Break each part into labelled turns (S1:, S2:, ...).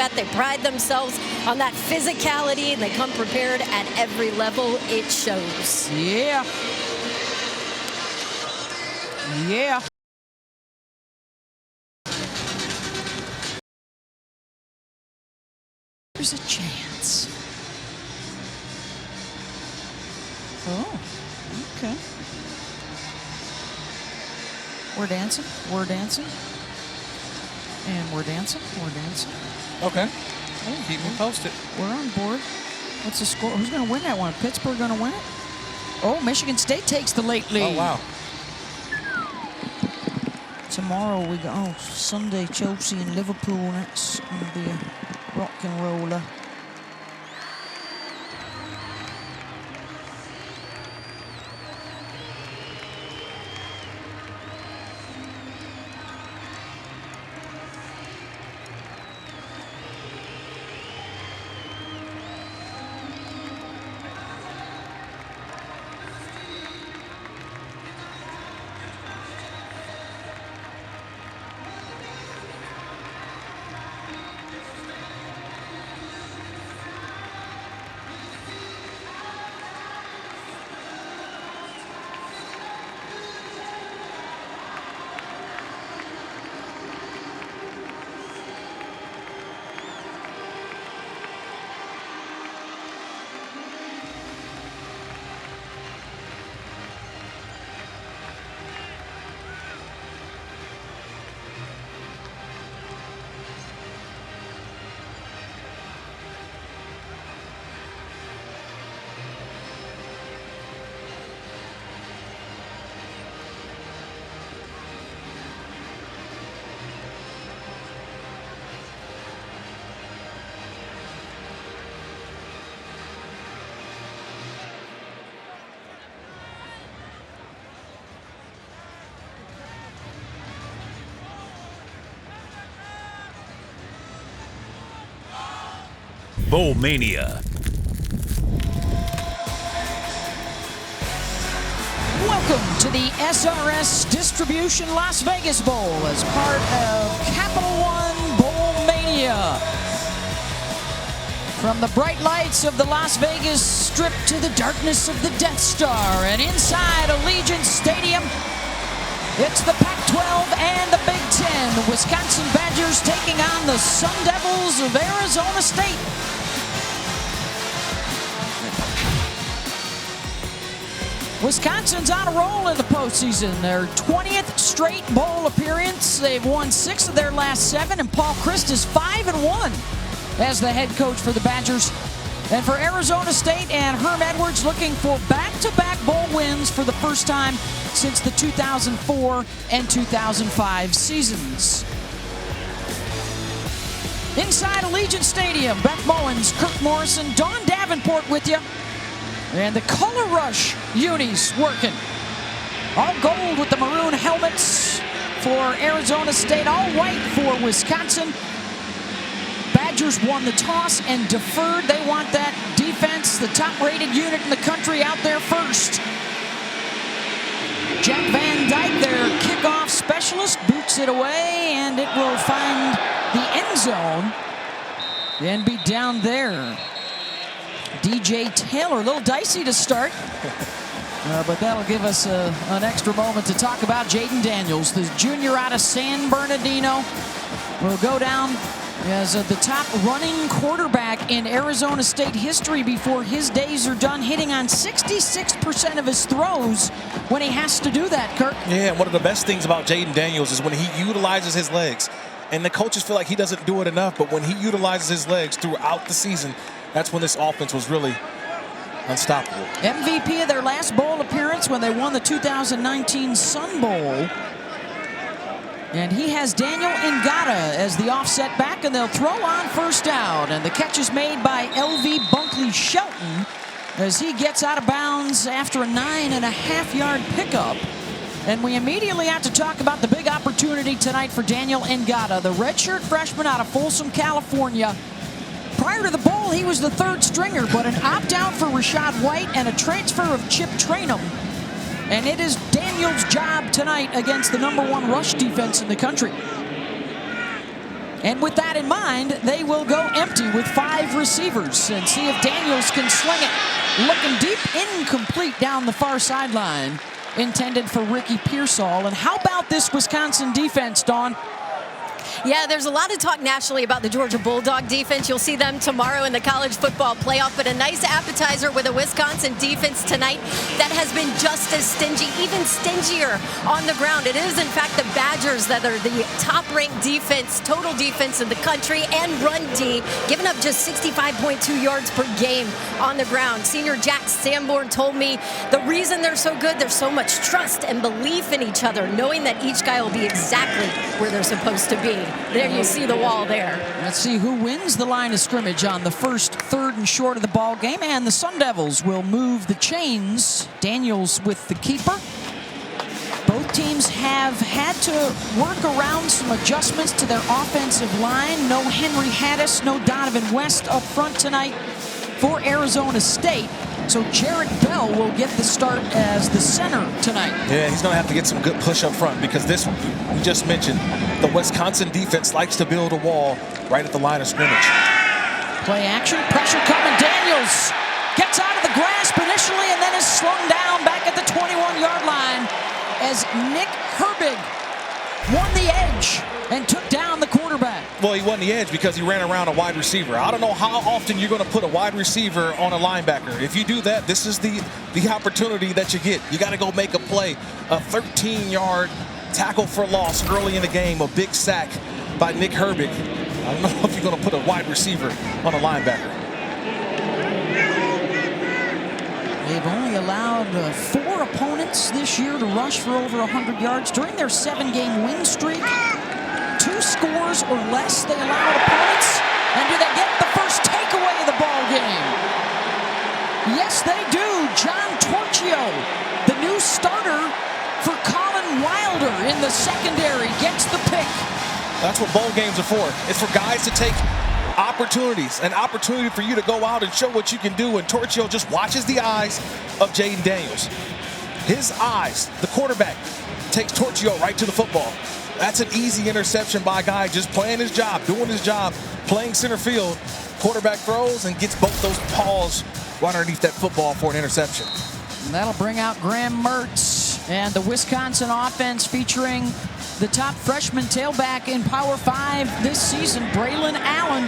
S1: that. They pride themselves on that physicality, and they come prepared at every level. It shows.
S2: Yeah. Yeah. There's a chance. Oh, okay. We're dancing. We're dancing. And we're dancing. We're dancing.
S3: Okay.
S2: Oh,
S3: keep me posted.
S2: We're on board. What's the score? Who's going to win that one? Pittsburgh going to win it? Oh, Michigan State takes the late lead.
S3: Oh, wow.
S2: Tomorrow we go, oh, Sunday, Chelsea and Liverpool. That's going to be a rock and roller.
S4: Bowl Mania.
S2: Welcome to the SRS Distribution Las Vegas Bowl as part of Capital One Bowl Mania. From the bright lights of the Las Vegas Strip to the darkness of the Death Star and inside Allegiant Stadium, it's the Pac-12 and the Big Ten. The Wisconsin Badgers taking on the Sun Devils of Arizona State. Wisconsin's on a roll in the postseason. Their 20th straight bowl appearance. They've won 6 of their last 7, and Paul Chryst is 5-1 as the head coach for the Badgers. And for Arizona State and Herm Edwards looking for back-to-back bowl wins for the first time since the 2004 and 2005 seasons. Inside Allegiant Stadium, Beth Mowins, Kirk Morrison, Dawn Davenport with you. And the Color Rush unis working. All gold with the maroon helmets for Arizona State, all white for Wisconsin. Badgers won the toss and deferred. They want that defense, the top-rated unit in the country, out there first. Jack Van Dyke, their kickoff specialist, boots it away, and it will find the end zone and be down there. DJ Taylor, a little dicey to start, but that'll give us an extra moment to talk about Jaden Daniels, the junior out of San Bernardino, will go down as the top running quarterback in Arizona State history before his days are done, hitting on 66% of his throws when he has to do that, Kirk.
S3: Yeah, one of the best things about Jaden Daniels is when he utilizes his legs. And the coaches feel like he doesn't do it enough, but when he utilizes his legs throughout the season, that's when this offense was really unstoppable.
S2: MVP of their last bowl appearance when they won the 2019 Sun Bowl. And he has Daniel Ngata as the offset back, and they'll throw on first down. And the catch is made by LV Bunkley Shelton as he gets out of bounds after a 9.5-yard pickup. And we immediately have to talk about the big opportunity tonight for Daniel Ngata, the redshirt freshman out of Folsom, California. Prior to the bowl, he was the third stringer, but an opt-out for Rashad White and a transfer of Chip Trainum. And it is Daniel's job tonight against the #1 rush defense in the country. And with that in mind, they will go empty with 5 receivers and see if Daniels can sling it. Looking deep, incomplete down the far sideline. Intended for Ricky Pearsall. And how about this Wisconsin defense, Dawn?
S1: Yeah, there's a lot of talk nationally about the Georgia Bulldog defense. You'll see them tomorrow in the college football playoff, but a nice appetizer with a Wisconsin defense tonight that has been just as stingy, even stingier on the ground. It is, in fact, the Badgers that are the top-ranked defense, total defense in the country, and run D, giving up just 65.2 yards per game on the ground. Senior Jack Sanborn told me the reason they're so good, there's so much trust and belief in each other, knowing that each guy will be exactly where they're supposed to be. There you see the wall there.
S2: Let's see who wins the line of scrimmage on the first, third, and short of the ball game. And the Sun Devils will move the chains. Daniels with the keeper. Both teams have had to work around some adjustments to their offensive line. No Henry Haddis, no Donovan West up front tonight for Arizona State. So Jarrett Bell will get the start as the center tonight.
S3: Yeah, he's going to have to get some good push up front because this, we just mentioned, the Wisconsin defense likes to build a wall right at the line of scrimmage.
S2: Play action, pressure coming. Daniels gets out of the grasp initially and then is slung down back at the 21-yard line as Nick Herbig won the edge and took down the quarterback.
S3: Well, he won the edge because he ran around a wide receiver. I don't know how often you're going to put a wide receiver on a linebacker. If you do that, this is the opportunity that you get. You got to go make a play. A 13-yard tackle for loss early in the game, a big sack by Nick Herbig. I don't know if you're going to put a wide receiver on a linebacker.
S2: They've only allowed 4 opponents this year to rush for over 100 yards during their 7-game win streak. 2 scores or less they allowed opponents. And do they get the first takeaway of the ball game? Yes, they do. John Torchio, the new starter for Colin Wilder in the secondary, gets the pick.
S3: That's what bowl games are for. It's for guys to take opportunities, an opportunity for you to go out and show what you can do. And Torchio just watches the eyes of Jayden Daniels. His eyes, the quarterback, takes Torchio right to the football. That's an easy interception by a guy just playing his job, doing his job, playing center field. Quarterback throws and gets both those paws right underneath that football for an interception.
S2: And that'll bring out Graham Mertz and the Wisconsin offense featuring the top freshman tailback in Power 5 this season, Braylon Allen.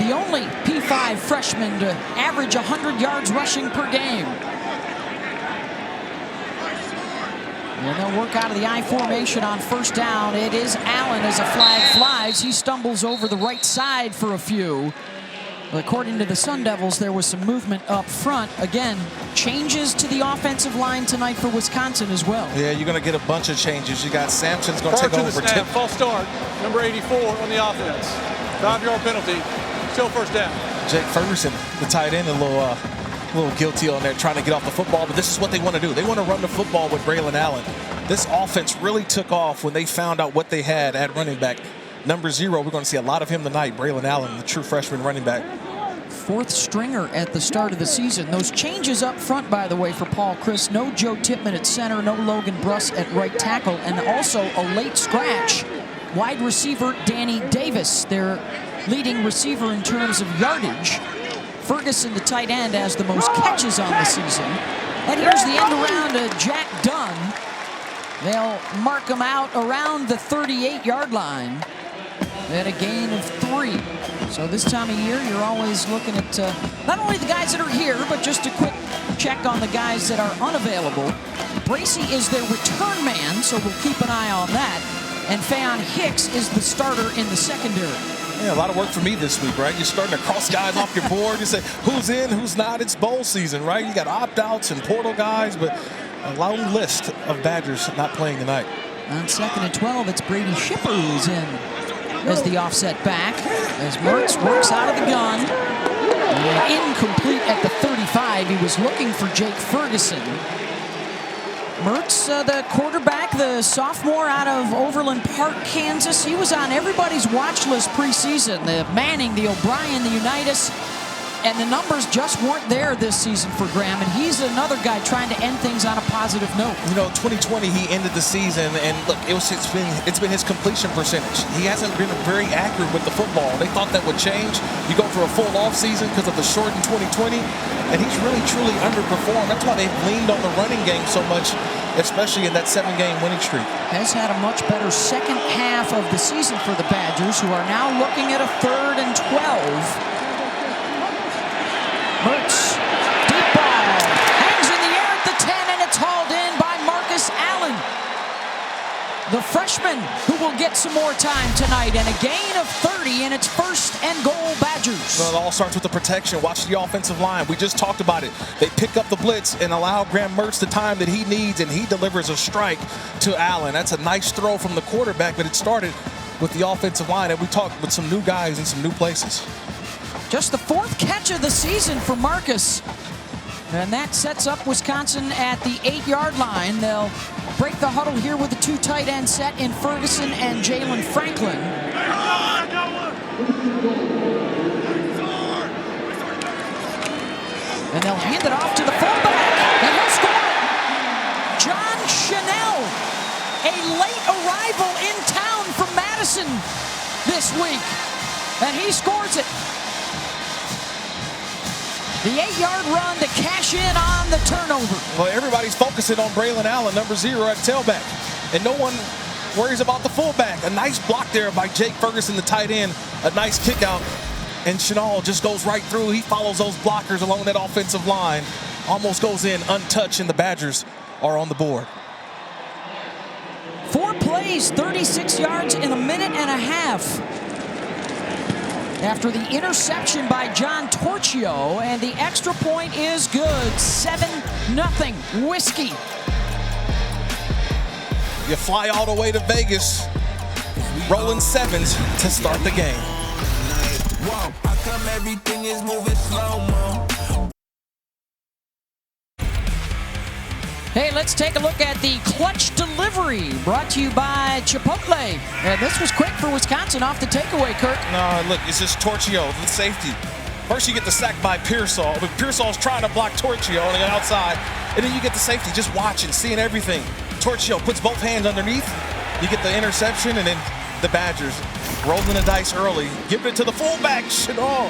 S2: The only P5 freshman to average 100 yards rushing per game. And they'll work out of the I formation on first down. It is Allen as a flag flies. He stumbles over the right side for a few. According to the Sun Devils, there was some movement up front. Again, changes to the offensive line tonight for Wisconsin as well.
S3: Yeah, you're going to get a bunch of changes. You got Sampson's going to take over.
S4: False start, number 84 on the offense. 5-yard penalty, still first down.
S3: Jake Ferguson, the tight end, a little guilty on there trying to get off the football, but this is what they want to do. They want to run the football with Braylon Allen. This offense really took off when they found out what they had at running back. Number 0, we're going to see a lot of him tonight. Braylon Allen, the true freshman running back.
S2: 4th stringer at the start of the season. Those changes up front, by the way, for Paul Chryst. No Joe Tippmann at center, no Logan Bruss at right tackle, and also a late scratch. Wide receiver Danny Davis, their leading receiver in terms of yardage. Ferguson, the tight end, has the most catches on the season. And here's the end around to Jack Dunn. They'll mark him out around the 38-yard line at a gain of 3. So this time of year, you're always looking at not only the guys that are here, but just a quick check on the guys that are unavailable. Bracey is their return man, so we'll keep an eye on that. And Faion Hicks is the starter in the secondary.
S3: Yeah, a lot of work for me this week, right? You're starting to cross guys off your board. You say, who's in, who's not? It's bowl season, right? You got opt-outs and portal guys, but a long list of Badgers not playing tonight.
S2: On 2nd and 12, it's Brady Schipper who's in as the offset back. As Mertz works out of the gun. Incomplete at the 35. He was looking for Jake Ferguson. Mertz, the quarterback, the sophomore out of Overland Park, Kansas. He was on everybody's watch list preseason. The Manning, the O'Brien, the Unitas. And the numbers just weren't there this season for Graham, and he's another guy trying to end things on a positive note.
S3: You know, 2020 he ended the season, and look, it's been his completion percentage. He hasn't been very accurate with the football. They thought that would change. You go through a full off season because of the shortened 2020, and he's really truly underperformed. That's why they've leaned on the running game so much, especially in that 7-game winning streak.
S2: Has had a much better second half of the season for the Badgers, who are now looking at a 3rd and 12. Mertz, deep ball, hangs in the air at the 10, and it's hauled in by Marcus Allen, the freshman who will get some more time tonight, and a gain of 30, and it's 1st and goal Badgers.
S3: Well, it all starts with the protection. Watch the offensive line. We just talked about it. They pick up the blitz and allow Graham Mertz the time that he needs, and he delivers a strike to Allen. That's a nice throw from the quarterback, but it started with the offensive line, and we talked with some new guys in some new places.
S2: Just the 4th catch of the season for Marcus. And that sets up Wisconsin at the 8-yard line. They'll break the huddle here with a 2 tight end set in Ferguson and Jalen Franklin. And they'll hand it off to the fullback. And he'll score. John Chanel, a late arrival in town from Madison this week. And he scores it. The 8-yard run to cash in on the turnover.
S3: Well, everybody's focusing on Braylon Allen, number 0 at tailback. And no one worries about the fullback. A nice block there by Jake Ferguson, the tight end. A nice kick out. And Chanel just goes right through. He follows those blockers along that offensive line. Almost goes in untouched, and the Badgers are on the board.
S2: 4 plays, 36 yards in a minute and a half. After the interception by John Torchio, and the extra point is good. 7-0 Whiskey.
S3: You fly all the way to Vegas, rolling 7s to start the game.
S5: Whoa, how come everything is moving slow-mo?
S2: Hey, let's take a look at the clutch delivery brought to you by Chipotle. And this was quick for Wisconsin off the takeaway, Kirk.
S3: No, look, it's just Torchio, the safety. First you get the sack by Pearsall, but Pearsall's trying to block Torchio on the outside, and then you get the safety just watching, seeing everything. Torchio puts both hands underneath, you get the interception, and then the Badgers rolling the dice early, giving it to the fullback, Chanel,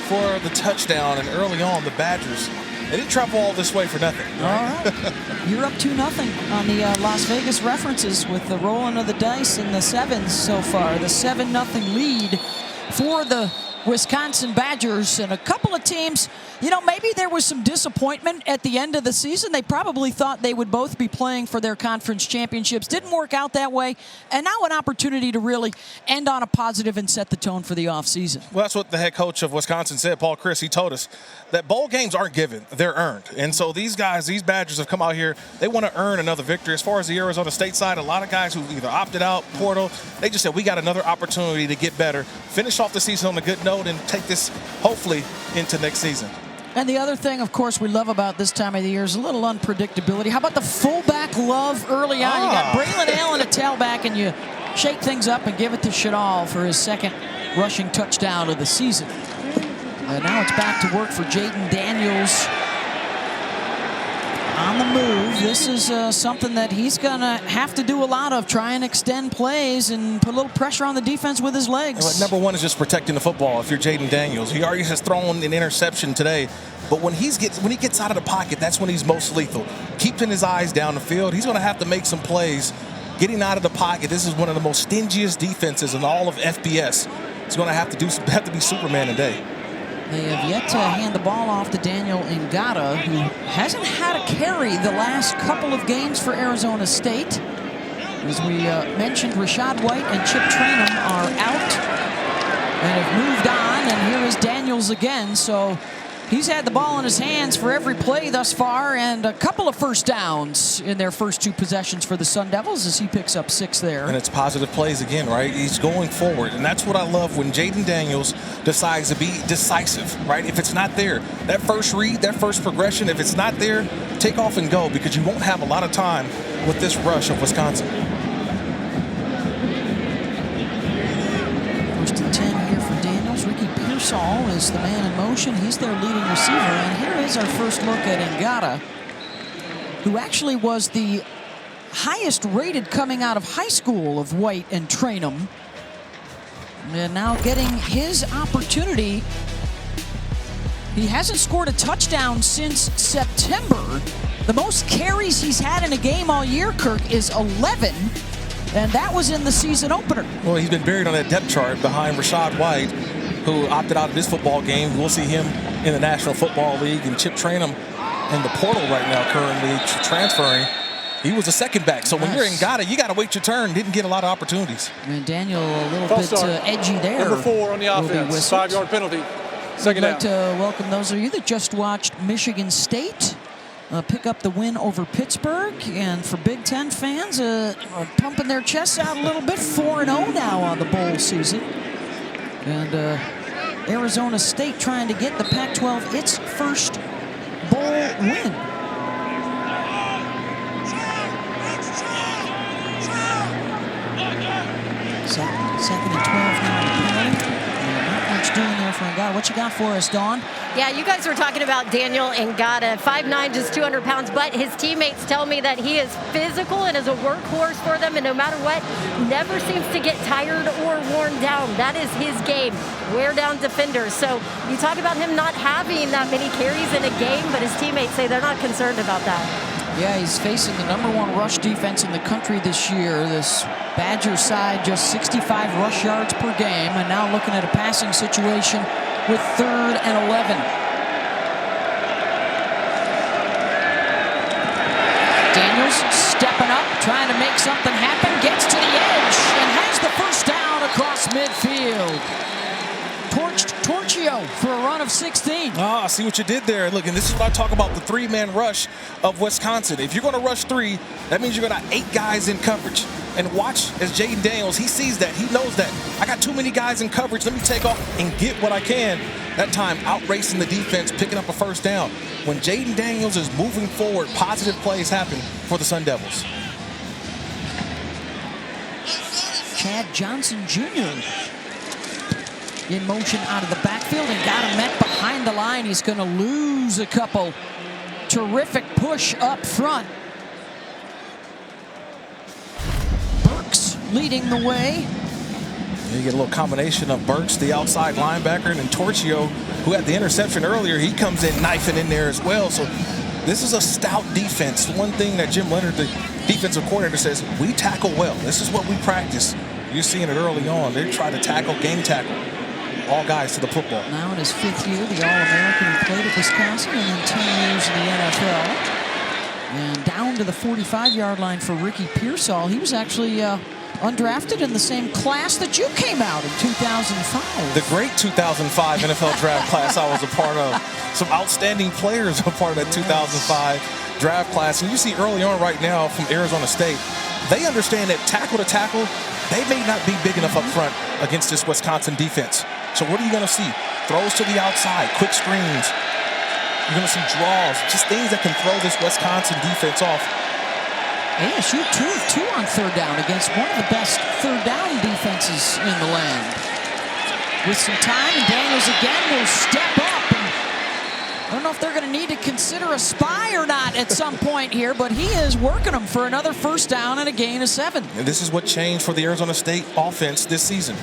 S3: for the touchdown, and early on, the Badgers, they didn't travel all this way for nothing.
S2: Right? All right. You're up 2-0 on the Las Vegas references with the rolling of the dice and the 7s so far. The 7-0 lead for the Wisconsin Badgers, and a couple of teams, you know, maybe there was some disappointment at the end of the season. They probably thought they would both be playing for their conference championships. Didn't work out that way, and now an opportunity to really end on a positive and set the tone for the offseason.
S3: Well, that's what the head coach of Wisconsin said, Paul Chryst. He told us that bowl games aren't given, they're earned. And so these guys, these Badgers have come out here, they want to earn another victory. As far as the Arizona State side, a lot of guys who either opted out, portal, they just said, we got another opportunity to get better, finish off the season on a good note, and take this, hopefully, into next season.
S2: And the other thing, of course, we love about this time of the year is a little unpredictability. How about the fullback love early on? You got Braylon Allen at tailback, and you shake things up and give it to Chanel for his 2nd rushing touchdown of the season. And now it's back to work for Jaden Daniels on the move. This is something that he's going to have to do a lot of, try and extend plays and put a little pressure on the defense with his legs.
S3: Well, number one is just protecting the football if you're Jaden Daniels. He already has thrown an interception today, but when he gets out of the pocket, that's when he's most lethal. Keeping his eyes down the field, he's going to have to make some plays. Getting out of the pocket, this is one of the most stingiest defenses in all of FBS. He's going to have to be Superman today.
S2: They have yet to hand the ball off to Daniel Ngata, who hasn't had a carry the last couple of games for Arizona State. As we mentioned, Rashad White and Chip Trainum are out and have moved on, and here is Daniels again. So he's had the ball in his hands for every play thus far, and a couple of first downs in their first 2 possessions for the Sun Devils as he picks up 6 there.
S3: And it's positive plays again, right? He's going forward, and that's what I love when Jaden Daniels decides to be decisive, right? If it's not there, that first read, that first progression, if it's not there, take off and go, because you won't have a lot of time with this rush of Wisconsin.
S2: 1st and 10 here for Daniels. Ricky Pearsall Pearsall is the man in motion. He's their leading receiver. And here is our first look at Ngata, who actually was the highest rated coming out of high school of White and Trainum. And now getting his opportunity. He hasn't scored a touchdown since September. The most carries he's had in a game all year, Kirk, is 11. And that was in the season opener.
S3: Well, he's been buried on that depth chart behind Rashad White, who opted out of this football game. We'll see him in the National Football League, and Chip Trainum in the portal right now, currently transferring. He was a second back. So when you're in Ngata, you got to wait your turn. Didn't get a lot of opportunities.
S2: And Daniel a little bit edgy there.
S4: Number 4 on the offense. 5-yard penalty. Second down.
S2: I'd like to welcome those of you that just watched Michigan State pick up the win over Pittsburgh. And for Big Ten fans, pumping their chests out a little bit. 4-0 now on the bowl season. And Arizona State trying to get the Pac-12 its first bowl win. Second and 12 now on the penalty. Not much doing there for Ngata. What you got for us, Dawn?
S1: Yeah, you guys were talking about Daniel Ngata, 5'9", just 200 pounds, but his teammates tell me that he is physical and is a workhorse for them, and no matter what, never seems to get tired or worn down. That is his game, wear down defenders. So you talk about him not having that many carries in a game, but his teammates say they're not concerned about that.
S2: Yeah, he's facing the #1 rush defense in the country this year. This Badger side just 65 rush yards per game, and now looking at a passing situation with 3rd and 11. Daniels stepping up, trying to make something happen, gets to the edge, and has the first down across midfield. Torchio for a run of 16.
S3: I see what you did there. Look, and this is what I talk about, the 3-man rush of Wisconsin. If you're going to rush 3, that means you're going to have 8 guys in coverage. And watch as Jaden Daniels, he sees that. He knows that. I got too many guys in coverage. Let me take off and get what I can. That time, outracing the defense, picking up a first down. When Jaden Daniels is moving forward, positive plays happen for the Sun Devils.
S2: Chad Johnson Jr. in motion out of the backfield and got him met behind the line. He's going to lose a couple. Terrific push up front. Burks leading the way.
S3: You get a little combination of Burks, the outside linebacker, and then Torchio, who had the interception earlier. He comes in knifing in there as well. So this is a stout defense. One thing that Jim Leonard, the defensive coordinator, says, we tackle well. This is what we practice. You're seeing it early on. They try to tackle, game tackle. All guys to the football.
S2: Now in his 5th year, the All-American who played at Wisconsin, and then 10 years in the NFL. And down to the 45-yard line for Ricky Pearsall. He was actually undrafted in the same class that you came out in 2005.
S3: The great 2005 NFL draft class I was a part of. Some outstanding players were part of that 2005 draft class. And you see early on right now from Arizona State, they understand that tackle to tackle, they may not be big enough up front against this Wisconsin defense. So what are you going to see? Throws to the outside, quick screens. You're going to see draws, just things that can throw this Wisconsin defense off.
S2: ASU 2 of 2 on 3rd down against one of the best 3rd down defenses in the land. With some time, and Daniels again will step up. And I don't know if they're going to need to consider a spy or not at some point here, but he is working them for another first down and a gain of 7.
S3: And this is what changed for the Arizona State offense this season.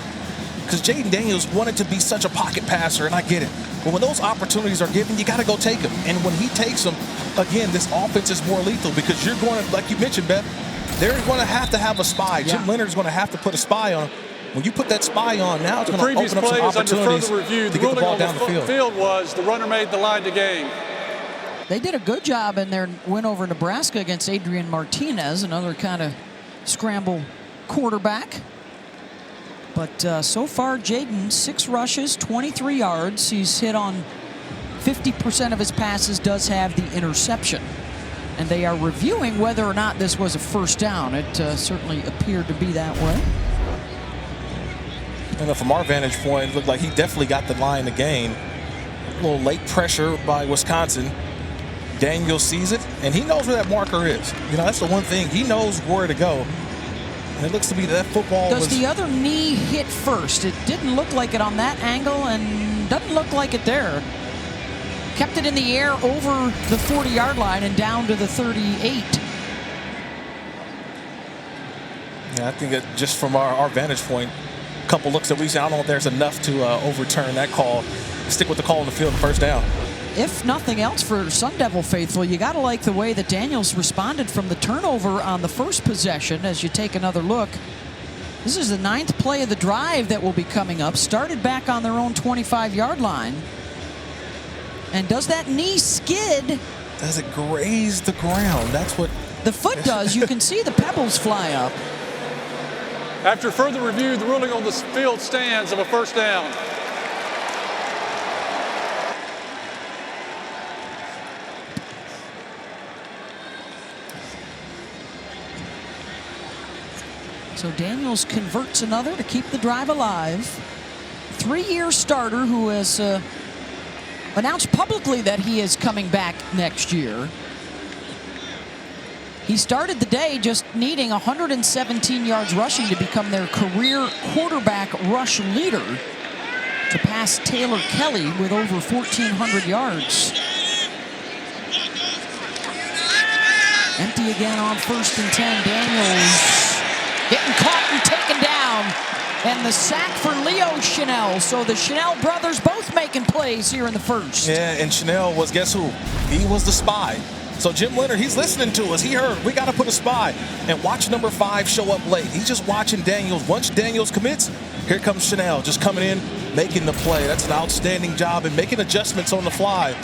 S3: Because Jaden Daniels wanted to be such a pocket passer, and I get it. But when those opportunities are given, you got to go take them. And when he takes them, again, this offense is more lethal because you're going to, like you mentioned, Beth, they're going to have a spy. Yeah. Jim Leonard's going to have to put a spy on him. When you put that spy on, now it's going to open up some opportunities to get the ball down the field.
S4: The field was the runner made the line to gain.
S2: They did a good job in their win over Nebraska against Adrian Martinez, another kind of scramble quarterback. But so far, Jaden, 6 rushes, 23 yards. He's hit on 50% of his passes, does have the interception. And they are reviewing whether or not this was a first down. It certainly appeared to be that way.
S3: And from our vantage point, it looked like he definitely got the line to gain. A little late pressure by Wisconsin. Daniel sees it, and he knows where that marker is. You know, that's the one thing. He knows where to go. And it looks to be that football
S2: Does
S3: was...
S2: the other knee hit first? It didn't look like it on that angle and doesn't look like it there. Kept it in the air over the 40-yard line and down to the 38.
S3: Yeah, I think that just from our vantage point, a couple looks that we see, I don't know if there's enough to overturn that call. Stick with the call on the field and first down.
S2: If nothing else for Sun Devil faithful, you got to like the way that Daniels responded from the turnover on the first possession as you take another look. This is the 9th play of the drive that will be coming up. Started back on their own 25-yard line. And does that knee skid?
S3: Does it graze the ground? That's what...
S2: The foot does. You can see the pebbles fly up.
S4: After further review, the ruling on the field stands of a first down.
S2: So Daniels converts another to keep the drive alive. 3-year starter who has announced publicly that he is coming back next year. He started the day just needing 117 yards rushing to become their career quarterback rush leader, to pass Taylor Kelly with over 1,400 yards. Empty again on 1st and 10. Daniels getting caught and taken down. And the sack for Leo Chanel. So the Chanel brothers both making plays here in the first.
S3: Yeah, and Chanel was, guess who? He was the spy. So Jim Leonard, he's listening to us. He heard, we got to put a spy. And watch number 5 show up late. He's just watching Daniels. Once Daniels commits, here comes Chanel just coming in, making the play. That's an outstanding job and making adjustments on the fly.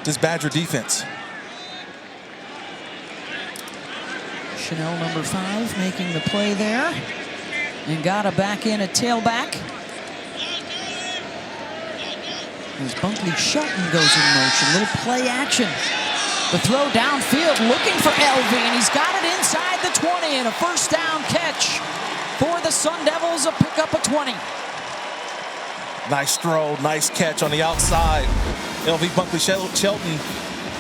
S3: This Badger defense.
S2: Chanel, number 5, making the play there. And got a back in at tailback. As Bunkley Shelton goes in motion. Little play action. The throw downfield looking for LV, and he's got it inside the 20, and a first down catch for the Sun Devils, a pickup of 20.
S3: Nice throw, nice catch on the outside. LV Bunkley Shelton,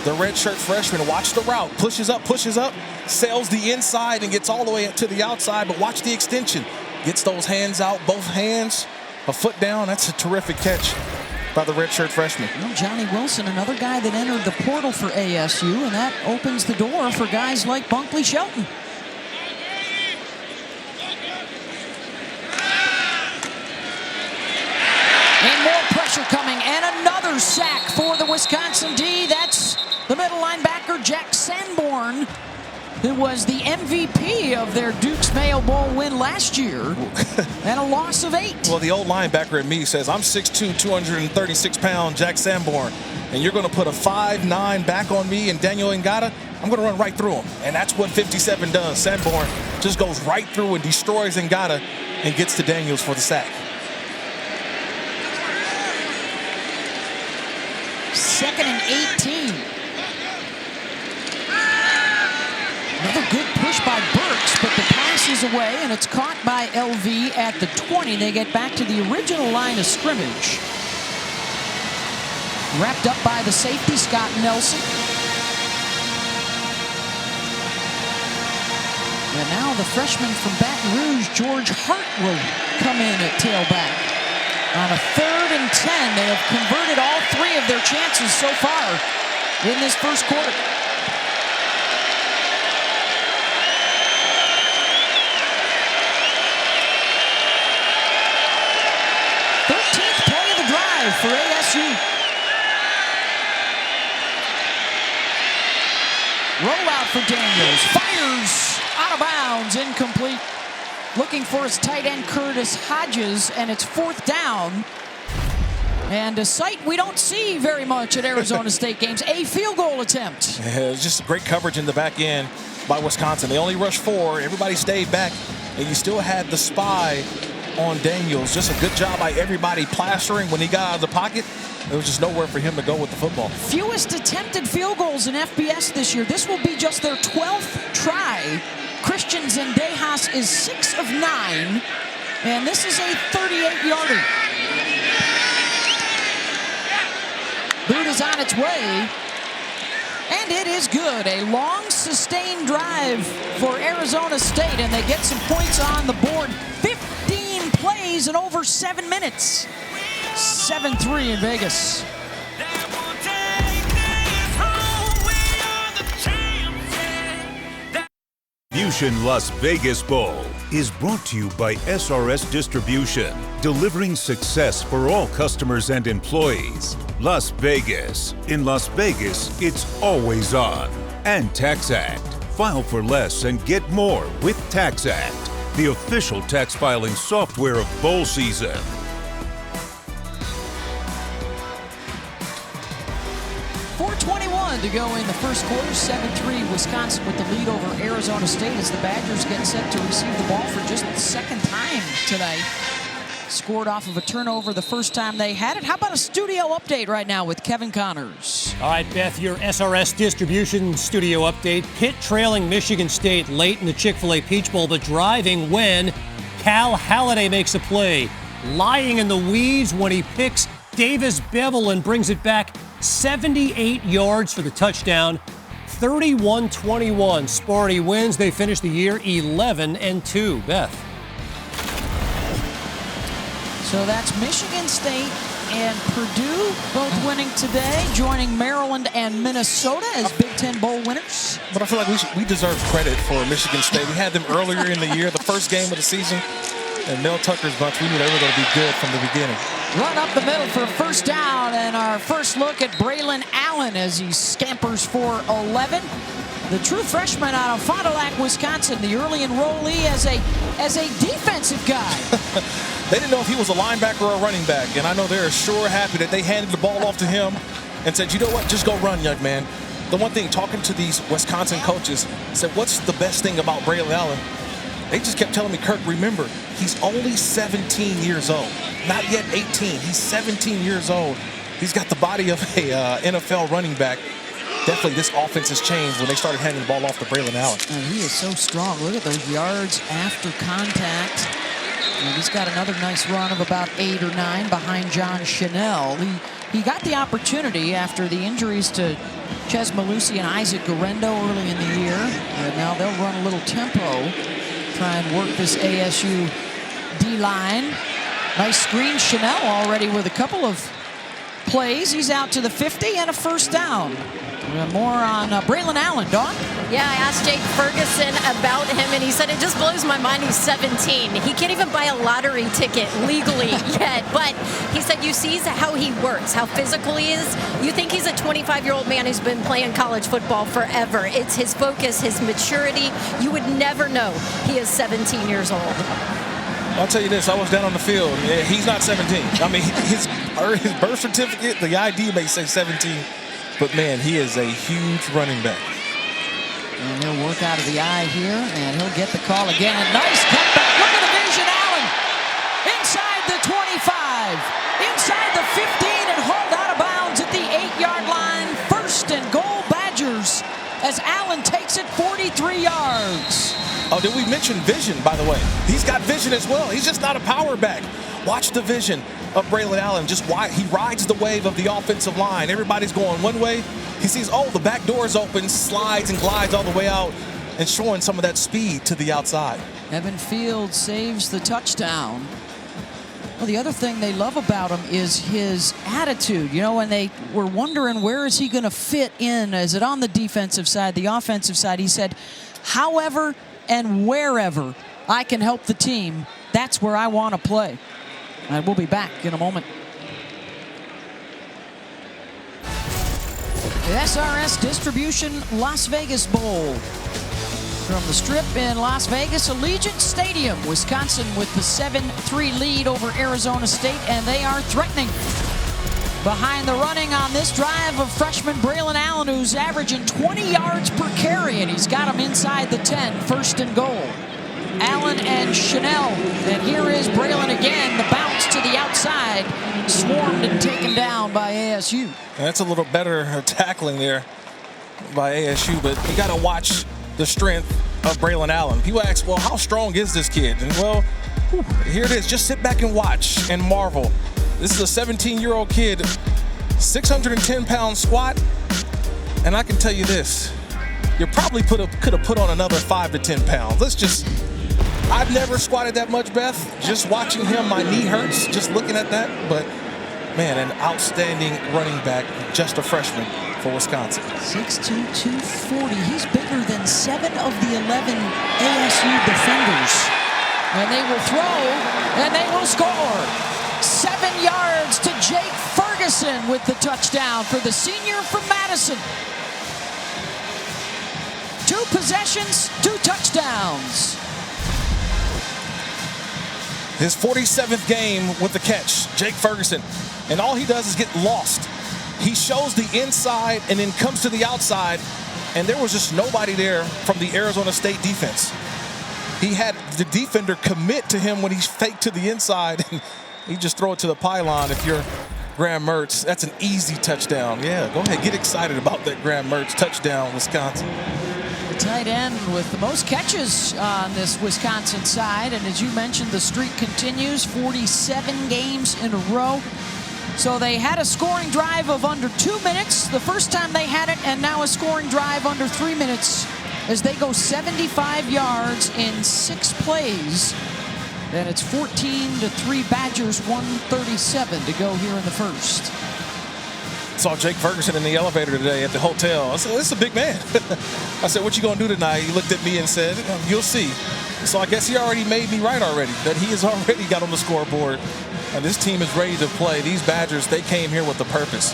S3: the redshirt freshman, watch the route, pushes up, sails the inside and gets all the way to the outside, but watch the extension. Gets those hands out, both hands, a foot down. That's a terrific catch by the redshirt freshman.
S2: Well, Johnny Wilson, another guy that entered the portal for ASU, and that opens the door for guys like Bunkley Shelton. And more pressure coming, and another sack for the Wisconsin D. That's the middle linebacker, Jack Sanborn, who was the MVP of their Duke's Mayo Bowl win last year, and a loss of 8.
S3: Well, the old linebacker in me says, I'm 6'2", 236-pound Jack Sanborn, and you're going to put a 5'9" back on me and Daniel Ngata, I'm going to run right through him. And that's what 57 does. Sanborn just goes right through and destroys Ngata and gets to Daniels for the sack.
S2: 2nd and 18. Another good push by Burks, but the pass is away, and it's caught by LV at the 20. They get back to the original line of scrimmage. Wrapped up by the safety, Scott Nelson. And now the freshman from Baton Rouge, George Hart, will come in at tailback. On a 3rd and 10, they have converted all 3 of their chances so far in this first quarter. 13th play of the drive for ASU. Rollout for Daniels. Fires out of bounds. Incomplete. Looking for his tight end, Curtis Hodges, and it's 4th down. And a sight we don't see very much at Arizona State games, a field goal attempt.
S3: Yeah, it was just great coverage in the back end by Wisconsin. They only rushed 4. Everybody stayed back, and you still had the spy on Daniels. Just a good job by everybody plastering when he got out of the pocket. There was just nowhere for him to go with the football.
S2: Fewest attempted field goals in FBS this year. This will be just their 12th try. Christian Zendejas is 6 of 9, and this is a 38-yarder. Boot is on its way. And it is good. A long, sustained drive for Arizona State, and they get some points on the board. 15 plays in over 7 minutes. 7-3 in Vegas.
S6: Distribution Las Vegas Bowl is brought to you by SRS Distribution, delivering success for all customers and employees. Las Vegas. In Las Vegas, it's always on. And TaxAct. File for less and get more with TaxAct, the official tax filing software of bowl season.
S2: To go in the first quarter, 7-3 Wisconsin with the lead over Arizona State as the Badgers get set to receive the ball for just the second time tonight. Scored off of a turnover the first time they had it. How about a studio update right now with Kevin Connors?
S7: All right, Beth, your SRS Distribution studio update. Pitt trailing Michigan State late in the Chick-fil-A Peach Bowl, but driving when Cal Halliday makes a play. Lying in the weeds when he picks Davis Bevell and brings it back 78 yards for the touchdown. 31-21. Sparty wins. They finish the year 11-2. Beth.
S2: So that's Michigan State and Purdue both winning today, joining Maryland and Minnesota as Big Ten Bowl winners.
S3: But I feel like we deserve credit for Michigan State. We had them earlier in the year, the first game of the season. And Mel Tucker's bunch, we knew they were going to be good from the beginning.
S2: Run up the middle for a first down, and our first look at Braylon Allen as he scampers for 11. The true freshman out of Fond du Lac, Wisconsin, the early enrollee as a defensive guy.
S3: They didn't know if he was a linebacker or a running back, and I know they're sure happy that they handed the ball off to him and said, you know what, just go run, young man. The one thing, talking to these Wisconsin coaches, said, what's the best thing about Braylon Allen? They just kept telling me, Kirk, remember, he's only 17 years old. Not yet 18. He's 17 years old. He's got the body of a NFL running back. Definitely this offense has changed when they started handing the ball off to Braylon Allen.
S2: And he is so strong. Look at those yards after contact. And he's got another nice run of about 8 or 9 behind John Chanel. He got the opportunity after the injuries to Ches Malusi and Isaac Garendo early in the year. And now they'll run a little tempo. Try and work this ASU D-line. Nice screen. Chanel already with a couple of plays. He's out to the 50 and a first down. More on Braylon Allen. Dawn?
S1: Yeah, I asked Jake Ferguson about him, and he said it just blows my mind he's 17. He can't even buy a lottery ticket legally yet, but he said you see how he works, how physical he is. You think he's a 25-year-old man who's been playing college football forever. It's his focus, his maturity. You would never know he is 17 years old.
S3: I'll tell you this, I was down on the field. Yeah, he's not 17. I mean, his birth certificate, the ID may say 17, but man, he is a huge running back.
S2: And he'll work out of the eye here, and he'll get the call again. Nice cutback. Look at the vision, Allen. Inside the 25, inside the 15, and hauled out of bounds at the 8-yard line. First and goal, Badgers, as Allen takes it 43 yards.
S3: Oh, did we mention vision, by the way? He's got vision as well. He's just not a power back. Watch the vision of Braylon Allen. Just why he rides the wave of the offensive line. Everybody's going one way. He sees, oh, the back door is open, slides and glides all the way out and showing some of that speed to the outside.
S2: Evan Fields saves the touchdown. Well, the other thing they love about him is his attitude. You know, when they were wondering where is he going to fit in, is it on the defensive side, the offensive side, he said, however and wherever I can help the team, that's where I want to play. And we'll be back in a moment. The SRS Distribution Las Vegas Bowl. From the Strip in Las Vegas, Allegiant Stadium, Wisconsin with the 7-3 lead over Arizona State, and they are threatening. Behind the running on this drive of freshman Braylon Allen, who's averaging 20 yards per carry, and he's got him inside the 10, first and goal. Allen and Chanel, and here is Braylon again, the bounce to the outside, swarmed and taken down by ASU.
S3: That's a little better tackling there by ASU, but you got to watch the strength of Braylon Allen. People ask, well, how strong is this kid? And well, here it is. Just sit back and watch and marvel. This is a 17-year-old kid, 610-pound squat, And I can tell you this, you probably could have put on another 5 to 10 pounds. I've never squatted that much, Beth. Just watching him, my knee hurts just looking at that. But, man, an outstanding running back, just a freshman for Wisconsin.
S2: 6'2", 240. He's bigger than 7 of the 11 ASU defenders. And they will throw, and they will score. 7 yards to Jake Ferguson with the touchdown for the senior from Madison. 2 possessions, 2 touchdowns.
S3: His 47th game with the catch, Jake Ferguson. And all he does is get lost. He shows the inside and then comes to the outside, and there was just nobody there from the Arizona State defense. He had the defender commit to him when he faked to the inside, and he just throw it to the pylon. If you're Graham Mertz, that's an easy touchdown. Yeah, go ahead, get excited about that Graham Mertz touchdown, Wisconsin.
S2: The tight end with the most catches on this Wisconsin side, and as you mentioned, the streak continues, 47 games in a row. So they had a scoring drive of under 2 minutes the first time they had it, and now a scoring drive under 3 minutes as they go 75 yards in 6 plays. And it's 14-3 Badgers, 1:37 to go here in the first.
S3: Saw Jake Ferguson in the elevator today at the hotel. I said, this is a big man. I said, what you gonna do tonight? He looked at me and said, you'll see. So I guess he already made me right already, that he has already got on the scoreboard. And this team is ready to play. These Badgers, they came here with a purpose.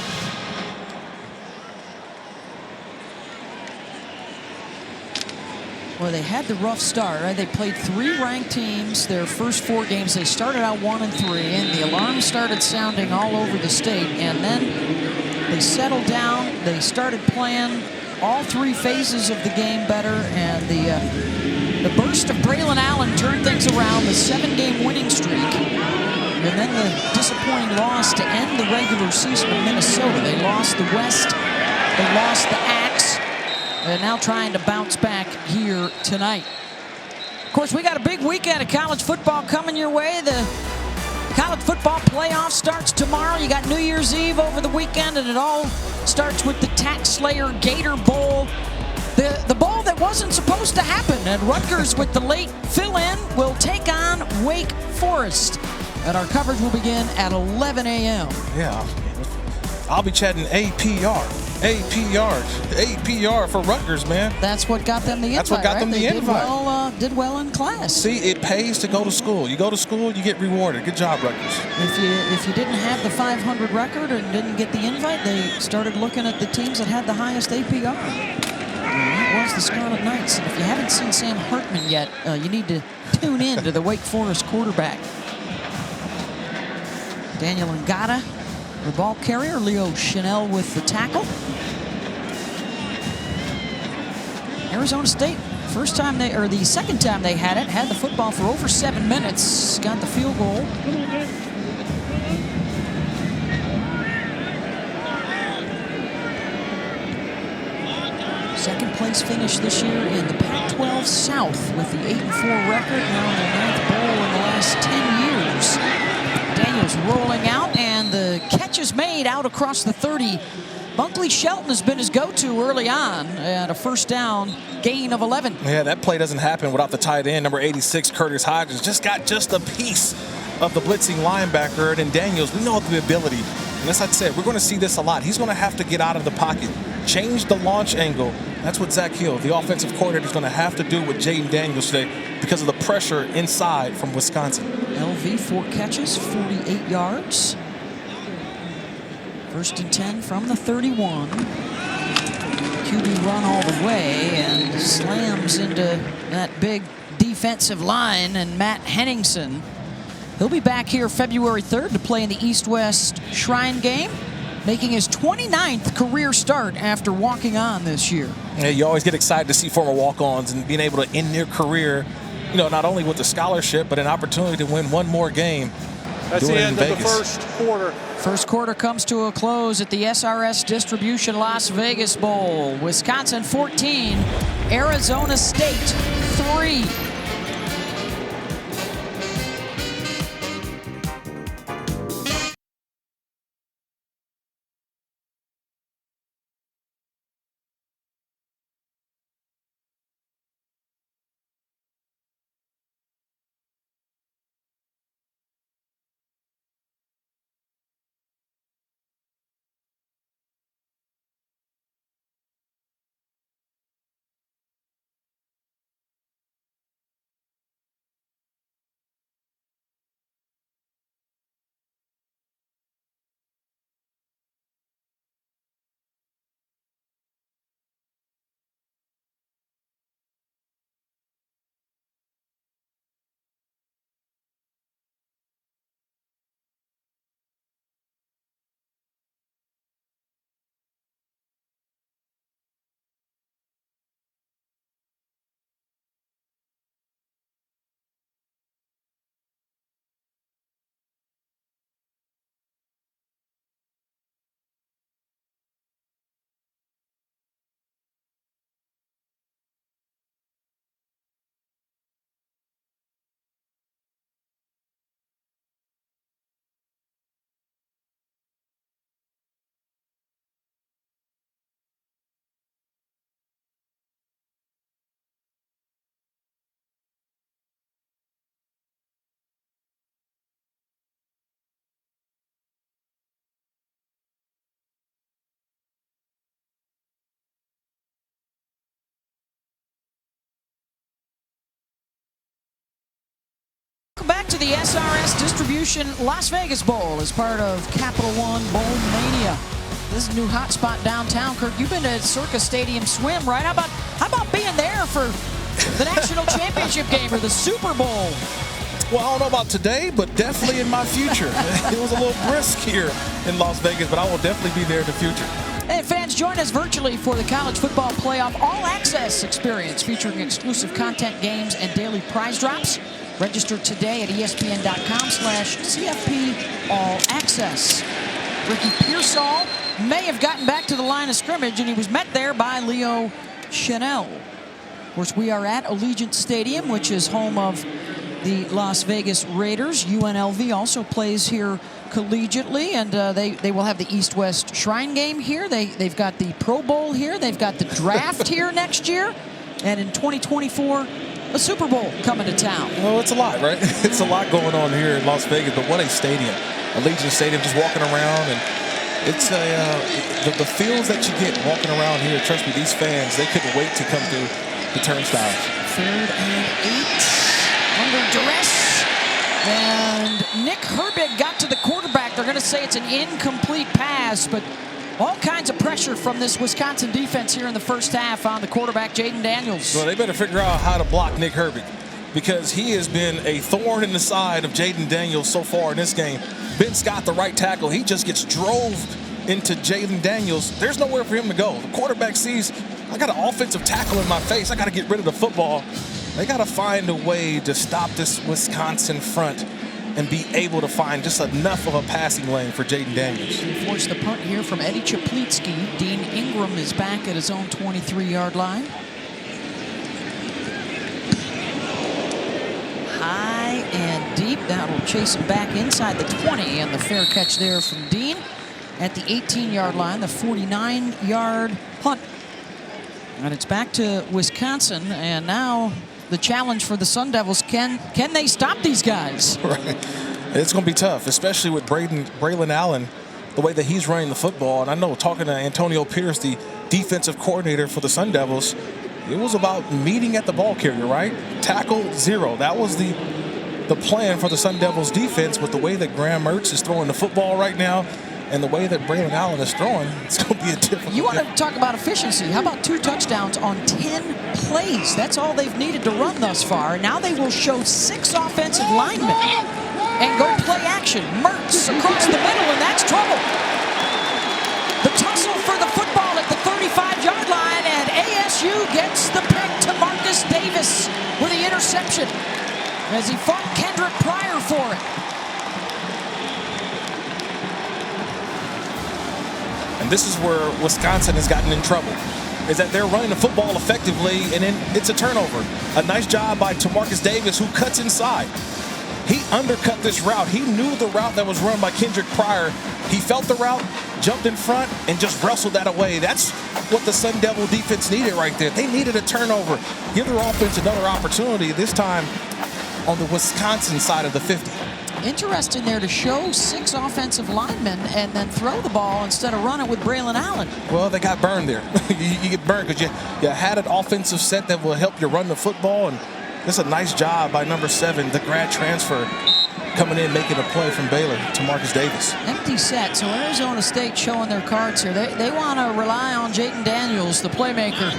S2: Well, they had the rough start, right? They played 3 ranked teams their first 4 games. They started out 1-3, and the alarm started sounding all over the state. And then they settled down. They started playing all 3 phases of the game better, and the burst of Braylon Allen turned things around, the 7-game winning streak. And then the disappointing loss to end the regular season in Minnesota. They lost the West, they lost the Axe, and now trying to bounce back here tonight. Of course, we got a big weekend of college football coming your way. The college football playoff starts tomorrow. You got New Year's Eve over the weekend, and it all starts with the Tax Slayer Gator Bowl. The bowl that wasn't supposed to happen, and Rutgers with the late fill-in will take on Wake Forest. And our coverage will begin at 11 a.m.
S3: Yeah, I'll be chatting APR for Rutgers, man.
S2: That's what got them the invite.
S3: That's what got them the invite.
S2: Did well in class.
S3: See, it pays to go to school. You go to school, you get rewarded. Good job, Rutgers.
S2: If you didn't have the 500 record and didn't get the invite, they started looking at the teams that had the highest APR. And that was the Scarlet Knights. And if you haven't seen Sam Hartman yet, you need to tune in to the Wake Forest quarterback. Daniel Ngata, the ball carrier. Leo Chanel with the tackle. Arizona State, the second time they had it, had the football for over 7 minutes, got the field goal. Second place finish this year in the Pac-12 South with the 8-4 record, now in their 9th bowl in the last 10 years. Daniels rolling out, and the catch is made out across the 30. Bunkley Shelton has been his go-to early on, and a first down gain of 11.
S3: Yeah, that play doesn't happen without the tight end, number 86, Curtis Hodges. Just got just a piece of the blitzing linebacker. And Daniels, we know the ability. And as I said, we're going to see this a lot. He's going to have to get out of the pocket, change the launch angle. That's what Zach Hill, the offensive coordinator, is going to have to do with Jaden Daniels today because of the pressure inside from Wisconsin.
S2: LV, 4 catches, 48 yards. First and 10 from the 31. QB run all the way and slams into that big defensive line, and Matt Henningsen. He'll be back here February 3rd to play in the East-West Shrine game, making his 29th career start after walking on this year.
S3: Yeah, you always get excited to see former walk-ons and being able to end their career, you know, not only with the scholarship, but an opportunity to win one more game.
S4: That's the end of the first quarter.
S2: First quarter comes to a close at the SRS Distribution Las Vegas Bowl. Wisconsin 14, Arizona State 3. to the SRS Distribution Las Vegas Bowl as part of Capital One Bowl Mania. This is a new hotspot downtown. Kirk, you've been to Circus Stadium Swim, right? How about being there for the national championship game or the Super Bowl?
S3: Well, I don't know about today, but definitely in my future. It was a little brisk here in Las Vegas, but I will definitely be there in the future.
S2: And fans, join us virtually for the College Football Playoff All Access experience featuring exclusive content, games, and daily prize drops. Register today at ESPN.com/CFP All Access. Ricky Pearsall may have gotten back to the line of scrimmage, and he was met there by Leo Chanel. Of course, we are at Allegiant Stadium, which is home of the Las Vegas Raiders. UNLV also plays here collegiately, and they will have the East-West Shrine game here. They've got the Pro Bowl here. They've got the draft here next year. And in 2024, a Super Bowl coming to town.
S3: Well, it's a lot, right? It's a lot going on here in Las Vegas, but what a stadium. Allegiant Stadium, just walking around, and it's the feels that you get walking around here. Trust me, these fans, they couldn't wait to come through the turnstiles.
S2: 3rd and 8 under duress. And Nick Herbig got to the quarterback. They're going to say it's an incomplete pass, but all kinds of pressure from this Wisconsin defense here in the first half on the quarterback, Jaden Daniels.
S3: Well, they better figure out how to block Nick Herbig, because he has been a thorn in the side of Jaden Daniels so far in this game. Ben Scott, the right tackle, he just gets drove into Jaden Daniels. There's nowhere for him to go. The quarterback sees, I got an offensive tackle in my face. I got to get rid of the football. They got to find a way to stop this Wisconsin front and be able to find just enough of a passing lane for Jaden Daniels.
S2: He forced the punt here from Eddie Chaplitsky. Dean Ingram is back at his own 23-yard line. High and deep. That will chase him back inside the 20, and the fair catch there from Dean at the 18-yard line, the 49-yard punt. And it's back to Wisconsin, and now the challenge for the Sun Devils, can they stop these guys?
S3: Right. It's going to be tough, especially with Braylon Allen, the way that he's running the football. And I know, talking to Antonio Pierce, the defensive coordinator for the Sun Devils, it was about meeting at the ball carrier, right? Tackle 0. That was the plan for the Sun Devils defense. But the way that Graham Mertz is throwing the football right now, and the way that Braylon Allen is throwing, it's going to be a difficult.
S2: You want to talk about efficiency? How about 2 touchdowns on 10 plays? That's all they've needed to run thus far. Now they will show 6 offensive linemen and go play action. Mertz across the middle, and that's trouble. The tussle for the football at the 35-yard line, and ASU gets the pick to Marcus Davis with the interception as he fought Kendrick Pryor for it.
S3: And this is where Wisconsin has gotten in trouble, is that they're running the football effectively, and then it's a turnover. A nice job by Tamarcus Davis, who cuts inside. He undercut this route. He knew the route that was run by Kendrick Pryor. He felt the route, jumped in front, and just wrestled that away. That's what the Sun Devil defense needed right there. They needed a turnover. Give their offense another opportunity, this time on the Wisconsin side of the 50.
S2: Interesting there to show 6 offensive linemen and then throw the ball instead of running with Braylon Allen.
S3: Well, they got burned there. you get burned because you had an offensive set that will help you run the football, and this is a nice job by number 7, the grad transfer, coming in, making a play from Baylor to Marcus Davis.
S2: Empty set, so Arizona State showing their cards here. They want to rely on Jaden Daniels, the playmaker.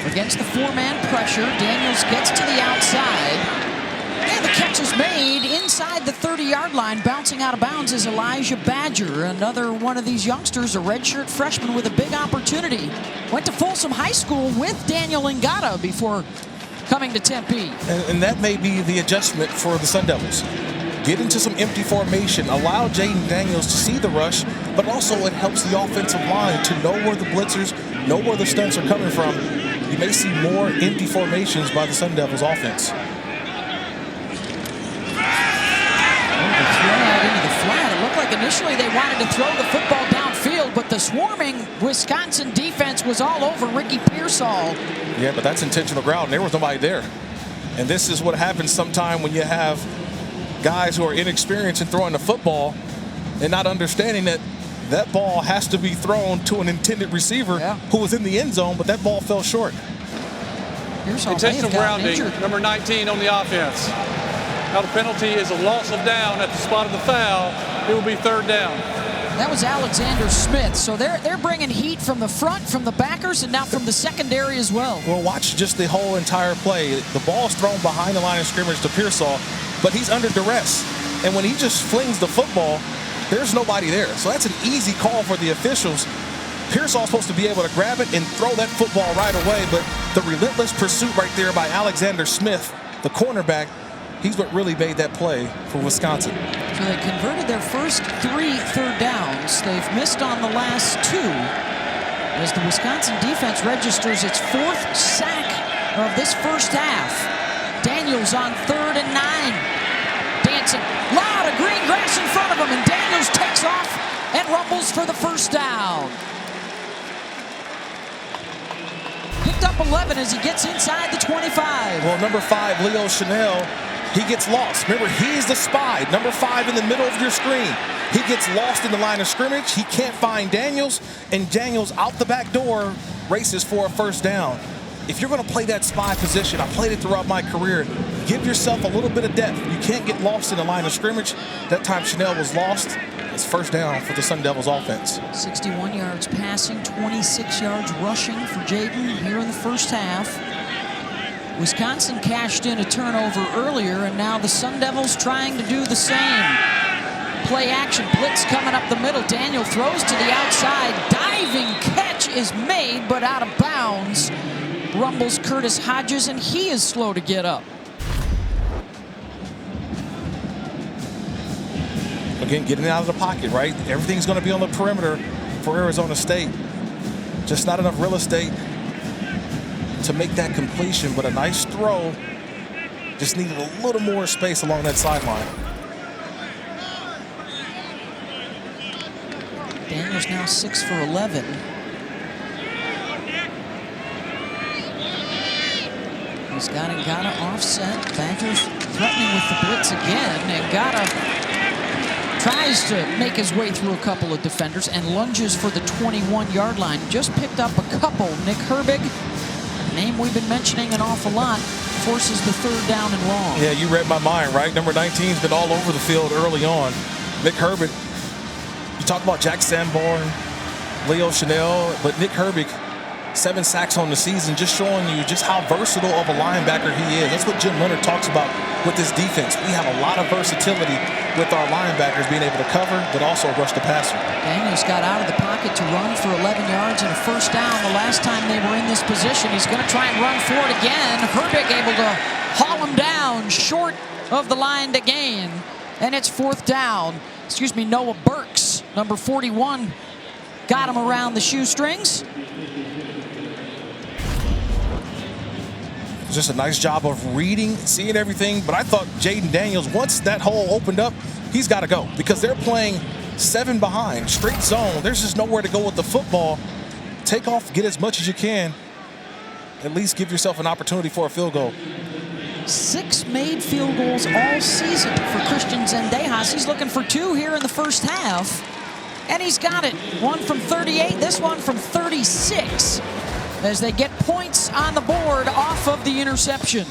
S2: Against the 4-man pressure, Daniels gets to the outside. And the catch is made inside the 30-yard line. Bouncing out of bounds is Elijah Badger, another one of these youngsters, a redshirt freshman with a big opportunity. Went to Folsom High School with Daniel Ngata before coming to Tempe.
S3: And that may be the adjustment for the Sun Devils. Get into some empty formation, allow Jaden Daniels to see the rush, but also it helps the offensive line to know where the blitzers, know where the stunts are coming from. You may see more empty formations by the Sun Devils offense.
S2: Throw out into the flat. It looked like initially they wanted to throw the football downfield, but the swarming Wisconsin defense was all over Ricky Pearsall.
S3: Yeah, but that's intentional ground, and there was nobody there. And this is what happens sometime when you have guys who are inexperienced in throwing the football and not understanding that that ball has to be thrown to an intended receiver who was in the end zone, but that ball fell short.
S2: Here's how
S4: Intentional
S2: they've gotten
S4: grounding,
S2: injured.
S4: number 19 on the offense. Now the penalty is a loss of down at the spot of the foul. It will be third down.
S2: That was Alexander Smith. So they're bringing heat from the front, from the backers, and now from the secondary as well.
S3: Well, watch just the whole entire play. The ball's thrown behind the line of scrimmage to Pearsall, but he's under duress. And when he just flings the football, there's nobody there. So that's an easy call for the officials. Pearsall's supposed to be able to grab it and throw that football right away, but the relentless pursuit right there by Alexander Smith, the cornerback, he's what really made that play for Wisconsin.
S2: So they converted their first 3 third downs. They've missed on the last 2 as the Wisconsin defense registers its 4th sack of this first half. Daniels on 3rd and 9. Dancing. Lot of green grass in front of him, and Daniels takes off and rumbles for the first down. Picked up 11 as he gets inside the 25.
S3: Well, number 5, Leo Chanel, he gets lost. Remember, he's the spy. Number 5 in the middle of your screen. He gets lost in the line of scrimmage. He can't find Daniels, and Daniels out the back door races for a first down. If you're going to play that spy position, I played it throughout my career, give yourself a little bit of depth. You can't get lost in the line of scrimmage. That time Chanel was lost. It's first down for the Sun Devils offense.
S2: 61 yards passing, 26 yards rushing for Jaden here in the first half. Wisconsin cashed in a turnover earlier, and now the Sun Devils trying to do the same. Play action, blitz coming up the middle. Daniel throws to the outside. Diving catch is made, but out of bounds. Rumbles Curtis Hodges, and he is slow to get up.
S3: Again, getting out of the pocket, right? Everything's going to be on the perimeter for Arizona State. Just not enough real estate to make that completion, but a nice throw. Just needed a little more space along that sideline.
S2: Daniels now 6 for 11. He's got Ngata offset. Panthers threatening with the blitz again. Ngata tries to make his way through a couple of defenders and lunges for the 21-yard line. Just picked up a couple. Nick Herbig, a name we've been mentioning an awful lot, forces the 3rd down and long.
S3: Yeah, you read my mind, right? Number 19's been all over the field early on. Nick Herbig, you talk about Jack Sanborn, Leo Chanel, but Nick Herbig, 7 sacks on the season, just showing you just how versatile of a linebacker he is. That's what Jim Leonard talks about with this defense. We have a lot of versatility with our linebackers being able to cover, but also rush the passer.
S2: Daniels got out of the pocket to run for 11 yards and a first down the last time they were in this position. He's going to try and run for it again. Herbig able to haul him down short of the line to gain. And it's 4th down. Excuse me, Noah Burks, number 41, got him around the shoestrings.
S3: Just a nice job of reading, seeing everything. But I thought Jaden Daniels, once that hole opened up, he's got to go because they're playing 7 behind, straight zone. There's just nowhere to go with the football. Take off, get as much as you can. At least give yourself an opportunity for a field goal.
S2: 6 made field goals all season for Christian Zendejas. He's looking for 2 here in the first half. And he's got it. 1 from 38, this one from 36. As they get points on the board off of the interception.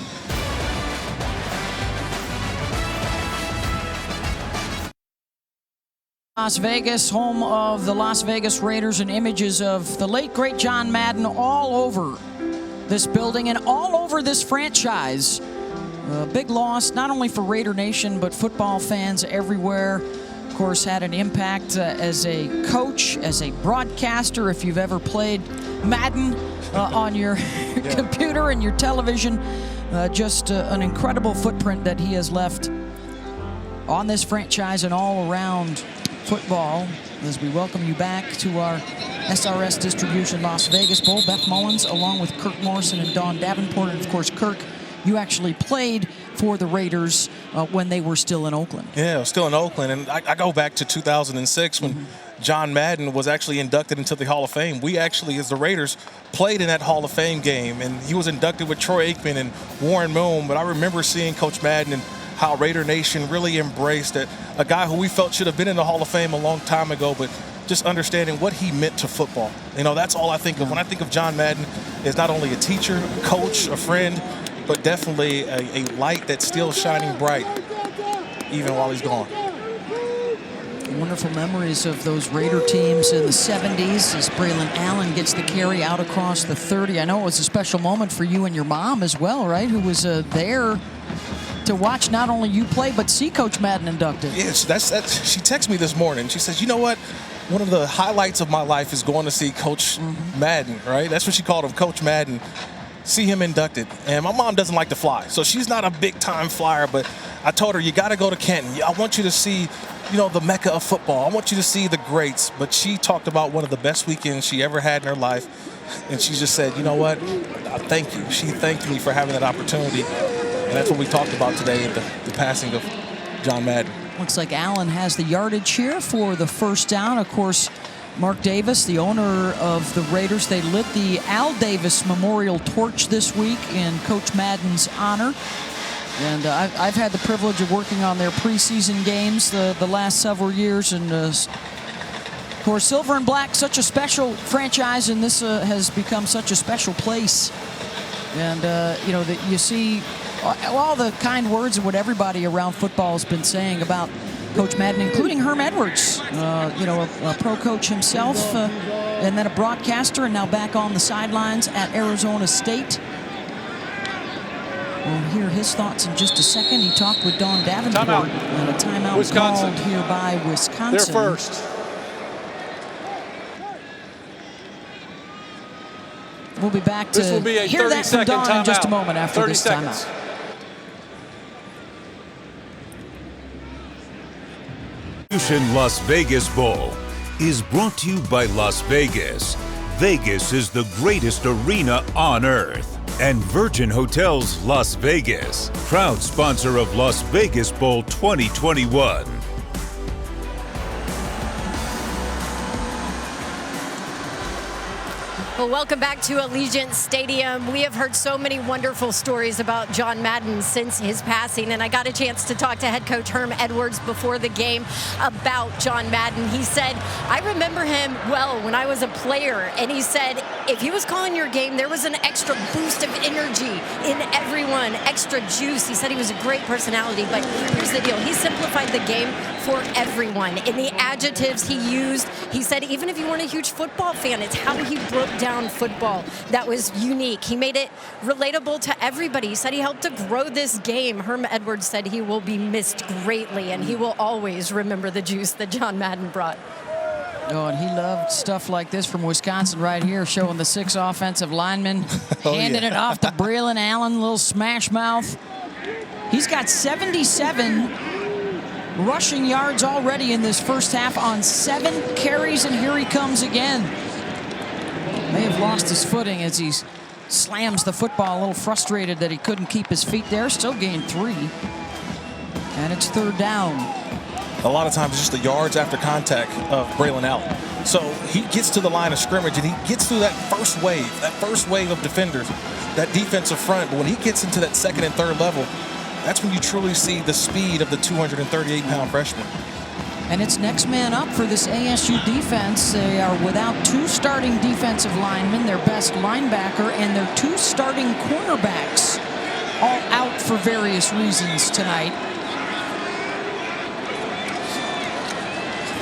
S2: Las Vegas, home of the Las Vegas Raiders, and images of the late, great John Madden all over this building and all over this franchise. A big loss, not only for Raider Nation, but football fans everywhere. Of course, had an impact as a coach, as a broadcaster, if you've ever played Madden on your computer and your television. Just an incredible footprint that he has left on this franchise and all around football. As we welcome you back to our SRS Distribution Las Vegas Bowl. Beth Mullins along with Kirk Morrison and Don Davenport. And of course, Kirk, you actually played for the Raiders when they were still in Oakland.
S3: Yeah, still in Oakland. And I go back to 2006 when John Madden was actually inducted into the Hall of Fame. We actually, as the Raiders, played in that Hall of Fame game. And he was inducted with Troy Aikman and Warren Moon. But I remember seeing Coach Madden and how Raider Nation really embraced it. A guy who we felt should have been in the Hall of Fame a long time ago, but just understanding what he meant to football. You know, that's all I think of. When I think of John Madden, is not only a teacher, a coach, a friend, but definitely a light that's still shining bright even while he's gone.
S2: Wonderful memories of those Raider teams in the 70s as Braylon Allen gets the carry out across the 30. I know it was a special moment for you and your mom as well, right? Who was there to watch not only you play, but see Coach Madden inducted.
S3: Yes, she texted me this morning. She says, you know what? One of the highlights of my life is going to see Coach Madden, right? That's what she called him, Coach Madden. See him inducted. And my mom doesn't like to fly, so she's not a big-time flyer, but I told her, you got to go to Canton. I want you to see, you know, the mecca of football. I want you to see the greats. But she talked about one of the best weekends she ever had in her life, and she just said, you know what? Thank you. She thanked me for having that opportunity, and that's what we talked about today, the passing of John Madden.
S2: Looks like Allen has the yardage here for the first down. Of course, Mark Davis, the owner of the Raiders, they lit the Al Davis Memorial Torch this week in Coach Madden's honor. And I've had the privilege of working on their preseason games the last several years. And of course, Silver and Black, such a special franchise, and this has become such a special place. And, you know, that you see all the kind words of what everybody around football has been saying about Coach Madden, including Herm Edwards, you know, a pro coach himself, and then a broadcaster, and now back on the sidelines at Arizona State. We'll hear his thoughts in just a second. He talked with Don Davenport.
S4: Timeout.
S2: And a timeout
S4: Wisconsin.
S2: called here by Wisconsin.
S4: They're first.
S2: We'll be back to
S4: This will be a
S2: hear that from
S4: 30-second
S2: Don in just a
S4: timeout.
S2: moment after
S4: 30
S2: this
S4: seconds.
S2: timeout.
S6: Las Vegas Bowl is brought to you by Las Vegas. Vegas is the greatest arena on earth. And Virgin Hotels Las Vegas, proud sponsor of Las Vegas Bowl 2021.
S1: Well, welcome back to Allegiant Stadium. We have heard so many wonderful stories about John Madden since his passing, and I got a chance to talk to head coach Herm Edwards before the game about John Madden. He said, I remember him well when I was a player, and he said, if he was calling your game, there was an extra boost of energy in everyone, extra juice. He said he was a great personality, but here's the deal. He simplified the game for everyone. In the adjectives he used, he said, even if you weren't a huge football fan, it's how he broke down football that was unique. He made it relatable to everybody. He said he helped to grow this game. Herm Edwards said he will be missed greatly, and he will always remember the juice that John Madden brought.
S2: Oh, and he loved stuff like this from Wisconsin right here, showing the 6 offensive linemen, handing it off to Braylon Allen, little smash mouth. He's got 77 rushing yards already in this first half on 7 carries, and here he comes again. May have lost his footing as he slams the football, a little frustrated that he couldn't keep his feet there. Still gained 3. And it's 3rd down.
S3: A lot of times it's just the yards after contact of Braylon Allen. So he gets to the line of scrimmage and he gets through that first wave of defenders, that defensive front. But when he gets into that 2nd and 3rd level, that's when you truly see the speed of the 238-pound freshman.
S2: And it's next man up for this ASU defense. They are without 2 starting defensive linemen, their best linebacker, and their 2 starting cornerbacks, all out for various reasons tonight.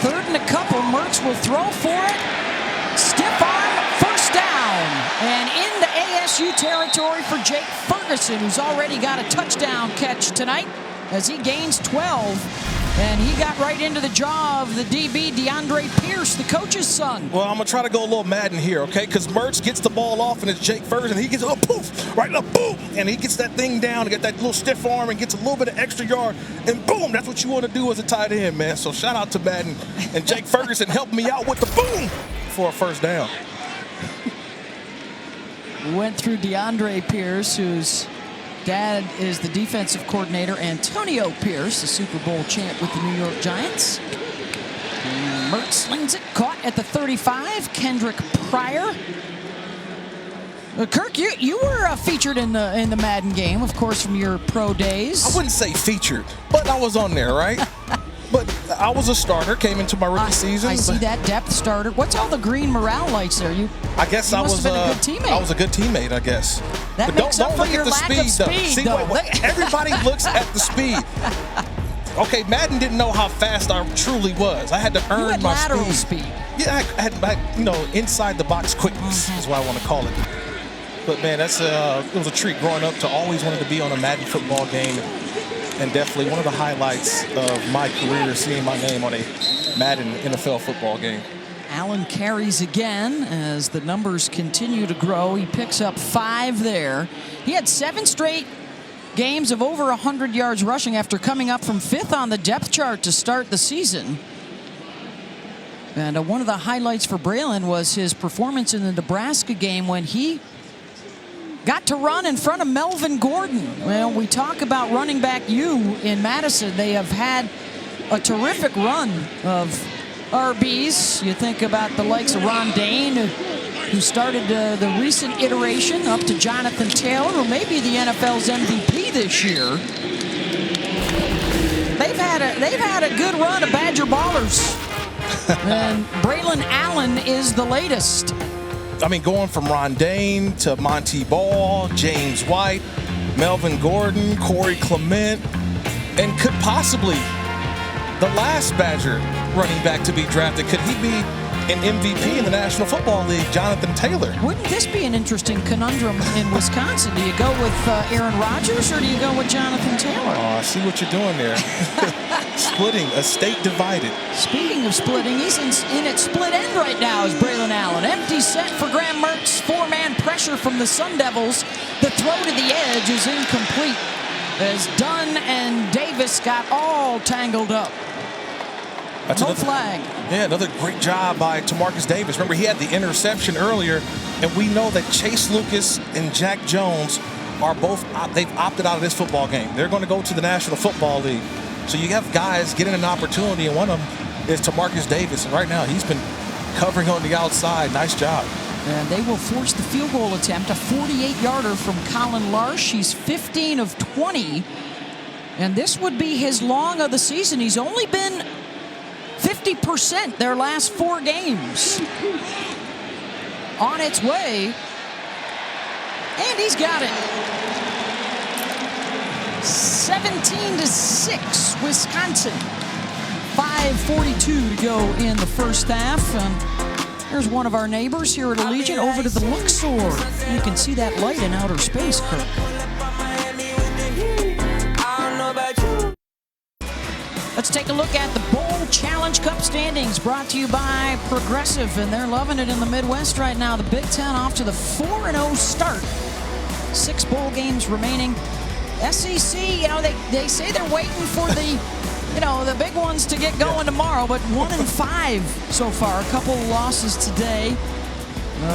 S2: 3rd and a couple. Mertz will throw for it. Stiff arm, first down. And into ASU territory for Jake Ferguson, who's already got a touchdown catch tonight as he gains 12. And he got right into the jaw of the DB, DeAndre Pierce, the coach's son.
S3: Well, I'm going to try to go a little Madden here, okay? Because Mertz gets the ball off, and it's Jake Ferguson. He gets a poof, right up, boom. And he gets that thing down and get that little stiff arm and gets a little bit of extra yard. And boom, that's what you want to do as a tight end, man. So shout out to Madden and Jake Ferguson helping me out with the boom for a first down.
S2: Went through DeAndre Pierce, whose dad is the defensive coordinator, Antonio Pierce, the Super Bowl champ with the New York Giants. And Mertz slings it, caught at the 35. Kendrick Pryor. Kirk, you were featured in the Madden game, of course, from your pro days.
S3: I wouldn't say featured, but I was on there, right? But I was a starter, came into my rookie season.
S2: I see that depth starter. What's all the green morale lights there?
S3: I guess I was
S2: been a good teammate.
S3: I was a good teammate, I guess.
S2: That
S3: but
S2: makes
S3: don't
S2: up for
S3: look
S2: your
S3: at the
S2: lack
S3: speed,
S2: of speed,
S3: See,
S2: though.
S3: wait, everybody looks at the speed. Okay, Madden didn't know how fast I truly was. I had to earn
S2: you had
S3: my
S2: lateral speed.
S3: Yeah, I had inside the box quickness is what I want to call it. But man, it was a treat growing up to always wanted to be on a Madden football game, and definitely one of the highlights of my career seeing my name on a Madden NFL football game.
S2: Allen carries again as the numbers continue to grow. He picks up 5 there. He had 7 straight games of over 100 yards rushing after coming up from 5th on the depth chart to start the season. And one of the highlights for Braylon was his performance in the Nebraska game when he got to run in front of Melvin Gordon. Well, we talk about running back U in Madison. They have had a terrific run of RBs. You think about the likes of Ron Dane, who started the recent iteration, up to Jonathan Taylor, who may be the NFL's MVP this year. They've had a good run of Badger ballers. And Braylon Allen is the latest.
S3: I mean, going from Ron Dane to Monty Ball, James White, Melvin Gordon, Corey Clement, and could possibly the last Badger running back to be drafted. Could he be an MVP in the National Football League, Jonathan Taylor?
S2: Wouldn't this be an interesting conundrum in Wisconsin? Do you go with Aaron Rodgers or do you go with Jonathan Taylor?
S3: Oh, I see what you're doing there. Splitting, a state divided.
S2: Speaking of splitting, he's in at split end right now as Braylon Allen. Empty set for Graham Mertz. 4-man pressure from the Sun Devils. The throw to the edge is incomplete as Dunn and Davis got all tangled up.
S3: That's
S2: no
S3: another
S2: flag.
S3: Yeah, another great job by Tamarcus Davis. Remember, he had the interception earlier, and we know that Chase Lucas and Jack Jones are both, they've opted out of this football game. They're going to go to the National Football League. So you have guys getting an opportunity, and one of them is Tamarcus Davis. And right now, he's been covering on the outside. Nice job.
S2: And they will force the field goal attempt, a 48-yarder from Colin Larsh. He's 15 of 20, and this would be his long of the season. He's only been 50% their last 4 games. On its way, and he's got it. 17-6, Wisconsin. 5:42 to go in the first half. And there's one of our neighbors here at Allegiant over to the Luxor. You can see that light in outer space, Kirk. Let's take a look at the Bowl Challenge Cup standings brought to you by Progressive, and they're loving it in the Midwest right now. The Big Ten off to the 4-0 start. 6 bowl games remaining. SEC, they say they're waiting for the big ones to get going tomorrow, but 1-5 so far. A couple losses today.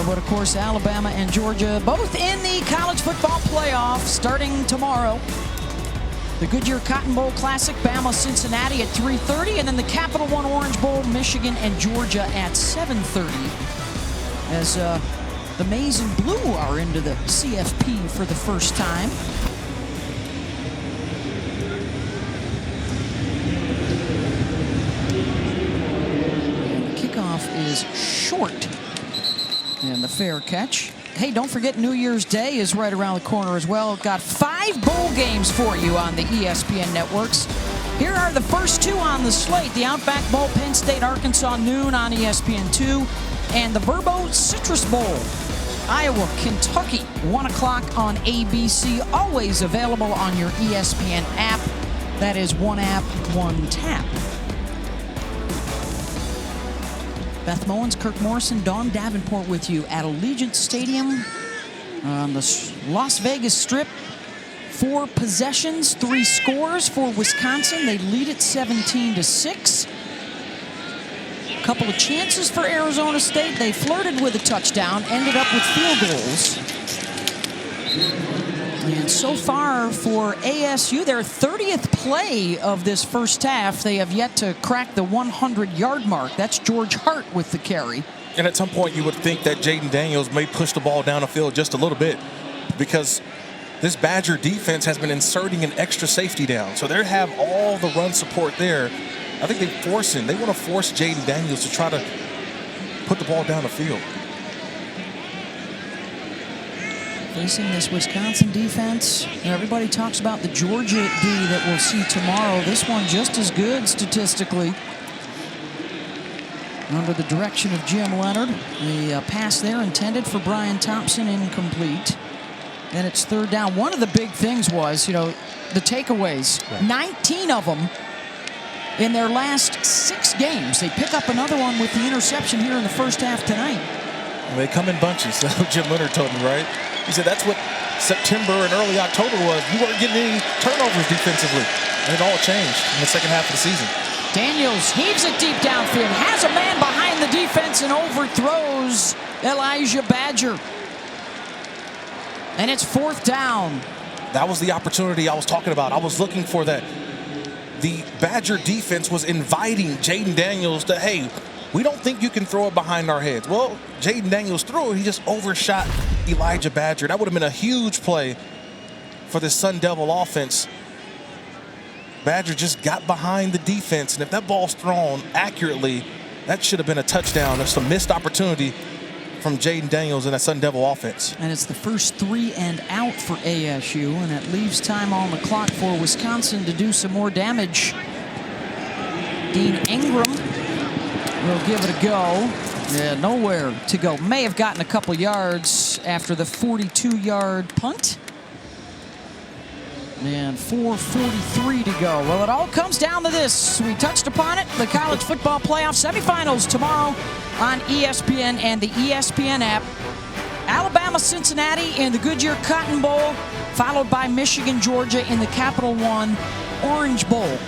S2: But of course, Alabama and Georgia both in the college football playoff starting tomorrow. The Goodyear Cotton Bowl Classic, Bama, Cincinnati at 3:30, and then the Capital One Orange Bowl, Michigan and Georgia at 7:30. As the Maize and Blue are into the CFP for the first time. And the kickoff is short. And the fair catch. Hey, don't forget New Year's Day is right around the corner as well. Got 5 bowl games for you on the ESPN networks. Here are the first 2 on the slate. The Outback Bowl, Penn State, Arkansas, noon on ESPN2. And the Verbo Citrus Bowl, Iowa, Kentucky, 1 o'clock on ABC. Always available on your ESPN app. That is one app, one tap. Beth Mowens, Kirk Morrison, Dawn Davenport with you at Allegiant Stadium on the Las Vegas Strip. 4 possessions, 3 scores for Wisconsin. They lead it 17-6. A couple of chances for Arizona State. They flirted with a touchdown, ended up with field goals. And so far for ASU, their 30th play of this first half, they have yet to crack the 100-yard mark. That's George Hart with the carry.
S3: And at some point, you would think that Jaden Daniels may push the ball down the field just a little bit, because this Badger defense has been inserting an extra safety down. So they have all the run support there. I think they want to force Jaden Daniels to try to put the ball down the field.
S2: Facing this Wisconsin defense, everybody talks about the Georgia D that we'll see tomorrow. This one just as good statistically. Under the direction of Jim Leonard. The pass there intended for Brian Thompson, incomplete. And it's third down. One of the big things was, the takeaways. Right. 19 of them in their last 6 games. They pick up another one with the interception here in the first half tonight.
S3: Well, they come in bunches. That's what Jim Leonard told me, right? He said that's what September and early October was. You weren't getting any turnovers defensively. And it all changed in the second half of the season.
S2: Daniels heaves it deep downfield, has a man behind the defense and overthrows Elijah Badger. And it's fourth down.
S3: That was the opportunity I was talking about. I was looking for that. The Badger defense was inviting Jaden Daniels to, hey, we don't think you can throw it behind our heads. Well, Jaden Daniels threw it. He just overshot Elijah Badger. That would have been a huge play for the Sun Devil offense. Badger just got behind the defense, and if that ball's thrown accurately, that should have been a touchdown. There's some missed opportunity from Jaden Daniels in that Sun Devil offense.
S2: And it's the first 3 and out for ASU, and it leaves time on the clock for Wisconsin to do some more damage. Dean Ingram will give it a go. Yeah, nowhere to go. May have gotten a couple yards after the 42-yard punt. And 4:43 to go. Well, it all comes down to this. We touched upon it. The college football playoff semifinals tomorrow on ESPN and the ESPN app. Alabama, Cincinnati in the Goodyear Cotton Bowl, followed by Michigan, Georgia in the Capital One Orange Bowl.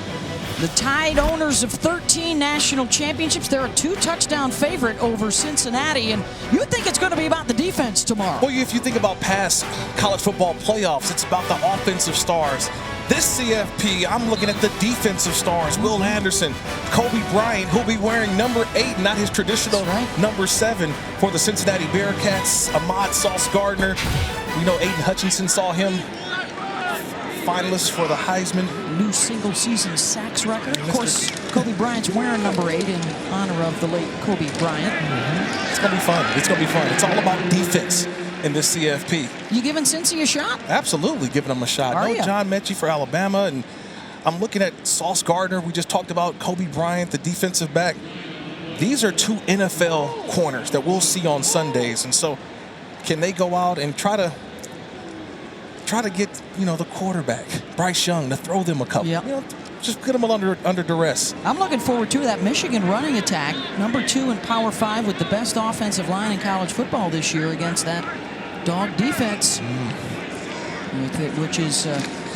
S2: The tied owners of 13 national championships. They're a 2-touchdown favorite over Cincinnati, and you think it's going to be about the defense tomorrow.
S3: Well, if you think about past college football playoffs, it's about the offensive stars. This CFP, I'm looking at the defensive stars. Will Anderson, Kobe Bryant, who'll be wearing number 8, not his traditional number 7 for the Cincinnati Bearcats. Ahmad Sauce Gardner. Aiden Hutchinson saw him finalist for the Heisman.
S2: New single-season sacks record. Of course, Kobe Bryant's wearing number 8 in honor of the late Kobe Bryant.
S3: It's going to be fun. It's going to be fun. It's all about defense in this CFP.
S2: You giving Cincy a shot?
S3: Absolutely giving them a shot.
S2: Are you?
S3: John Mechie for Alabama, and I'm looking at Sauce Gardner. We just talked about Kobe Bryant, the defensive back. These are 2 NFL corners that we'll see on Sundays, and so can they go out and try to get, the quarterback, Bryce Young, to throw them a couple.
S2: Yep.
S3: Just get them under duress.
S2: I'm looking forward to that Michigan running attack. Number 2 in Power 5 with the best offensive line in college football this year against that dog defense, which is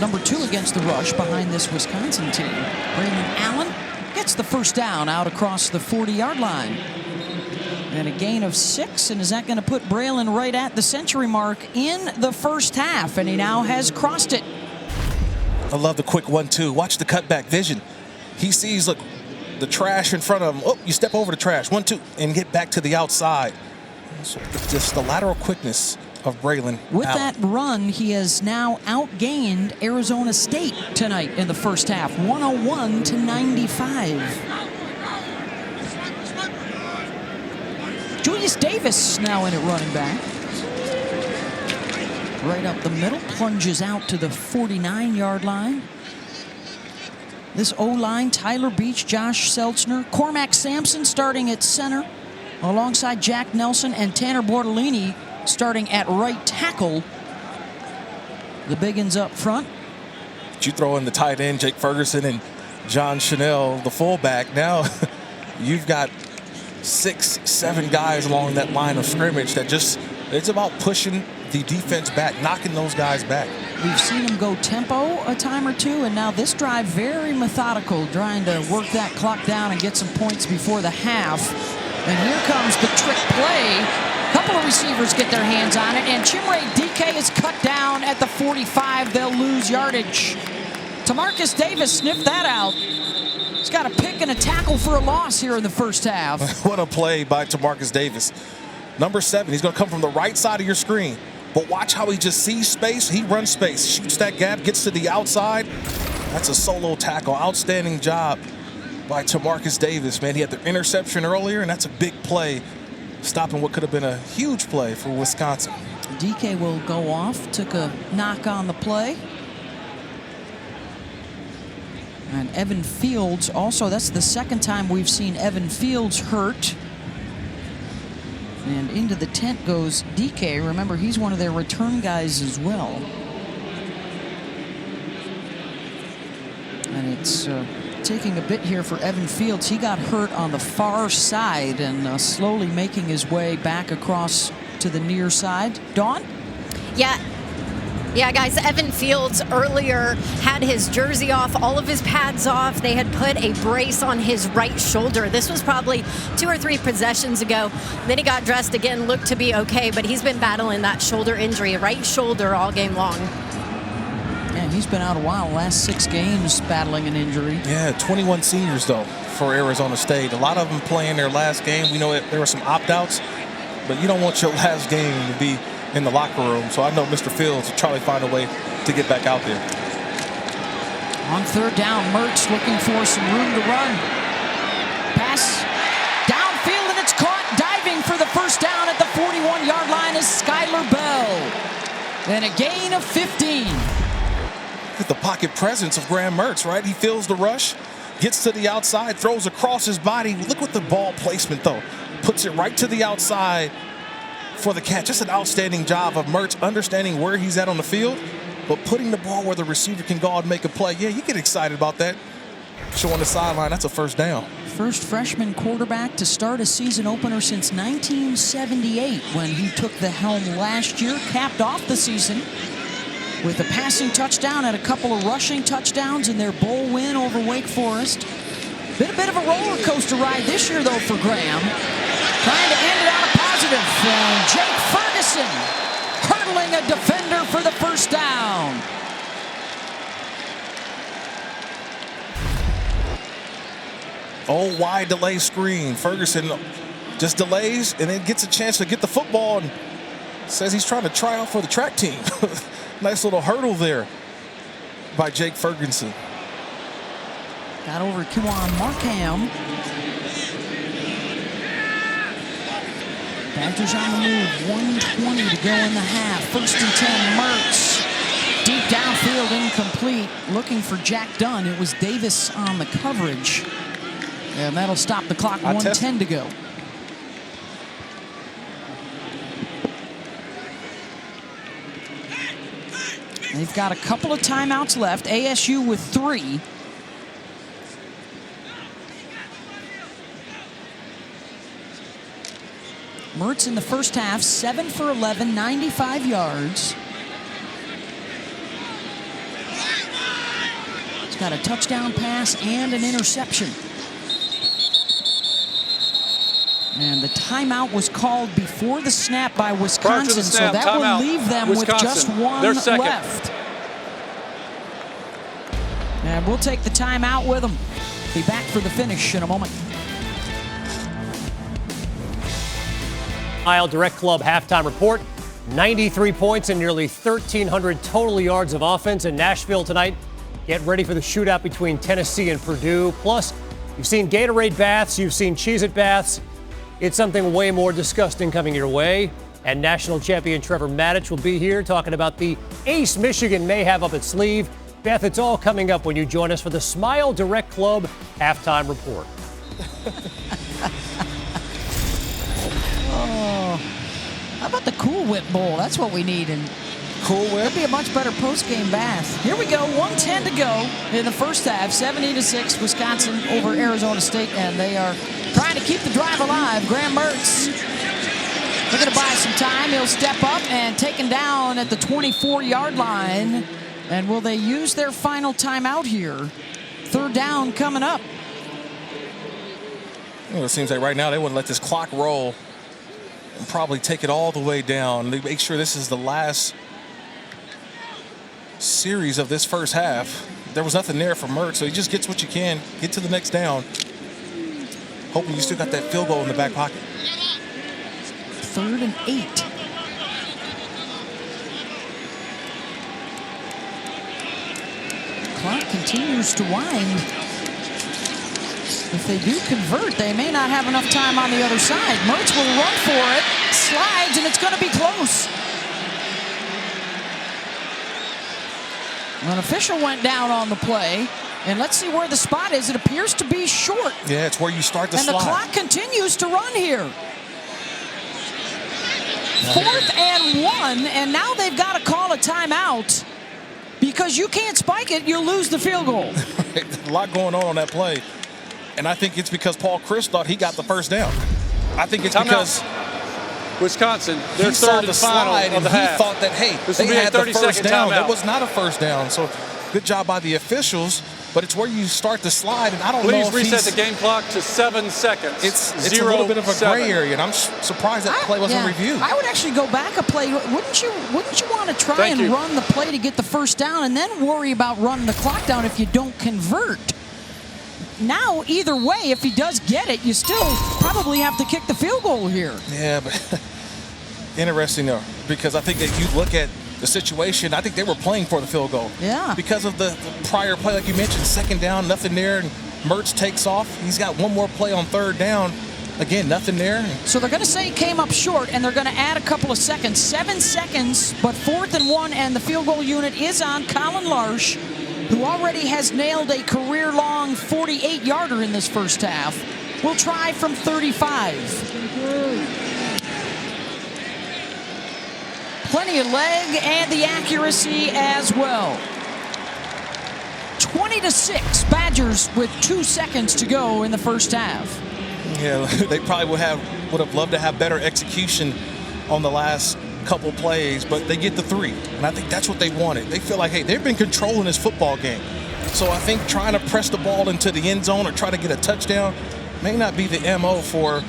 S2: number 2 against the rush behind this Wisconsin team. Braylon Allen gets the first down out across the 40-yard line. And a gain of 6, and is that going to put Braylon right at the century mark in the first half? And he now has crossed it.
S3: I love the quick 1-2. Watch the cutback vision. He sees, look, the trash in front of him. Oh, you step over the trash. 1-2, and get back to the outside. So just the lateral quickness of Braylon
S2: With
S3: Allen.
S2: that run, he has now outgained Arizona State tonight in the first half, 101-95. Julius Davis now in at running back. Right up the middle, plunges out to the 49-yard line. This O-line, Tyler Beach, Josh Seltzner, Cormac Sampson starting at center, alongside Jack Nelson and Tanner Bortolini starting at right tackle. The biggins up front.
S3: But you throw in the tight end, Jake Ferguson, and John Chanel, the fullback. Now you've got 6-7 guys along that line of scrimmage that it's about pushing the defense back, knocking those guys back.
S2: We've seen him go tempo a time or two, and now this drive very methodical, trying to work that clock down and get some points before the half. And here comes the trick play. A couple of receivers get their hands on it, and Chimere DK is cut down at the 45. They'll lose yardage. Tamarcus Davis sniffed that out. He's got a pick and a tackle for a loss here in the first half.
S3: What a play by Tamarcus Davis. Number 7, he's going to come from the right side of your screen. But watch how he just sees space. He runs space, shoots that gap, gets to the outside. That's a solo tackle. Outstanding job by Tamarcus Davis, man. He had the interception earlier, and that's a big play, stopping what could have been a huge play for Wisconsin.
S2: DK will go off, took a knock on the play. And Evan Fields also, that's the second time we've seen Evan Fields hurt. And into the tent goes DK. Remember, he's one of their return guys as well. And it's taking a bit here for Evan Fields. He got hurt on the far side and slowly making his way back across to the near side. Dawn?
S1: Yeah, guys, Evan Fields earlier had his jersey off, all of his pads off. They had put a brace on his right shoulder. This was probably 2 or 3 possessions ago. Then he got dressed again, looked to be okay, but he's been battling that shoulder injury, right shoulder, all game long.
S2: Yeah, he's been out a while, last 6 games battling an injury.
S3: Yeah, 21 seniors, though, for Arizona State. A lot of them playing their last game. We know there were some opt-outs, but you don't want your last game to be in the locker room. So I know Mr. Fields will try to find a way to get back out there.
S2: On third down, Mertz looking for some room to run. Pass downfield, and it's caught. Diving for the first down at the 41-yard line is Skylar Bell. And a gain of 15.
S3: Look at the pocket presence of Graham Mertz, right? He feels the rush, gets to the outside, throws across his body. Look at the ball placement, though. Puts it right to the outside for the catch. Just an outstanding job of Mertz understanding where he's at on the field, but putting the ball where the receiver can go and make a play. Yeah, you get excited about that. Showing the sideline, that's a first down.
S2: First freshman quarterback to start a season opener since 1978 when he took the helm last year, capped off the season with a passing touchdown and a couple of rushing touchdowns in their bowl win over Wake Forest. Been a bit of a roller coaster ride this year, though, for Graham. Trying to end it on a positive from Jake Ferguson, hurdling a defender for the first down.
S3: Oh, wide delay screen. Ferguson just delays and then gets a chance to get the football and says he's trying to try out for the track team. Nice little hurdle there by Jake Ferguson.
S2: Got over Kiwan Markham. Badgers on the move. 1:20 to go in the half. First and 10, Mertz. Deep downfield, incomplete. Looking for Jack Dunn. It was Davis on the coverage. And that'll stop the clock. 1:10 to go. They've got a couple of timeouts left. ASU with 3. Mertz in the first half, 7 for 11, 95 yards. He's got a touchdown pass and an interception. And the timeout was called before the snap by Wisconsin, so that will leave them with just one left. And we'll take the timeout with them. Be back for the finish in a moment.
S7: Isle Direct Club halftime report. 93 points and nearly 1,300 total yards of offense in Nashville tonight. Get ready for the shootout between Tennessee and Purdue. Plus, you've seen Gatorade baths, you've seen Cheez-It baths. It's something way more disgusting coming your way. And national champion Trevor Maddich will be here talking about the ace Michigan may have up its sleeve. Beth, it's all coming up when you join us for the Smile Direct Club halftime report.
S2: Oh, how about the Cool Whip Bowl? That's what we need. And
S3: Cool Whip.
S2: It'd be a much better post-game bath. Here we go. 1:10 to go in the first half. 70-6, Wisconsin over Arizona State, and they are trying to keep the drive alive. Graham Mertz looking to buy some time. He'll step up and taken down at the 24-yard line. And will they use their final timeout here? Third down coming up.
S3: Well, it seems like right now they wouldn't let this clock roll and probably take it all the way down. They make sure this is the last series of this first half. There was nothing there for Mertz, so he just gets what you can, get to the next down, hoping you still got that field goal in the back pocket.
S2: 3rd and 8. Clock continues to wind. If they do convert, they may not have enough time on the other side. Mertz will run for it, slides, and it's going to be close. An official went down on the play, and let's see where the spot is. It appears to be short.
S3: Yeah, it's where you start to slide.
S2: And the clock continues to run here. 4th and 1, and now they've got to call a timeout because you can't spike it, you'll lose the field goal.
S3: A lot going on that play, and I think it's because Paul Chryst thought he got the first down. I think it's because
S4: Wisconsin, they're
S3: he saw
S4: third
S3: the
S4: and final
S3: slide,
S4: of
S3: and
S4: the
S3: he
S4: half.
S3: thought that, hey,
S4: This
S3: they
S4: will be a
S3: had the first
S4: 30-second
S3: down.
S4: timeout.
S3: That was not a first down, so good job by the officials. But it's where you start to slide, and I don't know if
S4: Please reset the game clock to 7 seconds.
S3: It's a little bit of a gray area, and I'm surprised that play wasn't reviewed.
S2: I would actually go back a play. Wouldn't you want to try and run the play to get the first down and then worry about running the clock down if you don't convert? Now, either way, if he does get it, you still probably have to kick the field goal here.
S3: Yeah, but interesting, though, because I think that you look at the situation, I think they were playing for the field goal.
S2: Yeah.
S3: Because of the prior play, like you mentioned, second down, nothing there, and Mertz takes off. He's got one more play on third down. Again, nothing there.
S2: So they're going to say it came up short, and they're going to add a couple of seconds. 7 seconds, but 4th and 1, and the field goal unit is on Colin Larsh, who already has nailed a career-long 48-yarder in this first half. We'll try from 35. Plenty of leg and the accuracy as well. 20-6, Badgers with 2 seconds to go in the first half.
S3: Yeah, they probably would have loved to have better execution on the last couple plays, but they get the 3, and I think that's what they wanted. They feel like, hey, they've been controlling this football game. So I think trying to press the ball into the end zone or try to get a touchdown may not be the MO for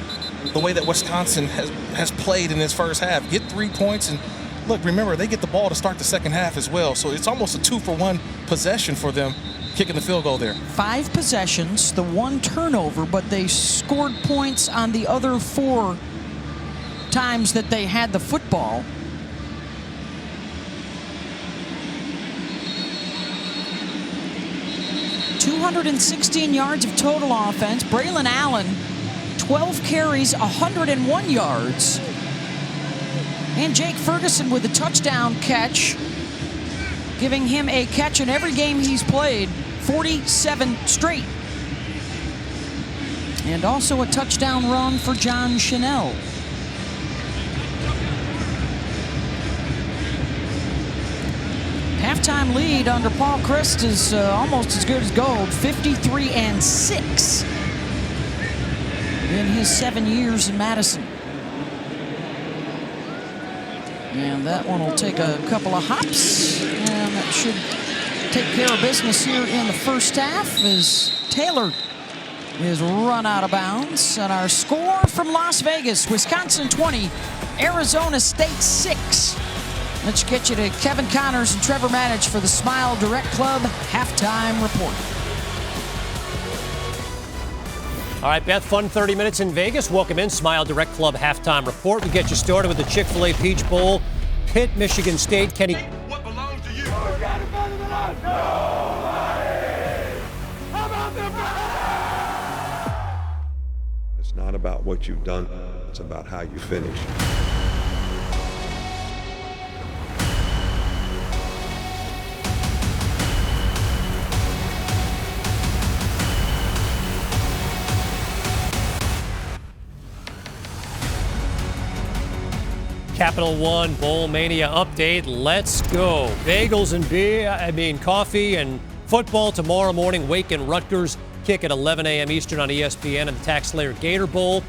S3: the way that Wisconsin has played in this first half. Get 3 points, and look, remember, they get the ball to start the second half as well. So it's almost a 2-for-1 possession for them, kicking the field goal there. 5
S2: possessions, the 1 turnover, but they scored points on the other 4 times that they had the football. .216 yards of total offense. Braylon Allen, 12 carries, 101 yards. And Jake Ferguson with a touchdown catch, giving him a catch in every game he's played, 47 straight. And also a touchdown run for John Chanel. Halftime lead under Paul Chryst is almost as good as gold, 53-6 in his 7 years in Madison. And that one will take a couple of hops, and that should take care of business here in the first half as Taylor is run out of bounds. And our score from Las Vegas, Wisconsin 20, Arizona State 6. Let's get you to Kevin Connors and Trevor Manage for the Smile Direct Club halftime report.
S7: All right, Beth, fun 30 minutes in Vegas. Welcome in, Smile Direct Club halftime report. We get you started with the Chick-fil-A Peach Bowl. Pitt, Michigan State. Kenny.
S5: What belongs to you? How about the
S8: It's not about what you've done, it's about how you finish.
S7: Capital One Bowl Mania update. Let's go. Bagels and coffee and football tomorrow morning. Wake and Rutgers kick at 11 a.m. Eastern on ESPN, and the TaxSlayer Gator Bowl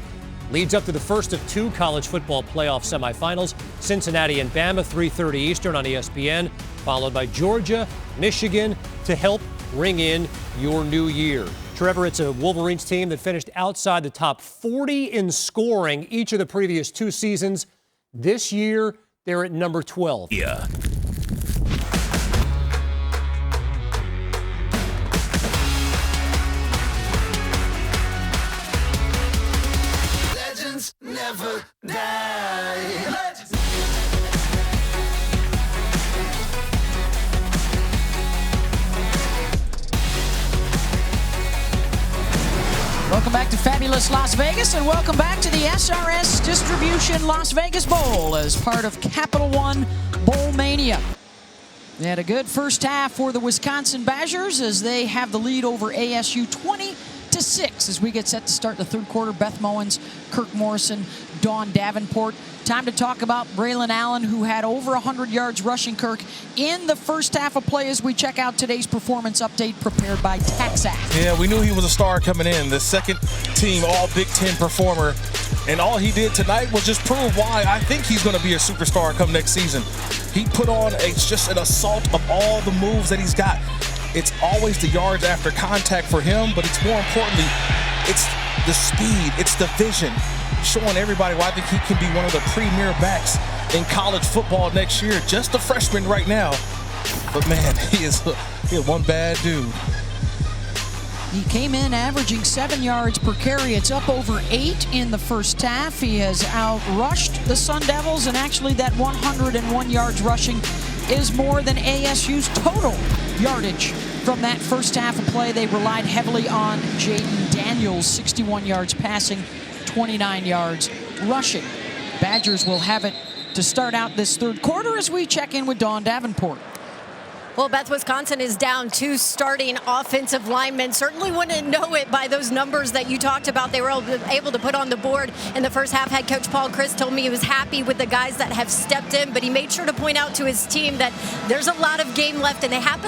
S7: leads up to the first of 2 college football playoff semifinals. Cincinnati and Bama, 3:30 Eastern on ESPN, followed by Georgia, Michigan to help ring in your new year. Trevor, it's a Wolverines team that finished outside the top 40 in scoring each of the previous 2 seasons. This year, they're at number 12.
S6: Yeah.
S5: legends never die? Legends.
S2: fabulous Las Vegas, and welcome back to the SRS Distribution Las Vegas Bowl as part of Capital One Bowl Mania. They had a good first half for the Wisconsin Badgers as they have the lead over ASU 20-6 as we get set to start the third quarter. Beth Mowens, Kirk Morrison, Dawn Davenport. Time to talk about Braylon Allen, who had over 100 yards rushing, Kirk, in the first half of play as we check out today's performance update prepared by TaxAct.
S3: Yeah, we knew he was a star coming in, the second team All Big Ten performer. And all he did tonight was just prove why I think he's going to be a superstar come next season. He put on just an assault of all the moves that he's got. It's always the yards after contact for him, but it's more importantly, it's the speed, it's the vision, showing everybody why I think he can be one of the premier backs in college football next year. Just a freshman right now, but man, he is one bad dude.
S2: He came in averaging 7 yards per carry. It's up over 8 in the first half. He has outrushed the Sun Devils, and actually that 101 yards rushing is more than ASU's total yardage from that first half of play. They relied heavily on Jaden Daniels, 61 yards passing, 29 yards rushing. Badgers will have it to start out this third quarter as we check in with Dawn Davenport.
S1: Well, Beth, Wisconsin is down 2 starting offensive linemen. Certainly wouldn't know it by those numbers that you talked about they were able to put on the board in the first half. Head coach Paul Chryst told me he was happy with the guys that have stepped in, but he made sure to point out to his team that there's a lot of game left and they have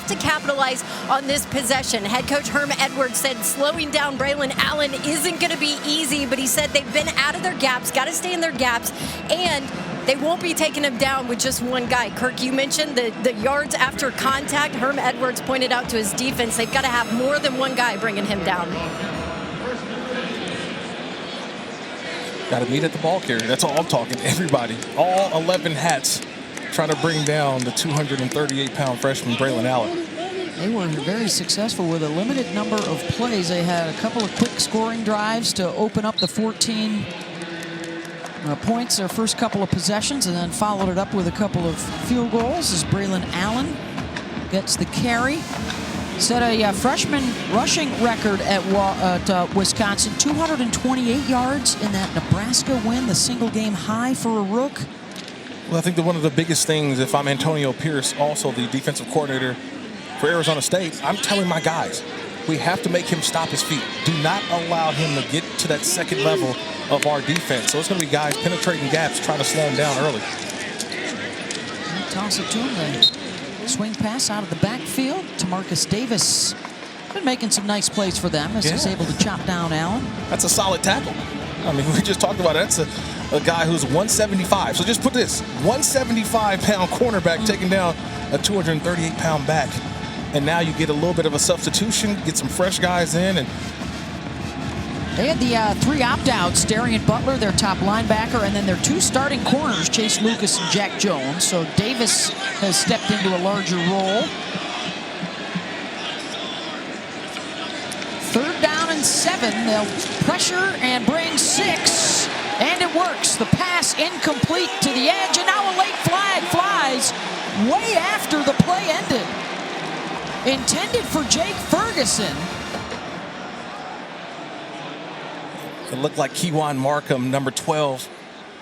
S1: to capitalize on this possession. Head coach Herm Edwards said slowing down Braylon Allen isn't going to be easy, but he said they've been out of their gaps, got to stay in their gaps, and they won't be taking him down with just one guy. Kirk, you mentioned the yards after contact. Herm Edwards pointed out to his defense they've got to have more than one guy bringing him down.
S3: Got to meet at the ball carrier. That's all I'm talking. Everybody, all 11 hats, trying to bring down the 238-pound freshman Braylon Allen.
S2: They were very successful with a limited number of plays. They had a couple of quick scoring drives to open up the 14 points their first couple of possessions, and then followed it up with a couple of field goals as Braylon Allen gets the carry. Set a freshman rushing record at Wisconsin, 228 yards in that Nebraska win, the single game high for a rook.
S3: Well, I think that one of the biggest things, if I'm Antonio Pierce, also the defensive coordinator for Arizona State, I'm telling my guys, we have to make him stop his feet. Do not allow him to get to that second level of our defense. So it's going to be guys penetrating gaps, trying to slow him down early.
S2: Toss it to him. The swing pass out of the backfield to Marcus Davis. Been making some nice plays for them as he's able to chop down Allen.
S3: That's a solid tackle. I mean, we just talked about it. That's a guy who's 175. So just put this, 175-pound cornerback taking down a 238-pound back. And now you get a little bit of a substitution, get some fresh guys in. And
S2: they had the 3 opt-outs, Darian Butler, their top linebacker, and then their 2 starting corners, Chase Lucas and Jack Jones. So Davis has stepped into a larger role. 3rd down and 7. They'll pressure and bring 6. And it works. The pass incomplete to the edge, and now a late flag flies way after the play ended. Intended for Jake Ferguson.
S3: it looked like Kewan Markham, number 12,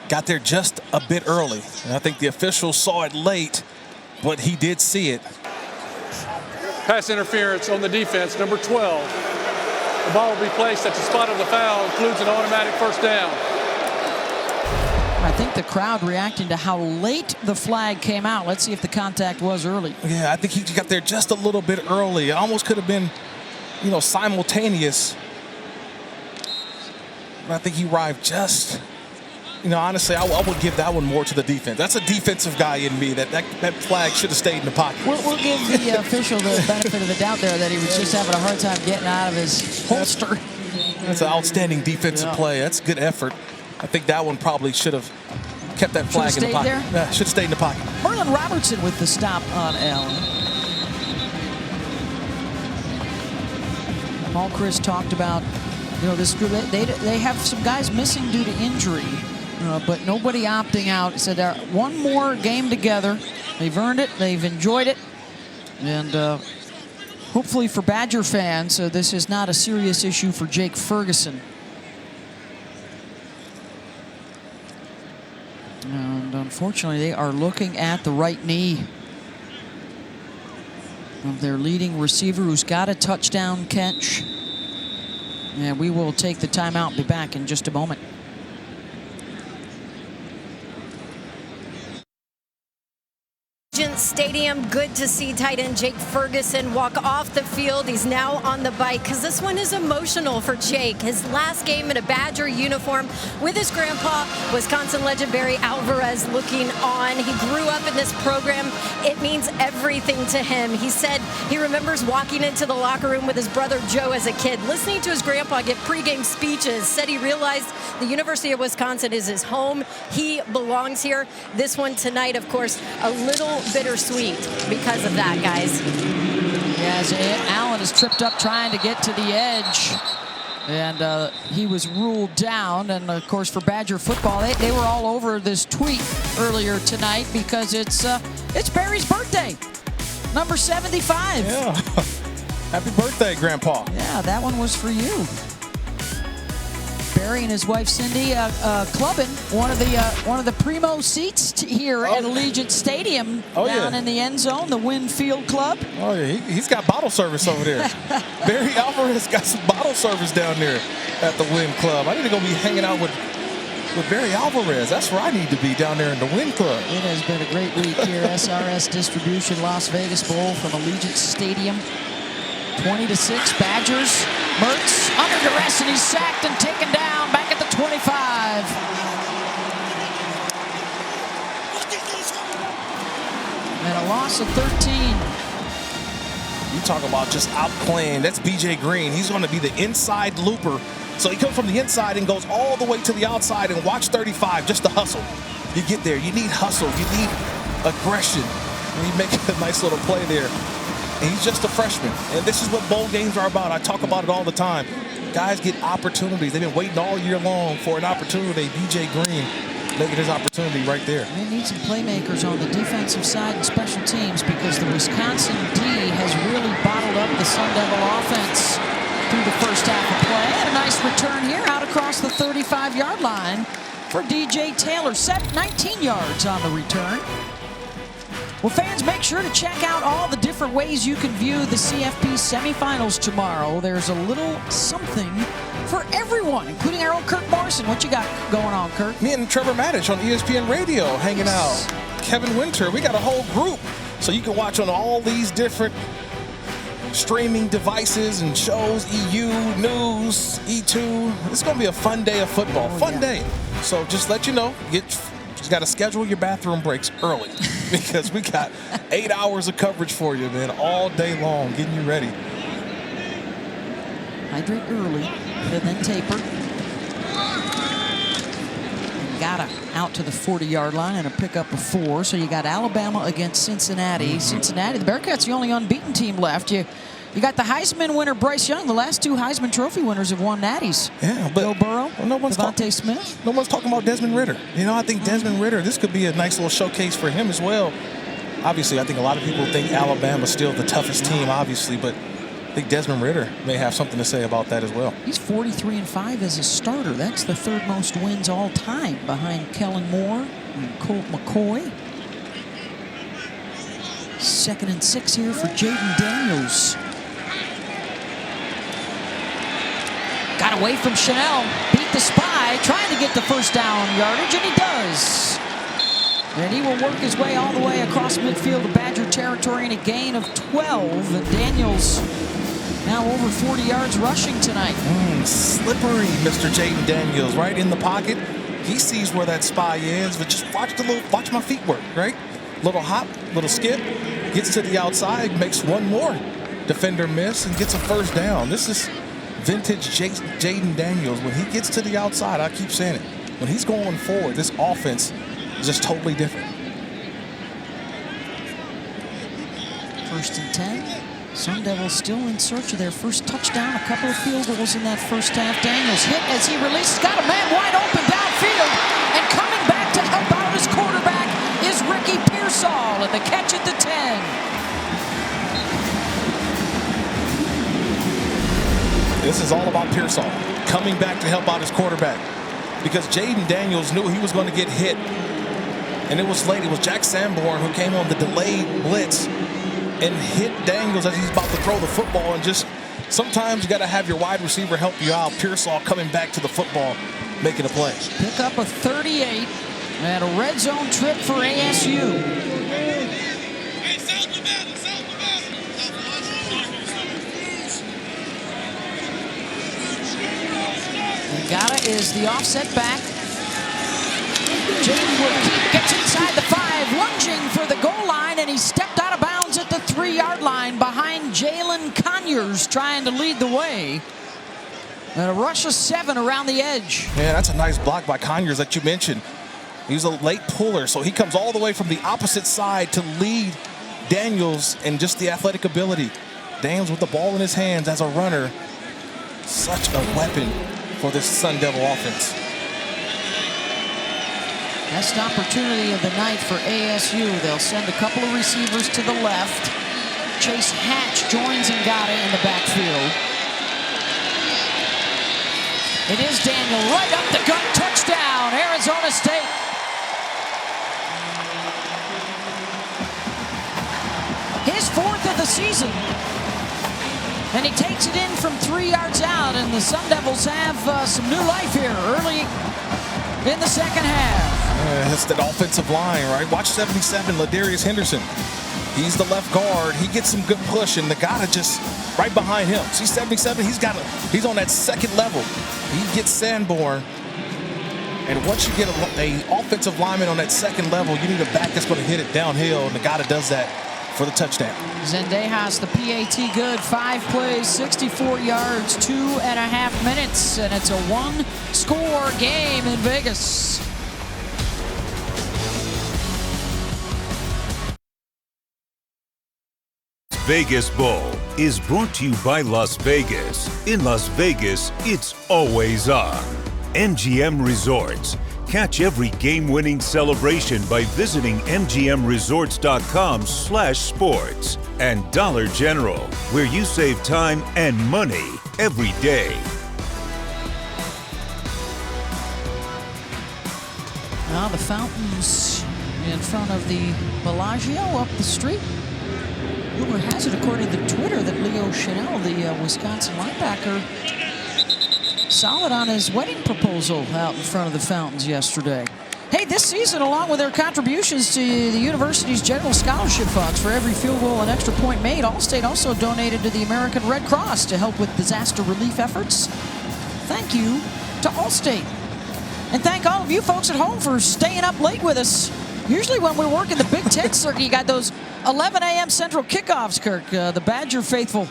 S3: got there just a bit early. And I think the officials saw it late, but he did see it.
S4: Pass interference on the defense, number 12. The ball will be placed at the spot of the foul, includes an automatic first down.
S2: I think the crowd reacting to how late the flag came out. Let's see if the contact was early.
S3: Yeah, I think he got there just a little bit early. It almost could have been, you know, simultaneous. But I think he arrived just, you know, honestly, I would give that one more to the defense. That's a defensive guy in me. That flag should have stayed in the pocket.
S2: We'll give the official the benefit of the doubt there that he was just having a hard time getting out of his holster.
S3: That's an outstanding defensive play. That's good effort. I think that one probably should have kept that flag in the pocket. Yeah, should have stayed in the pocket.
S2: Merlin Robertson with the stop on Allen. Paul Chryst talked about, you know, this group. They have some guys missing due to injury, but nobody opting out. He said, one more game together. They've earned it. They've enjoyed it. And hopefully for Badger fans, this is not a serious issue for Jake Ferguson. And unfortunately, they are looking at the right knee of their leading receiver, who's got a touchdown catch. And we will take the timeout and be back in just a moment.
S1: Stadium, good to see tight end Jake Ferguson walk off the field. He's now on the bike because this one is emotional for Jake. His last game in a Badger uniform with his grandpa, Wisconsin legend Barry Alvarez, looking on. He grew up in this program. It means everything to him. He said he remembers walking into the locker room with his brother Joe as a kid, listening to his grandpa give pregame speeches. Said he realized the University of Wisconsin is his home. He belongs here. This one tonight, of course, a little bittersweet because of that, guys.
S2: As Allen is tripped up trying to get to the edge, and he was ruled down. And of course, for Badger football, they were all over this tweet earlier tonight because it's Barry's birthday, number 75.
S3: Yeah. Happy birthday, Grandpa.
S2: Yeah, that one was for you. Barry and his wife Cindy clubbing one of the primo seats here at Allegiant Stadium down in the end zone, the Winfield Club.
S3: Oh yeah, he's got bottle service over there. Barry Alvarez got some bottle service down there at the Win Club. I need to go be hanging out with Barry Alvarez. That's where I need to be, down there in the Win Club.
S2: It has been a great week here. SRS Distribution Las Vegas Bowl from Allegiant Stadium. 20-6 Badgers. Mertz under duress, and he's sacked and taken down back at the 25. And a loss of 13.
S3: You talk about just outplaying. That's B.J. Green. He's going to be the inside looper. So he comes from the inside and goes all the way to the outside, and watch 35, just the hustle. You get there. You need hustle. You need aggression. And you make a nice little play there. And he's just a freshman. And this is what bowl games are about. I talk about it all the time. Guys get opportunities. They've been waiting all year long for an opportunity. B.J. Green making his opportunity right there.
S2: They need some playmakers on the defensive side and special teams, because the Wisconsin D has really bottled up the Sun Devil offense through the first half of play. And a nice return here out across the 35-yard line for DJ Taylor. 19 yards on the return. Well, fans, make sure to check out all the different ways you can view the CFP semifinals tomorrow. There's a little something for everyone, including our own Kirk Morrison. What you got going on, Kirk?
S3: Me and Trevor Maddich on ESPN Radio hanging out. Kevin Winter, we got a whole group. So you can watch on all these different streaming devices and shows, EU, News, E2. It's going to be a fun day of football. Fun day. So just let you know, just got to schedule your bathroom breaks early because we got 8 hours of coverage for you, man, all day long, getting you ready.
S2: Hydrate early, and then taper. Gotta out to the 40-yard line and a pickup of 4. So you got Alabama against Cincinnati. Cincinnati, the Bearcats, the only unbeaten team left. You got the Heisman winner Bryce Young. The last 2 Heisman Trophy winners have won natties.
S3: Yeah, but
S2: Joe Burrow, Devontae Smith.
S3: No one's talking about Desmond Ridder. You know, I think Desmond Ridder, this could be a nice little showcase for him as well. Obviously, I think a lot of people think Alabama's still the toughest team, obviously, but I think Desmond Ridder may have something to say about that as well.
S2: He's 43-5 as a starter. That's the 3rd most wins all time, behind Kellen Moore and Colt McCoy. 2nd and 6 here for Jaden Daniels. Got away from Chanel, beat the spy, trying to get the first down yardage, and he does. And he will work his way all the way across midfield to Badger territory in a gain of 12. And Daniels now over 40 yards rushing tonight.
S3: Slippery, Mr. Jaden Daniels, right in the pocket. He sees where that spy is, but just watch my feet work, right? Little hop, little skip, gets to the outside, makes one more defender miss, and gets a first down. This is vintage Jaden Daniels. When he gets to the outside, I keep saying it, when he's going forward, this offense is just totally different.
S2: 1st and 10. Sun Devils still in search of their first touchdown. A couple of field goals in that first half. Daniels hit as he releases. Got a man wide open downfield. And coming back to help out his quarterback is Ricky Pearsall. And the catch at the 10.
S3: This is all about Pearsall coming back to help out his quarterback, because Jaden Daniels knew he was going to get hit and it was late. It was Jack Sanborn who came on the delayed blitz and hit Daniels as he's about to throw the football. And just sometimes you got to have your wide receiver help you out. Pearsall coming back to the football, making a play.
S2: Pick up a 38 and a red zone trip for ASU. Ngata is the offset back. Jaden Wood gets inside the 5, lunging for the goal line, and he stepped out of bounds at the 3-yard line behind Jalen Conyers, trying to lead the way. And a rush of 7 around the edge.
S3: Yeah, that's a nice block by Conyers that you mentioned. He's a late puller, so he comes all the way from the opposite side to lead Daniels, and just the athletic ability. Daniels with the ball in his hands as a runner. Such a weapon for this Sun Devil offense.
S2: Best opportunity of the night for ASU. They'll send a couple of receivers to the left. Chase Hatch joins Ngata in the backfield. It is Daniel right up the gut. Touchdown, Arizona State. His 4th of the season. And he takes it in from 3 yards out, and the Sun Devils have some new life here early in the second half.
S3: It's that offensive line, right? Watch 77, Ladarius Henderson. He's the left guard. He gets some good push, and Ngata just right behind him. See 77, he's on that second level. He gets Sanborn. And once you get a offensive lineman on that second level, you need a back that's going to hit it downhill, and Ngata does that for the touchdown.
S2: Zendejas, the PAT good, 5 plays, 64 yards, 2.5 minutes, and it's a 1-score game in Vegas.
S6: Vegas Bowl is brought to you by Las Vegas. In Las Vegas, it's always on. MGM Resorts. Catch every game-winning celebration by visiting mgmresorts.com/sports. And Dollar General, where you save time and money every day.
S2: Now the fountains in front of the Bellagio up the street. Rumor has it, according to Twitter, that Leo Chanel, the Wisconsin linebacker, solid on his wedding proposal out in front of the fountains yesterday. Hey, this season, along with their contributions to the university's general scholarship funds for every field goal and extra point made, Allstate also donated to the American Red Cross to help with disaster relief efforts. Thank you to Allstate. And thank all of you folks at home for staying up late with us. Usually when we're working the Big Ten circuit, you got those 11 a.m. Central kickoffs, Kirk. The Badger faithful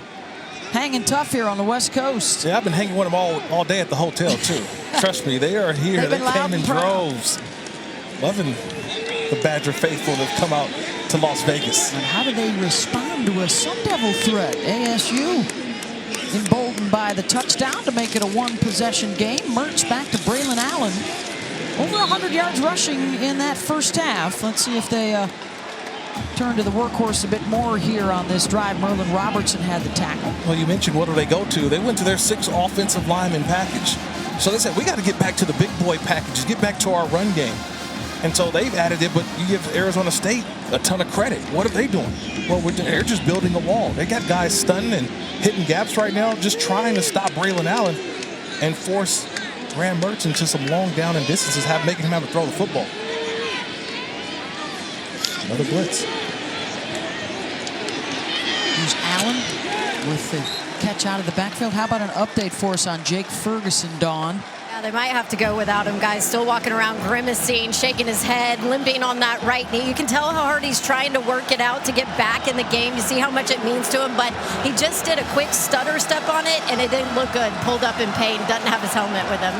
S2: hanging tough here on the West Coast.
S3: Yeah, I've been hanging with them all day at the hotel, too. Trust me, they are here. They came in droves. Loving the Badger faithful that have come out to Las Vegas.
S2: And how do they respond to a Sun Devil threat? ASU emboldened by the touchdown to make it a 1-possession game. Mertz back to Braylon Allen. Over 100 yards rushing in that first half. Let's see if they turn to the workhorse a bit more here on this drive. Merlin Robertson had the tackle.
S3: Well, you mentioned what do they go to? They went to their 6 offensive lineman package. So they said, we got to get back to the big boy packages, get back to our run game. And so they've added it, but you give Arizona State a ton of credit. What are they doing? Well, they're just building a wall. They got guys stunning and hitting gaps right now, just trying to stop Braylon Allen and force Graham Mertz into some long down and distances, making him have to throw the football. Another blitz.
S2: Here's Allen with the catch out of the backfield. How about an update for us on Jake Ferguson, Dawn?
S1: Yeah, they might have to go without him, guys. Still walking around grimacing, shaking his head, limping on that right knee. You can tell how hard he's trying to work it out to get back in the game. You see how much it means to him, but he just did a quick stutter step on it, and it didn't look good. Pulled up in pain, doesn't have his helmet with him.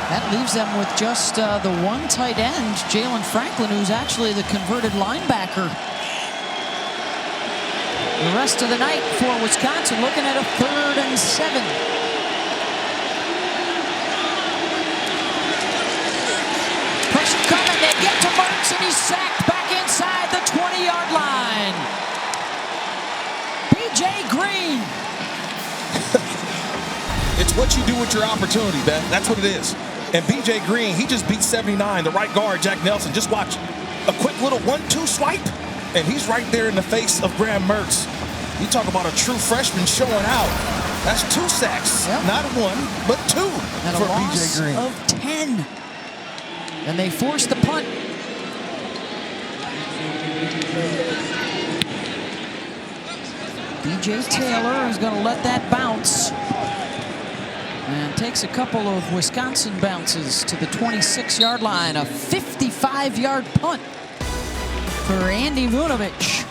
S2: That leaves them with just the one tight end, Jalen Franklin, who's actually the converted linebacker. The rest of the night for Wisconsin, looking at a 3rd and 7. Pressure coming, they get to Mertz, and he's sacked back inside the 20-yard line. B.J. Green.
S3: It's what you do with your opportunity, Beth. That's what it is. And B.J. Green, he just beat 79, the right guard, Jack Nelson. Just watch. a quick little 1-2 swipe, and he's right there in the face of Graham Mertz. You talk about a true freshman showing out. That's 2 sacks, not 1, but 2
S2: and
S3: for
S2: a loss
S3: BJ Green.
S2: of 10. And they force the punt. BJ Taylor is going to let that bounce. And takes a couple of Wisconsin bounces to the 26-yard line. A 55-yard punt for Andy Vunovich.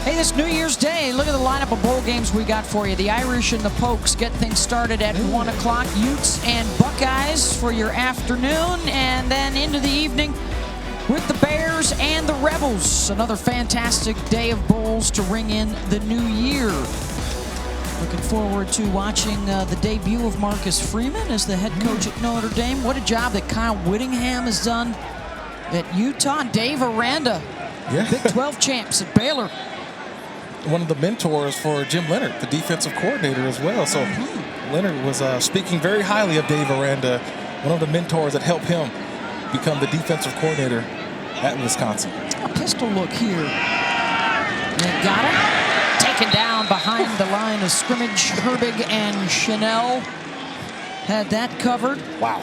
S2: Hey, this New Year's Day, look at the lineup of bowl games we got for you. The Irish and the Pokes get things started at 1 o'clock. Utes and Buckeyes for your afternoon. And then into the evening with the Bears and the Rebels. Another fantastic day of bowls to ring in the new year. Looking forward to watching the debut of Marcus Freeman as the head coach at Notre Dame. What a job that Kyle Whittingham has done at Utah. Dave Aranda, Big 12 champs at Baylor.
S3: One of the mentors for Jim Leonard, the defensive coordinator as well. So Leonard was speaking very highly of Dave Aranda, one of the mentors that helped him become the defensive coordinator at Wisconsin.
S2: A pistol look here. And got it. Taken down behind the line of scrimmage. Herbig and Chanel had that covered.
S3: Wow.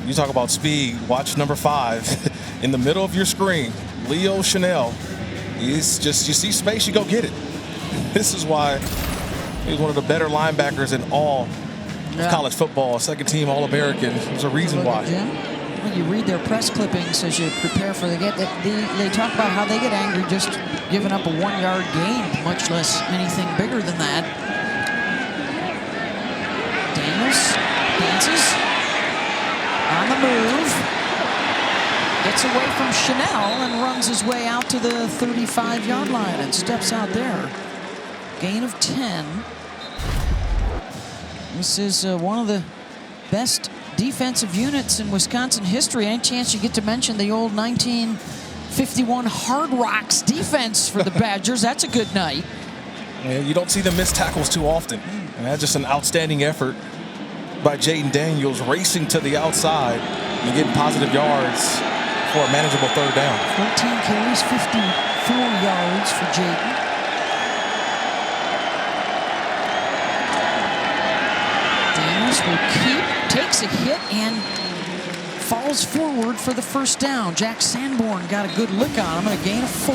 S3: You talk about speed. Watch number 5 in the middle of your screen. Leo Chanel. He's just, you see space, you go get it. This is why he's one of the better linebackers in all of college football. Second team All-American. There's a reason why.
S2: When you read their press clippings as you prepare for the get, they talk about how they get angry just giving up a 1-yard gain, much less anything bigger than that. Daniels dances on the move. Gets away from Chanel and runs his way out to the 35-yard line and steps out there. Gain of 10. This is one of the best defensive units in Wisconsin history. Any chance you get to mention the old 1951 Hard Rocks defense for the Badgers? That's a good night.
S3: Yeah, you don't see them miss tackles too often. And that's just an outstanding effort by Jaden Daniels, racing to the outside and getting positive yards for a manageable 3rd down.
S2: 14 carries, 54 yards for Jaden. Daniels will keep, takes a hit, and falls forward for the 1st down. Jack Sanborn got a good lick on him and a gain of 4.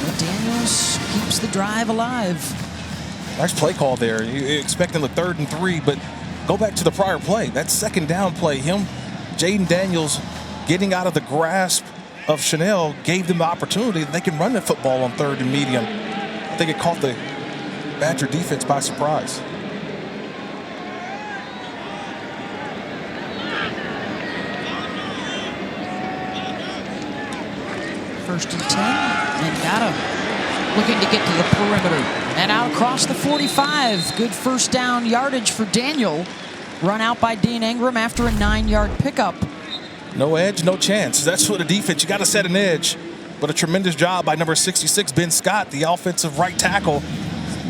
S2: But Daniels keeps the drive alive.
S3: Nice play call there. You expect him to 3rd and 3, but go back to the prior play. That 2nd down play, Jaden Daniels getting out of the grasp of Chanel gave them the opportunity that they can run the football on 3rd and medium. I think it caught the Badger defense by surprise.
S2: First and 10, and Ngata looking to get to the perimeter. And out across the 45. Good 1st down yardage for Daniel. Run out by Dean Ingram after a 9-yard pickup.
S3: No edge, no chance. That's for the defense. You got to set an edge. But a tremendous job by number 66, Ben Scott, the offensive right tackle,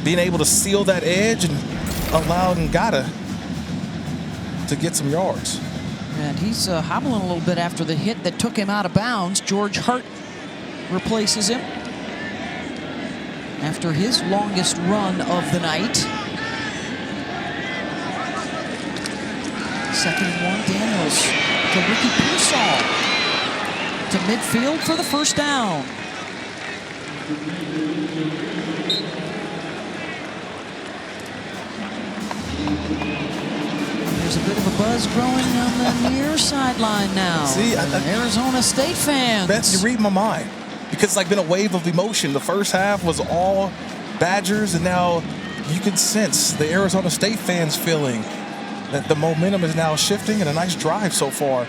S3: being able to seal that edge and allow Ngata to get some yards.
S2: And he's hobbling a little bit after the hit that took him out of bounds. George Hart replaces him after his longest run of the night. 2nd and 1, Daniels to Ricky Pearsall to midfield for the 1st down. There's a bit of a buzz growing on the near sideline now.
S3: See,
S2: Arizona State fans.
S3: Beth, you read my mind. Because it's like been a wave of emotion. The first half was all Badgers, and now you can sense the Arizona State fans feeling that the momentum is now shifting, and a nice drive so far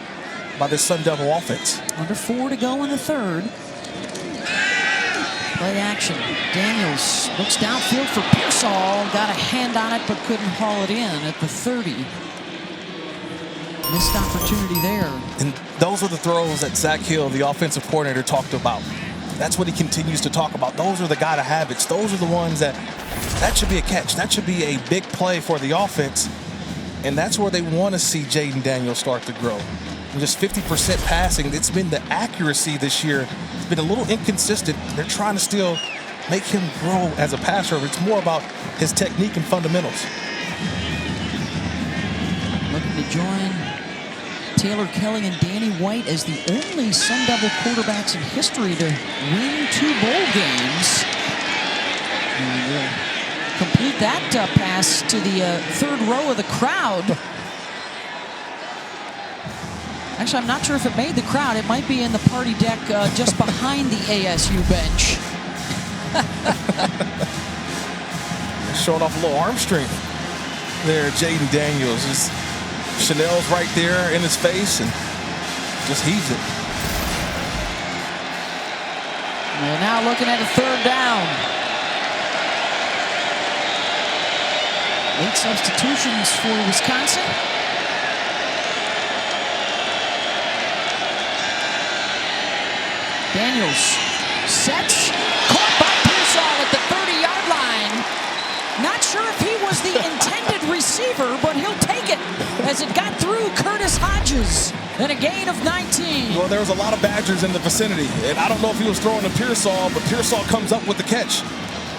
S3: by this Sun Devil offense.
S2: Under 4 to go in the 3rd. Play action. Daniels looks downfield for Pearsall. Got a hand on it, but couldn't haul it in at the 30. Missed opportunity there.
S3: And those are the throws that Zach Hill, the offensive coordinator, talked about. That's what he continues to talk about. Those are the guy habits. Those are the ones that should be a catch. That should be a big play for the offense. And that's where they want to see Jaden Daniels start to grow. And just 50% passing. It's been the accuracy this year. It's been a little inconsistent. They're trying to still make him grow as a passer. It's more about his technique and fundamentals.
S2: Looking to join Taylor Kelly and Danny White as the only Sun Devil quarterbacks in history to win 2 bowl games. And we'll complete that pass to the third row of the crowd. Actually, I'm not sure if it made the crowd. It might be in the party deck just behind the ASU bench.
S3: Showing off a little arm strength there, Jaden Daniels. Chanel's right there in his face and just heaves it.
S2: We're now looking at a 3rd down. Late substitutions for Wisconsin. Daniels sets, caught by Pearsall at the 30-yard line. Not sure if he was the intended receiver, but he'll take it as it got through Curtis Hodges and a gain of 19.
S3: Well, there was a lot of Badgers in the vicinity, and I don't know if he was throwing to Pearsall, but Pearsall comes up with the catch.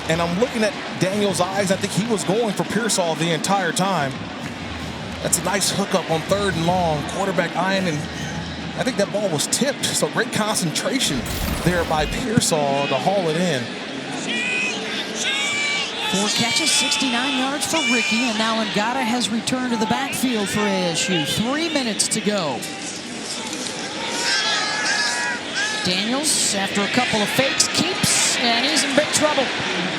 S3: And I'm looking at Daniels' eyes. I think he was going for Pearsall the entire time. That's a nice hookup on 3rd and long. Quarterback eyeing, and I think that ball was tipped. So great concentration there by Pearsall to haul it in.
S2: 4 catches, 69 yards for Ricky, and now Ngata has returned to the backfield for ASU. 3 minutes to go. Daniels, after a couple of fakes, keeps, and he's in big trouble.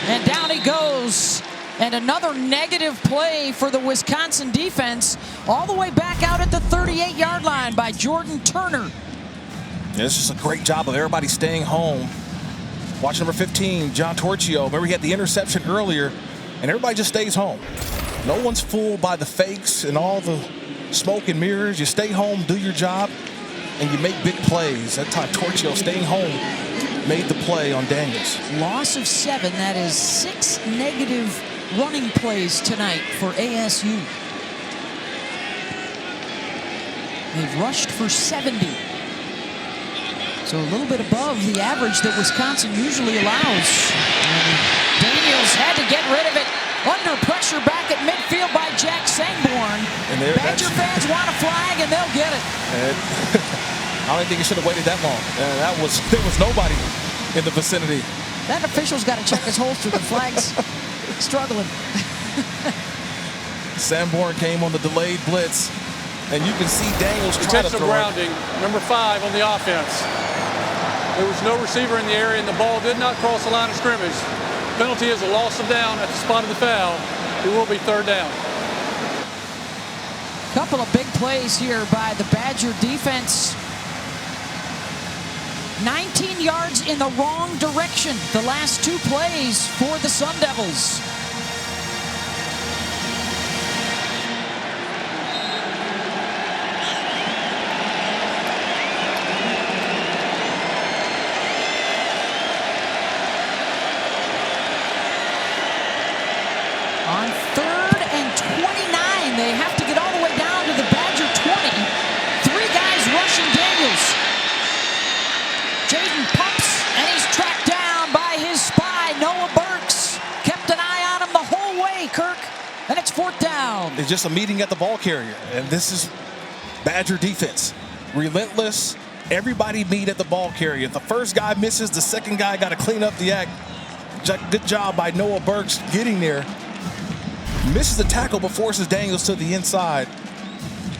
S2: And down he goes. And another negative play for the Wisconsin defense, all the way back out at the 38-yard line by Jordan Turner.
S3: Yeah, it's just a great job of everybody staying home. Watch number 15, John Torchio. Remember, he had the interception earlier, and everybody just stays home. No one's fooled by the fakes and all the smoke and mirrors. You stay home, do your job, and you make big plays. That time, Torchio staying home made the play on Daniels.
S2: Loss of 7. That is 6 negative running plays tonight for ASU. They've rushed for 70. So a little bit above the average that Wisconsin usually allows. And Daniels had to get rid of it. Under pressure back at midfield by Jack Sanborn. Badger fans want a flag, and they'll get it.
S3: I don't think he should have waited that long. There was nobody in the vicinity.
S2: That official's got to check his holster. The flag's struggling.
S3: Sanborn came on the delayed blitz, and you can see Daniels try to throw
S4: grounding, number 5 on the offense. There was no receiver in the area, and the ball did not cross the line of scrimmage. Penalty is a loss of down at the spot of the foul. It will be 3rd down.
S2: Couple of big plays here by the Badger defense. 19 yards in the wrong direction. The last 2 plays for the Sun Devils. On 3rd and 29, they have to get all the way down to the Badger 20. 3 guys rushing Daniels. Jaden pumps, and he's tracked down by his spy, Noah Burks. Kept an eye on him the whole way, Kirk. And it's 4th down.
S3: It's just a meeting at the ball carrier, and this is Badger defense. Relentless. Everybody meet at the ball carrier. If the first guy misses, the second guy got to clean up the act. Good job by Noah Burks getting there. Misses the tackle but forces Daniels to the inside.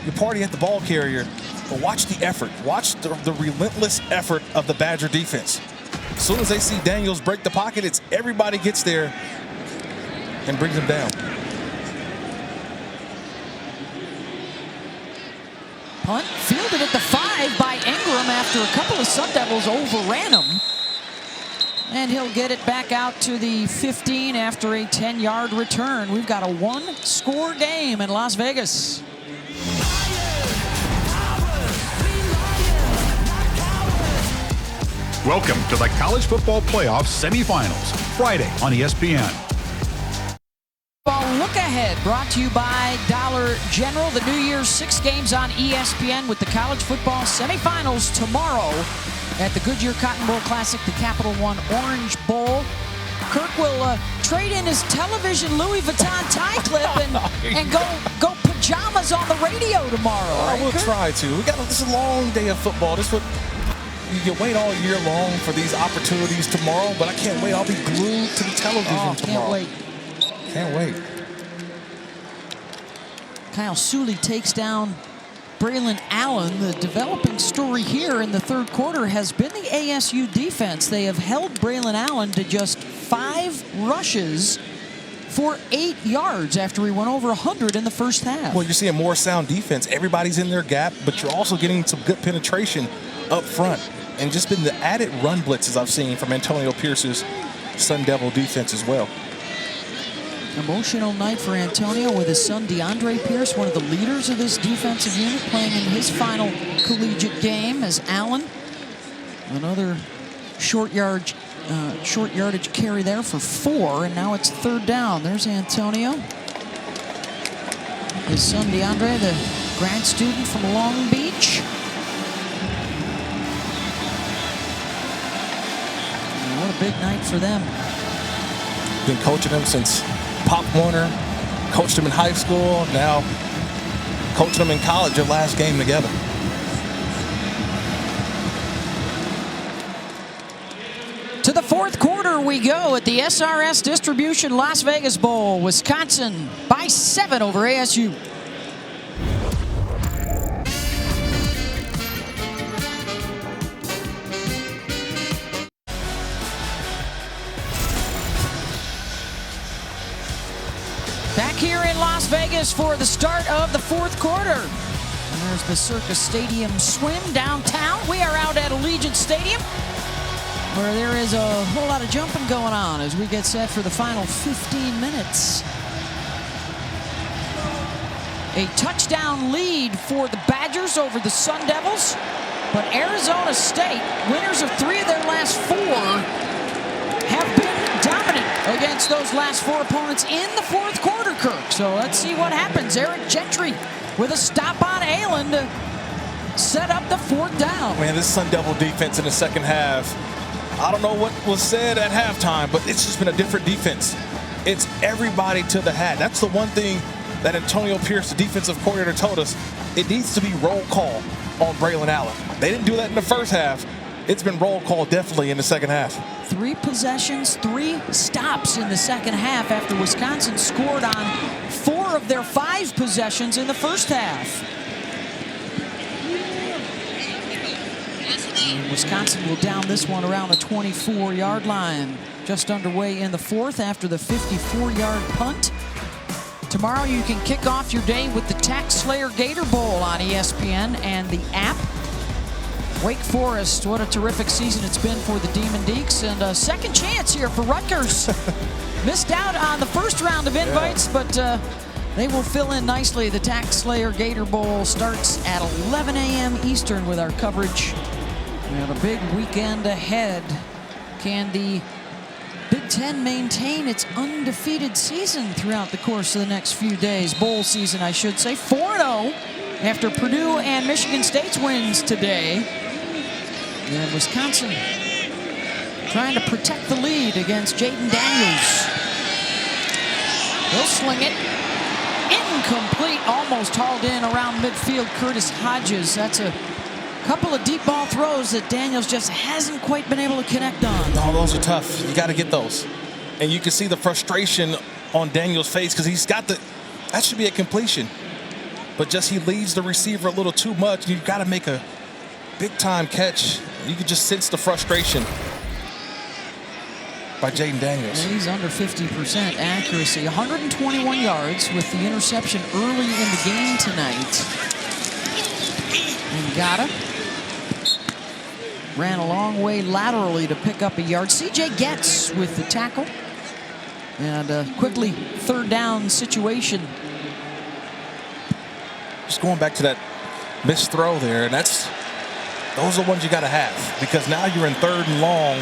S3: You party at the ball carrier, but watch the effort. Watch the relentless effort of the Badger defense. As soon as they see Daniels break the pocket, it's everybody gets there and brings him down.
S2: Punt fielded at the 5 by Ingram after a couple of Sun Devils overran him. And he'll get it back out to the 15 after a 10-yard return. We've got a 1-score game in Las Vegas.
S9: Welcome to the College Football Playoff Semifinals, Friday on ESPN.
S2: Ball Look Ahead, brought to you by Dollar General. The New Year's 6 games on ESPN with the college football semifinals tomorrow at the Goodyear Cotton Bowl Classic, the Capital One Orange Bowl. Kirk will trade in his television Louis Vuitton tie clip and go pajamas on the radio tomorrow.
S3: I will try to. We got this is a long day of football. This what you wait all year long for these opportunities tomorrow, but I can't wait. I'll be glued to the television tomorrow.
S2: Can't wait.
S3: Can't wait.
S2: Kyle Suley takes down Braylon Allen. The developing story here in the third quarter has been the ASU defense. They have held Braylon Allen to just 5 rushes for 8 yards after he went over 100 in the first half.
S3: Well, you're seeing more sound defense. Everybody's in their gap, but you're also getting some good penetration up front. And just been the added run blitzes I've seen from Antonio Pierce's Sun Devil defense as well.
S2: Emotional night for Antonio with his son DeAndre Pierce, one of the leaders of this defensive unit, playing in his final collegiate game as Allen. Another short yardage carry there for 4, and now it's 3rd down. There's Antonio. His son DeAndre, the grad student from Long Beach. And what a big night for them.
S3: Been coaching him since Pop Warner, coached him in high school, now coaching him in college, their last game together.
S2: To the fourth quarter we go at the SRS Distribution Las Vegas Bowl. Wisconsin by 7 over ASU. Back here in Las Vegas for the start of the fourth quarter. And there's the Circus Stadium swim downtown. We are out at Allegiant Stadium, where there is a whole lot of jumping going on as we get set for the final 15 minutes. A touchdown lead for the Badgers over the Sun Devils, but Arizona State, winners of 3 of their last 4, have been dominant against those last 4 opponents in the fourth quarter, Kirk. So let's see what happens. Eric Gentry with a stop on Allen to set up the 4th down.
S3: Man, this Sun Devil defense in the second half, I don't know what was said at halftime, but it's just been a different defense. It's everybody to the hat. That's the one thing that Antonio Pierce, the defensive coordinator, told us. It needs to be roll call on Braylon Allen. They didn't do that in the first half. It's been roll call definitely in the second half.
S2: 3 possessions, 3 stops in the second half after Wisconsin scored on 4 of their 5 possessions in the first half. And Wisconsin will down this one around the 24-yard line. Just underway in the 4th after the 54-yard punt. Tomorrow you can kick off your day with the Tax Slayer Gator Bowl on ESPN and the app. Wake Forest, what a terrific season it's been for the Demon Deacs, and a second chance here for Rutgers. Missed out on the first round of invites, but they will fill in nicely. The Tax Slayer Gator Bowl starts at 11 a.m. Eastern with our coverage. We have a big weekend ahead. Can the Big Ten maintain its undefeated season throughout the course of the next few days? Bowl season, I should say. 4-0 after Purdue and Michigan State's wins today. And Wisconsin trying to protect the lead against Jaden Daniels. He'll sling it. Incomplete, almost hauled in around midfield. Curtis Hodges. That's a couple of deep ball throws that Daniels just hasn't quite been able to connect on.
S3: No, those are tough. You got to get those. And you can see the frustration on Daniels' face because he's got the, that should be a completion. But just he leaves the receiver a little too much. You've got to make a big-time catch. You can just sense the frustration by Jaden Daniels.
S2: And he's under 50% accuracy. 121 yards with the interception early in the game tonight. And Ngata ran a long way laterally to pick up a yard. C.J. Getz with the tackle. And quickly, 3rd down situation.
S3: Just going back to that missed throw there, and those are the ones you got to have, because now you're in 3rd and long.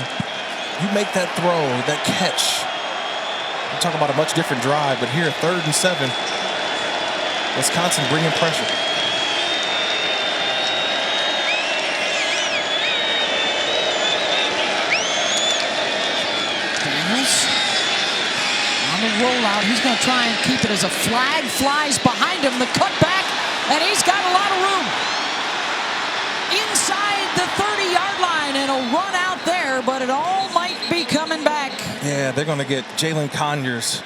S3: You make that throw, that catch, I'm talking about a much different drive, but here, 3rd and 7. Wisconsin bringing pressure.
S2: Daniels on the rollout. He's going to try and keep it as a flag flies behind him. The cutback, and he's got a lot of room. Inside the 30-yard line, and a run out there, but it all might be coming back.
S3: Yeah, they're going to get Jalen Conyers,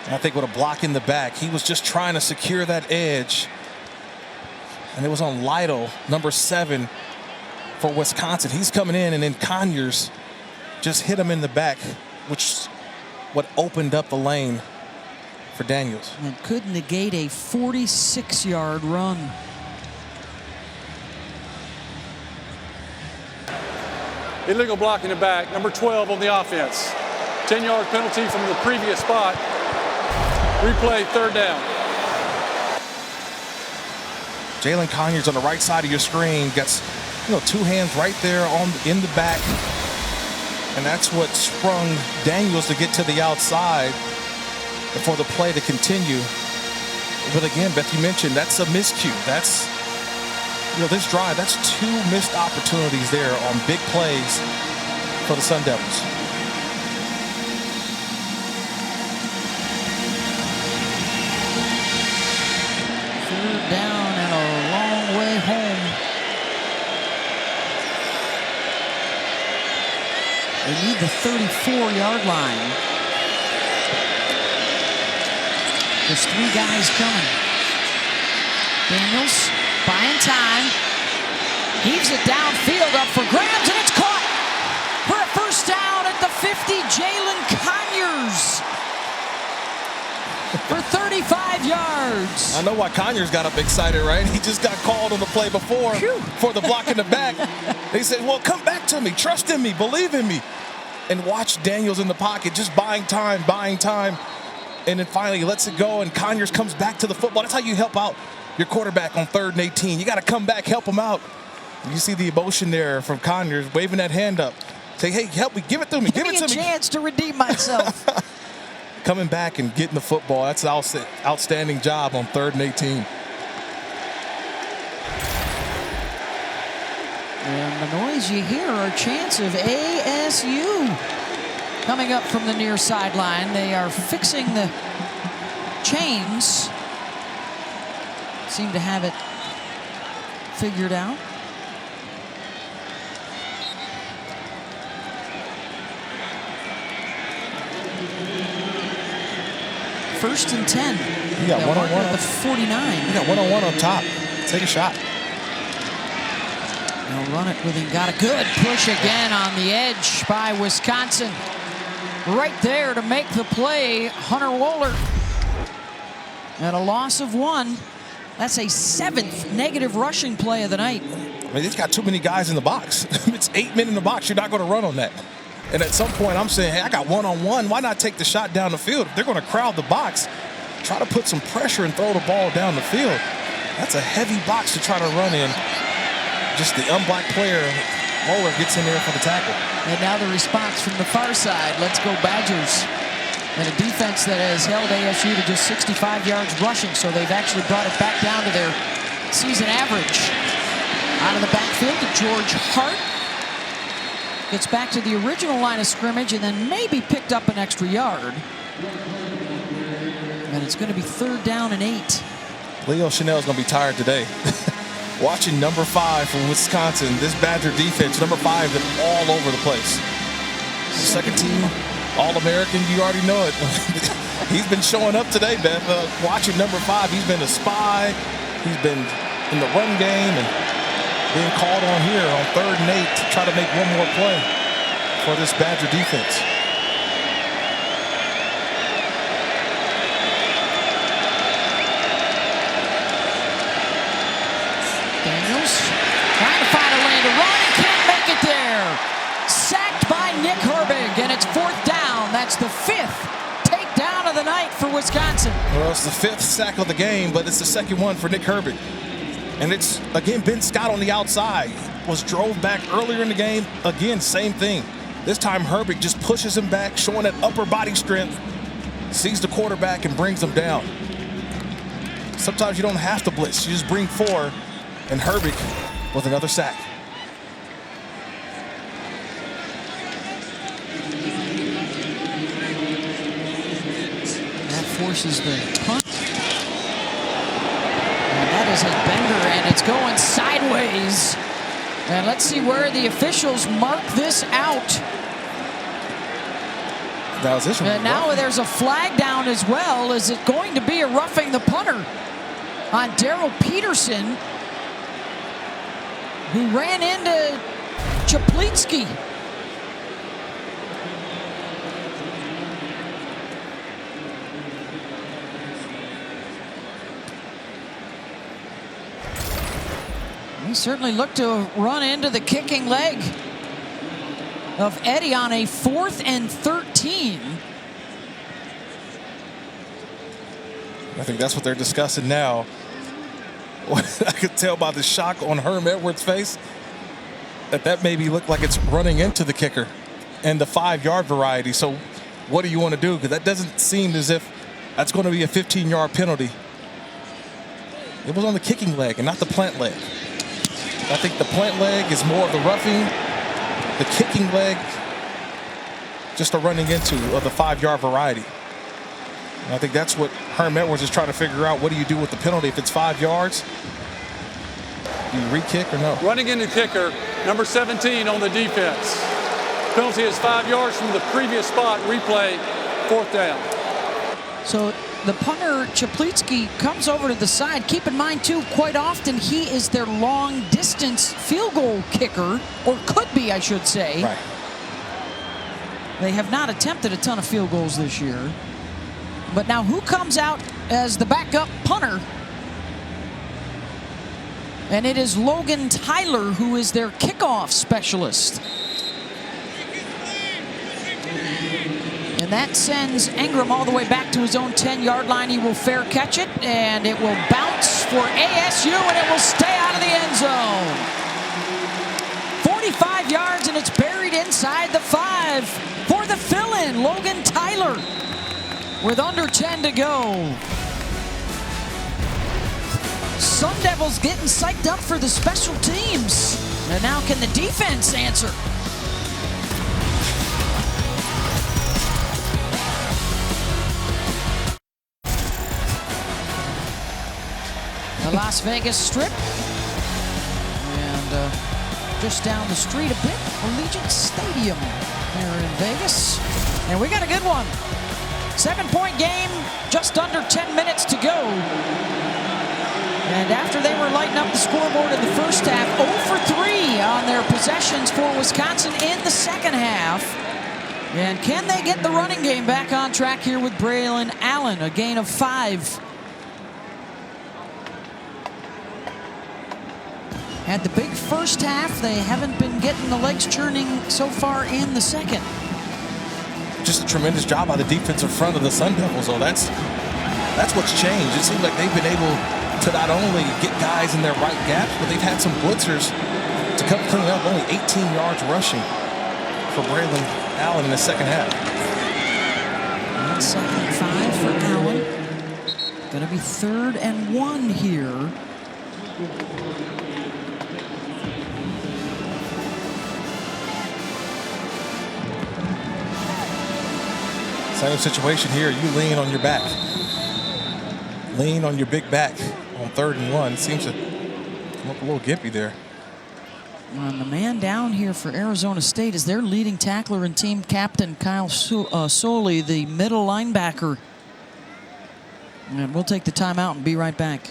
S3: I think, with a block in the back. He was just trying to secure that edge. And it was on Lytle, number 7 for Wisconsin. He's coming in, and then Conyers just hit him in the back, which is what opened up the lane for Daniels.
S2: And could negate a 46-yard run.
S4: Illegal block in the back, number 12 on the offense. 10-yard penalty from the previous spot. Replay, 3rd down.
S3: Jalen Conyers on the right side of your screen gets, 2 hands right there in the back. And that's what sprung Daniels to get to the outside for the play to continue. But again, Beth, you mentioned that's a miscue. That's, this drive, that's 2 missed opportunities there on big plays for the Sun Devils.
S2: Third down and a long way home. They need the 34-yard line. There's 3 guys coming. Daniels buying time. Heaves it downfield up for grabs, and it's caught for a first down at the 50. Jalen Conyers for 35 yards.
S3: I know why Conyers got up excited, right? He just got called on the play before for the block in the back. They said, well, come back to me. Trust in me. Believe in me. And watch Daniels in the pocket, just buying time. And then finally he lets it go, and Conyers comes back to the football. That's how you help out your quarterback on 3rd and 18. You got to come back, help him out. You see the emotion there from Conyers, waving that hand up. Say, hey, help me, give it to me, give it to me.
S2: Give me a chance to redeem myself.
S3: Coming back and getting the football. That's an outstanding job on 3rd and 18.
S2: And the noise you hear are chants of ASU coming up from the near sideline. They are fixing the chains. Seem to have it figured out. First and 10.
S3: You got one-on-one
S2: at the 49.
S3: You got one-on-one on top. Take a shot.
S2: They'll run it with Ngata. Good push again on the edge by Wisconsin. Right there to make the play, Hunter Wohler. At a loss of 1. That's a 7th negative rushing play of the night.
S3: I mean, he's got too many guys in the box. It's 8 men in the box. You're not going to run on that. And at some point, I'm saying, hey, I got one-on-one. Why not take the shot down the field? If they're going to crowd the box, try to put some pressure and throw the ball down the field. That's a heavy box to try to run in. Just the unblocked player, Moeller, gets in there for the tackle.
S2: And now the response from the far side. Let's go Badgers. And a defense that has held ASU to just 65 yards rushing, so they've actually brought it back down to their season average. Out of the backfield to George Hart. Gets back to the original line of scrimmage and then maybe picked up an extra yard. And it's going to be 3rd down and 8.
S3: Leo Chanel's going to be tired today. Watching number 5 from Wisconsin, this Badger defense, number 5, been all over the place. Second team All-American, you already know it. He's been showing up today, Beth. Watching number 5, he's been a spy. He's been in the run game and being called on here on 3rd and 8 to try to make one more play for this Badger defense.
S2: Daniels trying to find a lane to run and can't make it there. Sacked by Nick Herbig, and it's 4th down. That's the 5th takedown of the night for Wisconsin.
S3: Well, it's the 5th sack of the game, but it's the 2nd one for Nick Herbig. And it's, again, Ben Scott on the outside. Was drove back earlier in the game. Again, same thing. This time Herbig just pushes him back, showing that upper body strength. sees the quarterback and brings him down. Sometimes you don't have to blitz. You just bring 4, and Herbig with another sack.
S2: That forces the punt. And that is a bender, and it's going sideways. And let's see where the officials mark this out. And now there's a flag down as well. Is it going to be a roughing the punter on Daryl Peterson, who ran into Chaplitsky? He certainly looked to run into the kicking leg of Eddie on a 4th and 13.
S3: I think that's what they're discussing now. I could tell by the shock on Herm Edwards' face that maybe looked like it's running into the kicker and the 5-yard variety. So what do you want to do? Because that doesn't seem as if that's going to be a 15-yard penalty. It was on the kicking leg and not the plant leg. I think the plant leg is more of the roughing. The kicking leg, just a running into of the 5-yard variety. And I think that's what Herm Edwards is trying to figure out. What do you do with the penalty? If it's 5 yards, do you re-kick or no?
S4: Running into kicker, number 17 on the defense. Penalty is 5 yards from the previous spot. Replay, 4th down.
S2: So the punter, Chaplitsky, comes over to the side. Keep in mind, too, quite often he is their long-distance field goal kicker, or could be, I should say.
S3: Right.
S2: They have not attempted a ton of field goals this year. But now who comes out as the backup punter? And it is Logan Tyler, who is their kickoff specialist. And that sends Ingram all the way back to his own 10-yard line. He will fair catch it, and it will bounce for ASU, and it will stay out of the end zone. 45 yards, and it's buried inside the 5 for the fill-in, Logan Tyler, with under 10 to go. Sun Devils getting psyched up for the special teams. And now can the defense answer? The Las Vegas Strip. And just down the street a bit, Allegiant Stadium here in Vegas. And we got a good one. 7-point game, just under 10 minutes to go. And after they were lighting up the scoreboard in the first half, 0 for 3 on their possessions for Wisconsin in the second half. And can they get the running game back on track here with Braylon Allen, a gain of 5. Had the big first half. They haven't been getting the legs churning so far in the second.
S3: Just a tremendous job by the defensive front of the Sun Devils, though. That's what's changed. It seems like they've been able to not only get guys in their right gaps, but they've had some blitzers to come clean up. Only 18 yards rushing for Braylon Allen in the second half.
S2: And 2nd and 5 for Allen. Going to be 3rd and 1 here.
S3: Same situation here. You lean on your back. Lean on your big back on 3rd and 1. Seems to come up a little gimpy there.
S2: And the man down here for Arizona State is their leading tackler and team captain, Kyle Soley, the middle linebacker. And we'll take the timeout and be right back.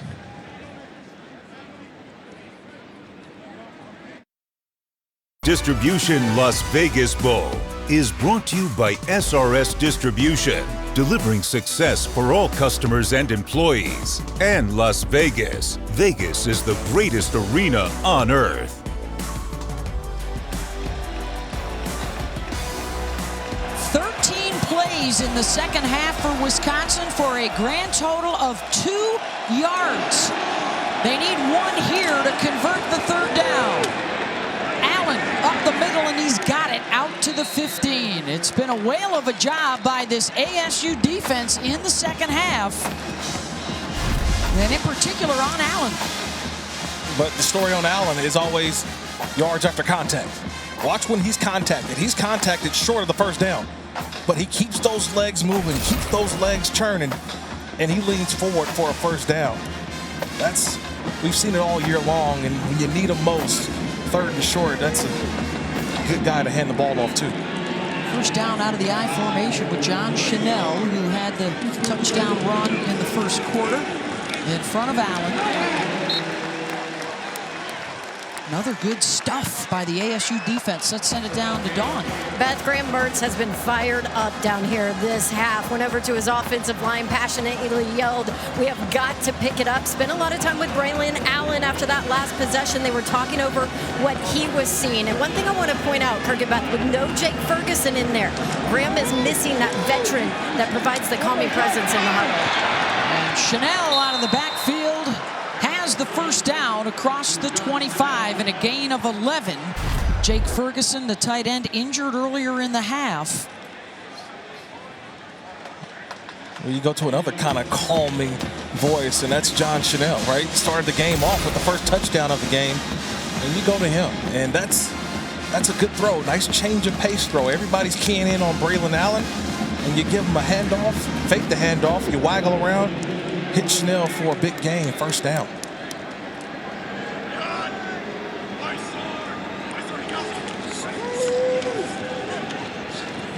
S6: Distribution Las Vegas Bowl is brought to you by SRS Distribution, delivering success for all customers and employees. And Las Vegas. Vegas is the greatest arena on earth.
S2: 13 plays in the second half for Wisconsin for a grand total of 2 yards. They need 1 here to convert the 3rd down. Allen up the middle. middle, and he's got it out to the 15. It's been a whale of a job by this ASU defense in the second half, and in particular on Allen.
S3: But the story on Allen is always yards after contact. Watch when he's contacted. He's contacted short of the first down, but he keeps those legs moving, keeps those legs churning, and he leans forward for a first down. We've seen it all year long, and when you need him most, third and short, that's a good guy to hand the ball off to.
S2: First down out of the I formation with John Chanel, who had the touchdown run in the first quarter in front of Allen. Another good stuff by the ASU defense. Let's send it down to Dawn.
S1: Beth, Graham Mertz has been fired up down here this half. Went over to his offensive line, passionately yelled, "We have got to pick it up." Spent a lot of time with Braylon Allen after that last possession. They were talking over what he was seeing. And one thing I want to point out, Kirk and Beth, with no Jake Ferguson in there, Graham is missing that veteran that provides the calming presence in the huddle.
S2: And Chanel out of the backfield has the first down across the 25 and a gain of 11. Jake Ferguson, the tight end, injured earlier in the half.
S3: Well, you go to another kind of calming voice, and that's John Chanel, right? Started the game off with the first touchdown of the game, and you go to him, and that's a good throw. Nice change of pace throw. Everybody's keying in on Braylon Allen, and you give him a handoff, fake the handoff, you waggle around, hit Chanel for a big gain, first down.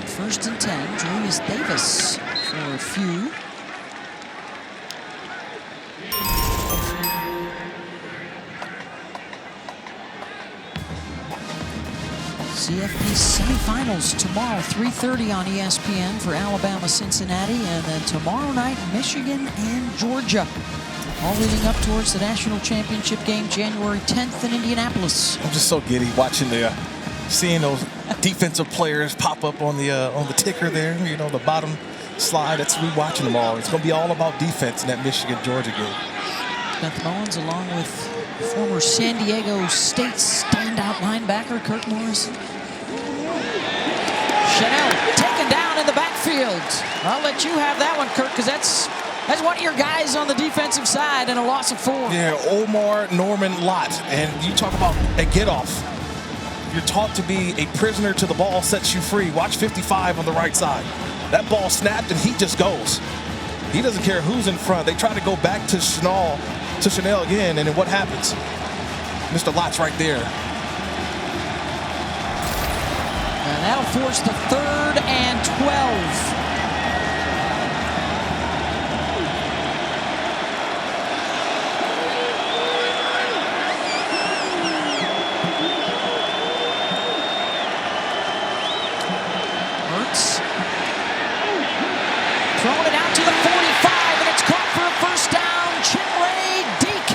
S2: First and 10, Julius Davis for a few. CFP semifinals tomorrow, 3:30 on ESPN for Alabama, Cincinnati, and then tomorrow night, Michigan and Georgia. All leading up towards the national championship game, January 10th in Indianapolis.
S3: I'm just so giddy watching seeing those defensive players pop up on the ticker there, you know, the bottom slide. That's rewatching them all. It's going to be all about defense in that Michigan-Georgia game.
S2: Beth Mullins, along with former San Diego State standout linebacker Kirk Morrison. Chanel taken down in the backfield. I'll let you have that one, Kirk, because that's one of your guys on the defensive side and a loss of 4.
S3: Yeah, Omar Norman Lott. And you talk about a get-off. You're taught to be a prisoner to the ball sets you free. Watch 55 on the right side. That ball snapped and he just goes. He doesn't care who's in front. They try to go back to Chanel again, and then what happens? Mr. Lott's right there.
S2: And that'll force the 3rd and 12. Throwing it out to the 45, and it's caught for a first down. Chinley DK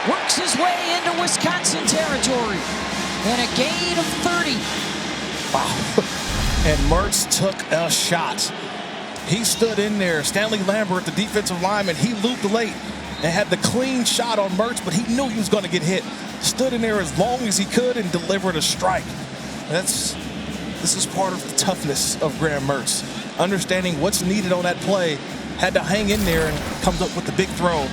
S2: works his way into Wisconsin territory. And a gain of 30.
S3: Wow. And Mertz took a shot. He stood in there. Stanley Lambert, the defensive lineman, he looped late and had the clean shot on Mertz, but he knew he was going to get hit. Stood in there as long as he could and delivered a strike. This is part of the toughness of Graham Mertz. Understanding what's needed on that play, had to hang in there and comes up with the big throw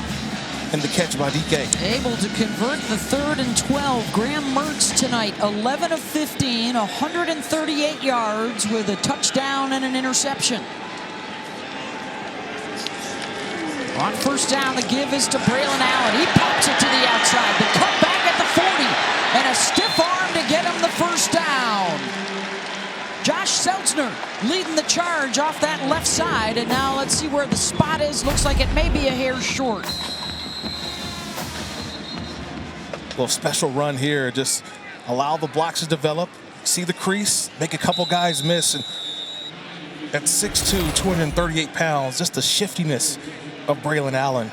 S3: and the catch by DK.
S2: Able to convert the 3rd and 12. Graham Mertz tonight, 11 of 15, 138 yards with a touchdown and an interception. On first down, the give is to Braylon Allen. He pops it to the outside. The cut back at the 40, and a stiff arm to get him the first down. Josh Seltzner leading the charge off that left side, and now let's see where the spot is. Looks like it may be a hair short.
S3: Little special run here. Just allow the blocks to develop, see the crease, make a couple guys miss. And at 6'2", 238 pounds, just the shiftiness of Braylon Allen.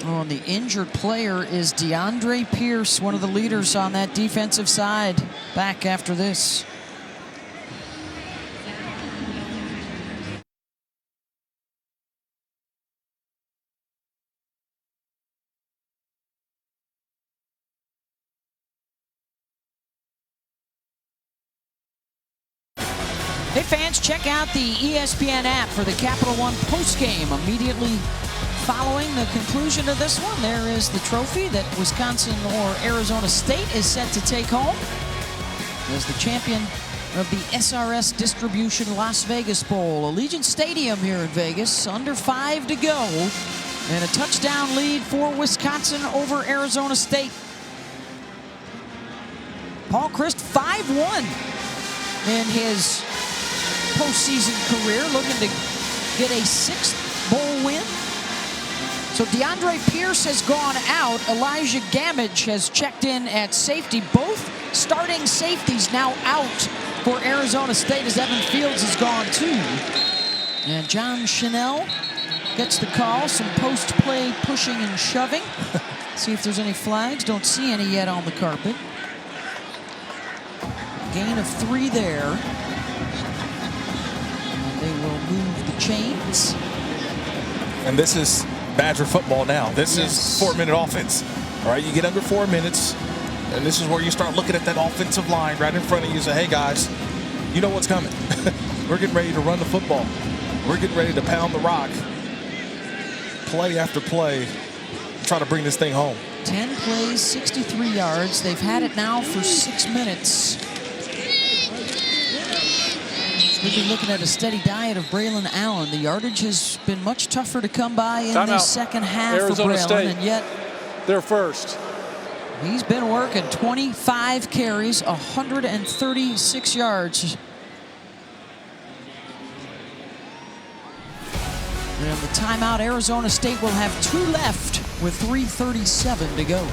S2: Oh, and the injured player is DeAndre Pierce, one of the leaders on that defensive side, back after this. Hey fans, check out the ESPN app for the Capital One postgame. Immediately following the conclusion of this one, there is the trophy that Wisconsin or Arizona State is set to take home as the champion of the SRS Distribution Las Vegas Bowl. Allegiant Stadium here in Vegas, under 5 to go, and a touchdown lead for Wisconsin over Arizona State. Paul Chryst 5-1 in his postseason career, looking to get a 6th bowl win. So DeAndre Pierce has gone out. Elijah Gamage has checked in at safety. Both starting safeties now out for Arizona State as Evan Fields has gone too. And John Chanel gets the call. Some post-play pushing and shoving. See if there's any flags. Don't see any yet on the carpet. Gain of 3 there. And they will move the chains.
S3: And this is Badger football now. This is 4-minute offense. All right, you get under 4 minutes, and this is where you start looking at that offensive line right in front of you and say, hey, guys, you know what's coming. We're getting ready to run the football. We're getting ready to pound the rock. Play after play, try to bring this thing home.
S2: 10 plays, 63 yards. They've had it now for 6 minutes. We'll be looking at a steady diet of Braylon Allen. The yardage has been much tougher to come by in the second half
S4: Arizona
S2: for Braylon,
S4: State.
S2: and yet
S4: They're first.
S2: He's been working 25 carries, 136 yards. And the timeout, Arizona State will have 2 left with 3:37 to go.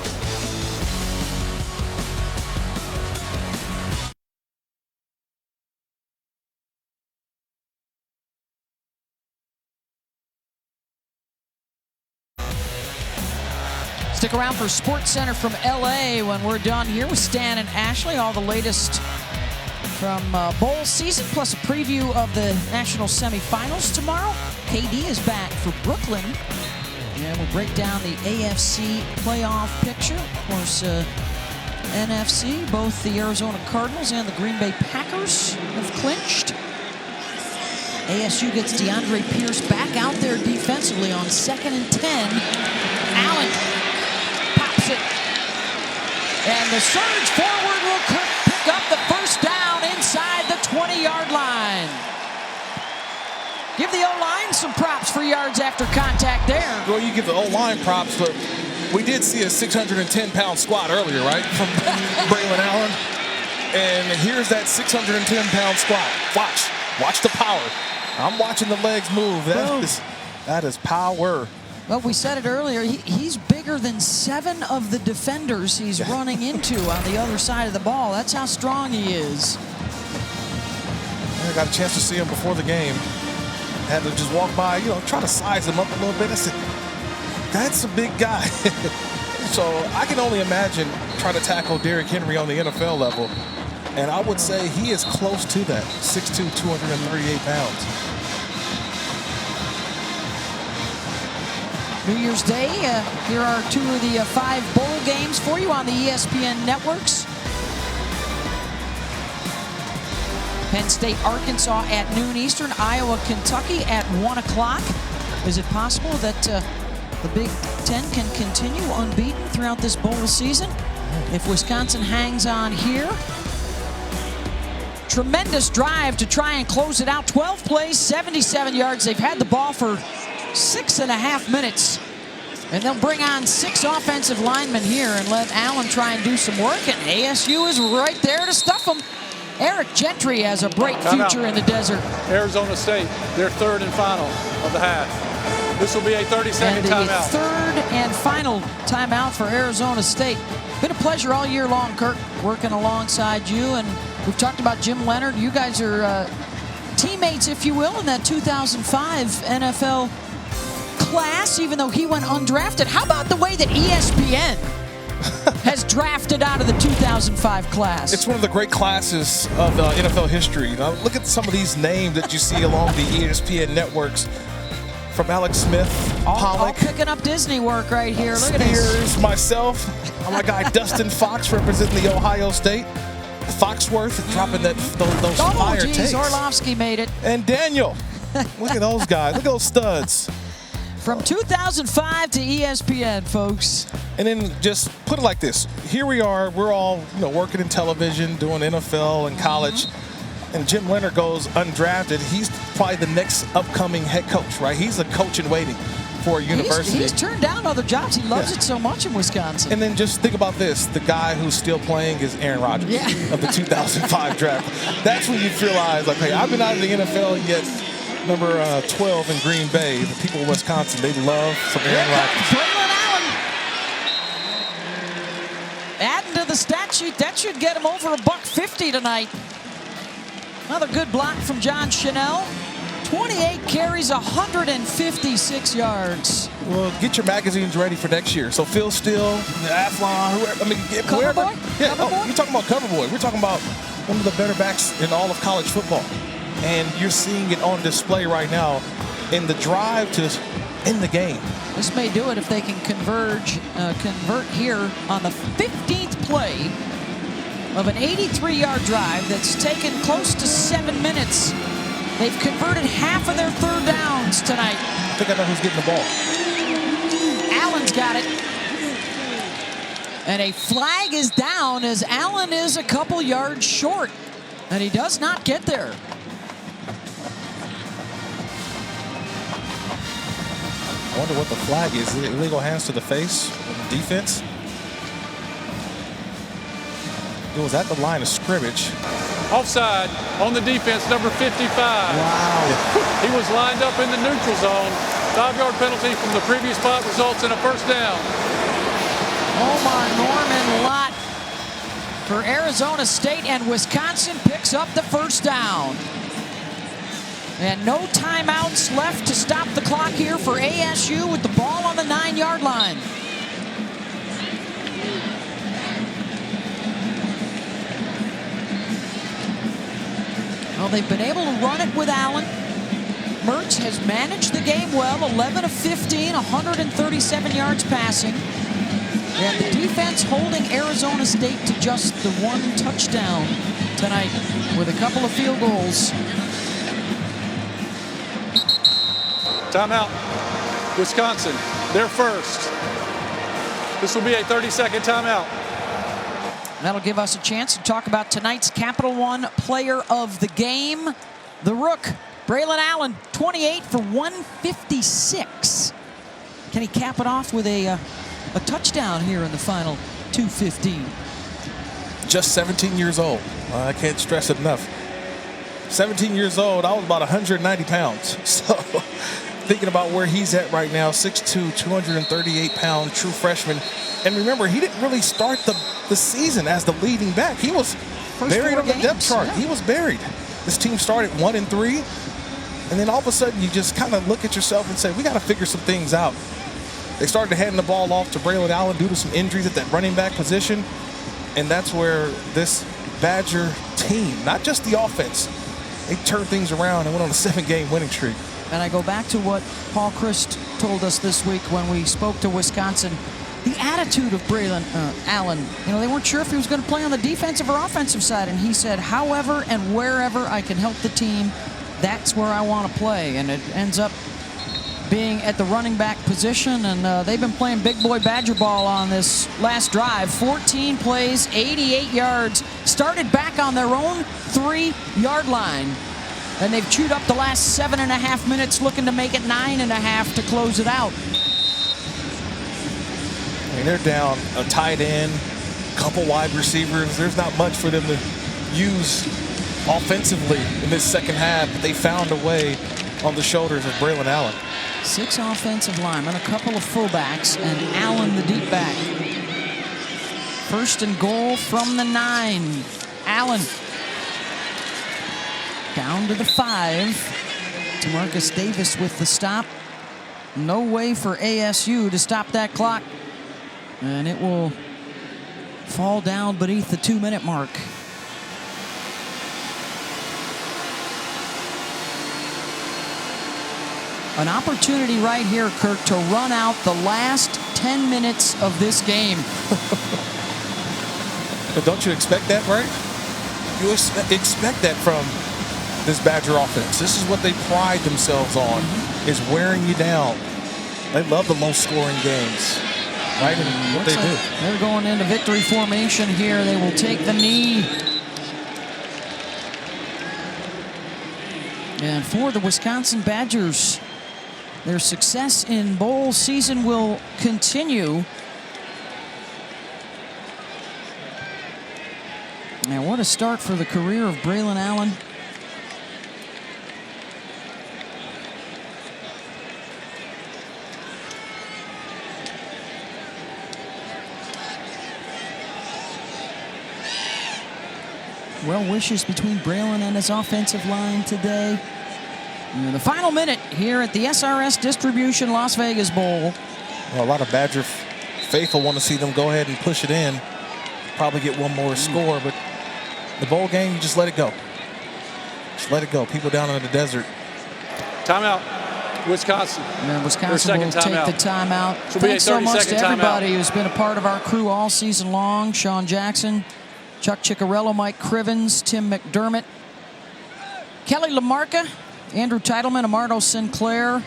S2: Stick around for Sports Center from LA when we're done here with Stan and Ashley. All the latest from bowl season, plus a preview of the national semifinals tomorrow. KD is back for Brooklyn. And we'll break down the AFC playoff picture. Of course, NFC, both the Arizona Cardinals and the Green Bay Packers have clinched. ASU gets DeAndre Pierce back out there defensively on 2nd and 10. Allen pops it. And the surge forward will pick up the first down inside the 20-yard line. Give the O-line some props for yards after contact there.
S3: Well, you give the O-line props, but we did see a 610-pound squat earlier, right, from Braylon Allen. And here's that 610-pound squat. Watch the power. I'm watching the legs move. That is power.
S2: Well, we said it earlier. He's bigger than 7 of the defenders he's running into on the other side of the ball. That's how strong he is.
S3: I got a chance to see him before the game. Had to just walk by, try to size him up a little bit. I said, that's a big guy. So I can only imagine trying to tackle Derrick Henry on the NFL level. And I would say he is close to that, 6'2", 238 pounds.
S2: New Year's Day, here are 2 of the 5 bowl games for you on the ESPN networks. Penn State, Arkansas at noon Eastern. Iowa, Kentucky at 1 o'clock. Is it possible that the Big Ten can continue unbeaten throughout this bowl season if Wisconsin hangs on here? Tremendous drive to try and close it out. 12 plays, 77 yards. They've had the ball for 6.5 minutes. And they'll bring on 6 offensive linemen here and let Allen try and do some work. And ASU is right there to stuff them. Eric Gentry has a bright future in the desert.
S4: Arizona State, their 3rd and final of the half. This will be a 30-second timeout.
S2: 3rd and final timeout for Arizona State. Been a pleasure all year long, Kirk, working alongside you. And we've talked about Jim Leonard. You guys are teammates, if you will, in that 2005 NFL class, even though he went undrafted. How about the way that ESPN has drafted out of the 2005 class?
S3: It's one of the great classes of NFL history. Look at some of these names that you see along the ESPN networks. From Alex Smith, Pollock.
S2: All picking up Disney work right here. Look at
S3: Spears,
S2: this.
S3: myself, my guy Dustin Fox representing the Ohio State. Foxworth dropping those fire takes.
S2: Orlovsky made it.
S3: And Daniel. Look at those guys. Look at those studs.
S2: From 2005 to ESPN, folks.
S3: And then just put it like this. Here we are. We're all working in television, doing NFL and college. And Jim Leonard goes undrafted. He's probably the next upcoming head coach, right? He's a coach in waiting for a university.
S2: He's turned down other jobs. He loves it so much in Wisconsin.
S3: And then just think about this. The guy who's still playing is Aaron Rodgers of the 2005 draft. That's when you realize, like, hey, I've been out of the NFL yet. Number 12 in Green Bay. The people of Wisconsin, they love some Aaron Rodgers.
S2: Braylon Allen. Adding to the stat sheet, that should get him over $150 tonight. Another good block from John Chanel. 28 carries, 156 yards.
S3: Well, get your magazines ready for next year. So Phil Steele, Athlon, whoever. I mean, whoever. Yeah, you're talking about cover boy. We're talking about one of the better backs in all of college football. And you're seeing it on display right now in the drive to end the game.
S2: This may do it if they can convert here on the 15th play of an 83-yard drive that's taken close to 7 minutes. They've converted half of their third downs tonight.
S3: I think I know who's getting the ball.
S2: Allen's got it. And a flag is down as Allen is a couple yards short. And he does not get there.
S3: I wonder what the flag is. Is it illegal hands to the face of the defense? It was at the line of scrimmage.
S4: Offside on the defense, number 55.
S3: Wow.
S4: He was lined up in the neutral zone. 5-yard penalty from the previous spot results in a first down.
S2: Omar Norman Lott for Arizona State, and Wisconsin picks up the first down. And no timeouts left to stop the clock here for ASU with the ball on the 9-yard line. Well, they've been able to run it with Allen. Mertz has managed the game well, 11 of 15, 137 yards passing. And the defense holding Arizona State to just the 1 touchdown tonight with a couple of field goals.
S4: Timeout. Wisconsin, they're first. This will be a 30-second timeout.
S2: That'll give us a chance to talk about tonight's Capital One Player of the Game, the Rook, Braylon Allen, 28 for 156. Can he cap it off with a touchdown here in the final 2:15?
S3: Just 17 years old. I can't stress it enough. 17 years old, I was about 190 pounds. So thinking about where he's at right now, 6'2", 238-pound true freshman. And remember, he didn't really start the season as the leading back. He was buried on the depth chart. Yeah. He was buried. This team started 1-3. And then all of a sudden, you just kind of look at yourself and say, we got to figure some things out. They started handing the ball off to Braylon Allen due to some injuries at that running back position. And that's where this Badger team, not just the offense, they turned things around and went on a 7-game winning streak.
S2: And I go back to what Paul Christ told us this week when we spoke to Wisconsin. The attitude of Braylon Allen, they weren't sure if he was going to play on the defensive or offensive side. And he said, however and wherever I can help the team, that's where I want to play. And it ends up being at the running back position. And they've been playing big boy Badger ball on this last drive. 14 plays, 88 yards. Started back on their own 3-yard line. And they've chewed up the last 7.5 minutes, looking to make it 9.5 to close it out.
S3: I mean, they're down a tight end, a couple wide receivers. There's not much for them to use offensively in this second half, but they found a way on the shoulders of Braylon Allen.
S2: 6 offensive linemen, a couple of fullbacks, and Allen the deep back. First and goal from the 9. Allen down to the 5. DeMarcus Davis with the stop. No way for ASU to stop that clock. And it will fall down beneath the 2-minute mark. An opportunity right here, Kirk, to run out the last 10 minutes of this game.
S3: But don't you expect that, right? You expect that from this Badger offense. This is what they pride themselves on, is wearing you down. They love the low-scoring games, right? And what they do.
S2: They're going into victory formation here. They will take the knee. And for the Wisconsin Badgers, their success in bowl season will continue. And what a start for the career of Braylon Allen. Well wishes between Braylon and his offensive line today. And the final minute here at the SRS Distribution Las Vegas Bowl.
S3: Well, a lot of Badger faithful want to see them go ahead and push it in. Probably get one more score, but the bowl game, you just let it go. Just let it go. People down in the desert.
S4: Timeout. Wisconsin.
S2: And Wisconsin will take the timeout. Thanks so much to everybody who's been a part of our crew all season long. Sean Jackson, Chuck Ciccarello, Mike Crivens, Tim McDermott, Kelly Lamarca, Andrew Titleman, Amardo Sinclair,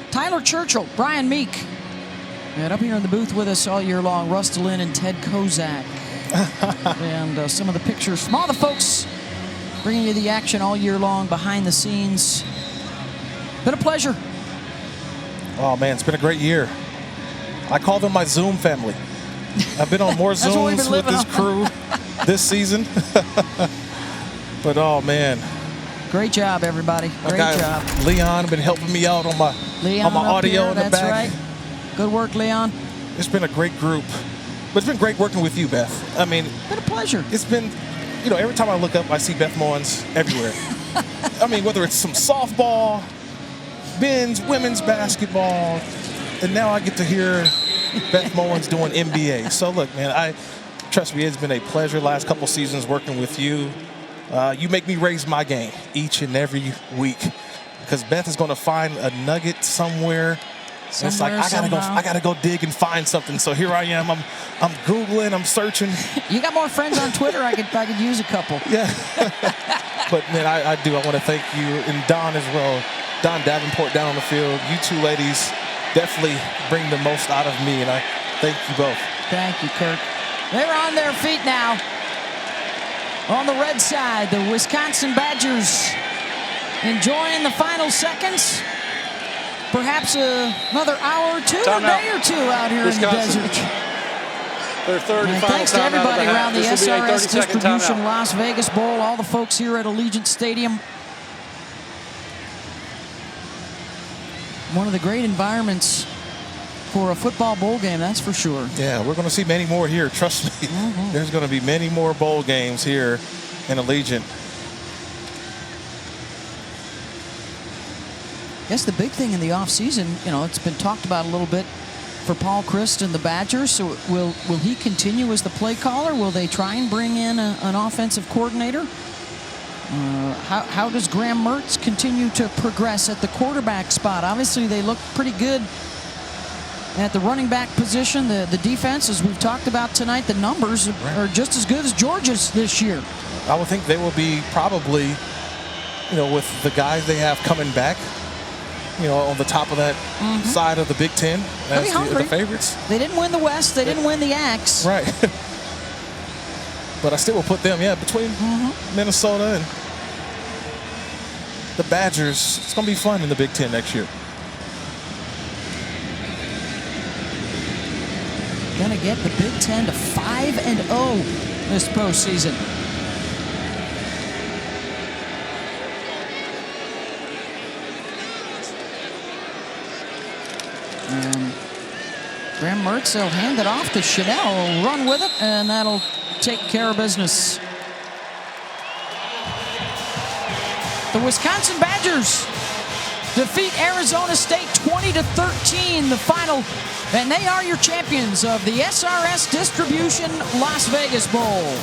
S2: Tyler Churchill, Brian Meek. And up here in the booth with us all year long, Russ DeLynn and Ted Kozak. And some of the pictures from all the folks bringing you the action all year long behind the scenes. Been a pleasure.
S3: Oh, man, it's been a great year. I call them my Zoom family. I've been on more Zooms with this crew this season. But, oh, man.
S2: Great job, everybody. Great job.
S3: Leon been helping me out on my audio in the back.
S2: That's right. Good work, Leon.
S3: It's been a great group. But it's been great working with you, Beth. I mean,
S2: been a pleasure.
S3: It's been, you know, every time I look up, I see Beth Mowins everywhere. I mean, whether it's some softball, men's, women's basketball, and now I get to hear Beth Mowins doing NBA. So look, man, trust me, it's been a pleasure last couple seasons working with you. You make me raise my game each and every week because Beth is going to find a nugget somewhere. It's like I gotta go dig and find something. So here I am. I'm Googling. I'm searching.
S2: You got more friends on Twitter? I could use a couple.
S3: Yeah. But man, I do. I want to thank you and Don as well. Don Davenport down on the field. You two ladies definitely bring the most out of me, and I thank you both.
S2: Thank you, Kirk. They're on their feet now. On the red side, the Wisconsin Badgers enjoying the final seconds. Perhaps another hour or two, a day or two out here
S4: Wisconsin.
S2: in the desert.
S4: Their third and final
S2: thanks to everybody around the SRS Distribution Las Vegas Bowl, all the folks here at Allegiant Stadium. One of the great environments for a football bowl game, that's for sure.
S3: Yeah, we're going to see many more here. Trust me. Mm-hmm. There's going to be many more bowl games here in Allegiant.
S2: I guess the big thing in the offseason, you know, it's been talked about a little bit for Paul Christ and the Badgers. So will he continue as the play caller? Will they try and bring in an offensive coordinator? How does Graham Mertz continue to progress at the quarterback spot? Obviously, they look pretty good at the running back position. The defense, as we've talked about tonight, the numbers are just as good as Georgia's this year.
S3: I would think they will be probably, you know, with the guys they have coming back, you know, on the top of that side of the Big Ten as the favorites.
S2: They didn't win the West. They didn't win the Axe.
S3: Right. But I still will put them, between Minnesota and the Badgers. It's going to be fun in the Big Ten next year.
S2: Going to get the Big Ten to 5-0 this postseason. Graham Mertz will hand it off to Chanel. Will run with it, and that'll take care of business. The Wisconsin Badgers defeat Arizona State 20-13, the final, and they are your champions of the SRS Distribution Las Vegas Bowl.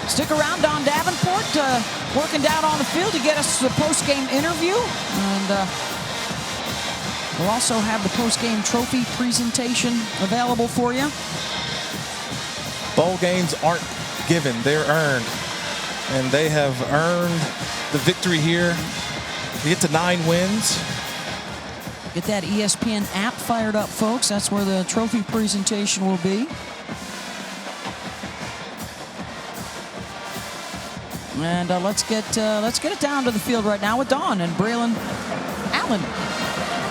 S2: Stick around, Don Davenport working down on the field to get us the post-game interview. And We'll also have the post-game trophy presentation available for you.
S3: Bowl games aren't given, they're earned. And they have earned the victory here. They get to 9 wins.
S2: Get that ESPN app fired up, folks. That's where the trophy presentation will be. And let's get it down to the field right now with Dawn and Braylon Allen.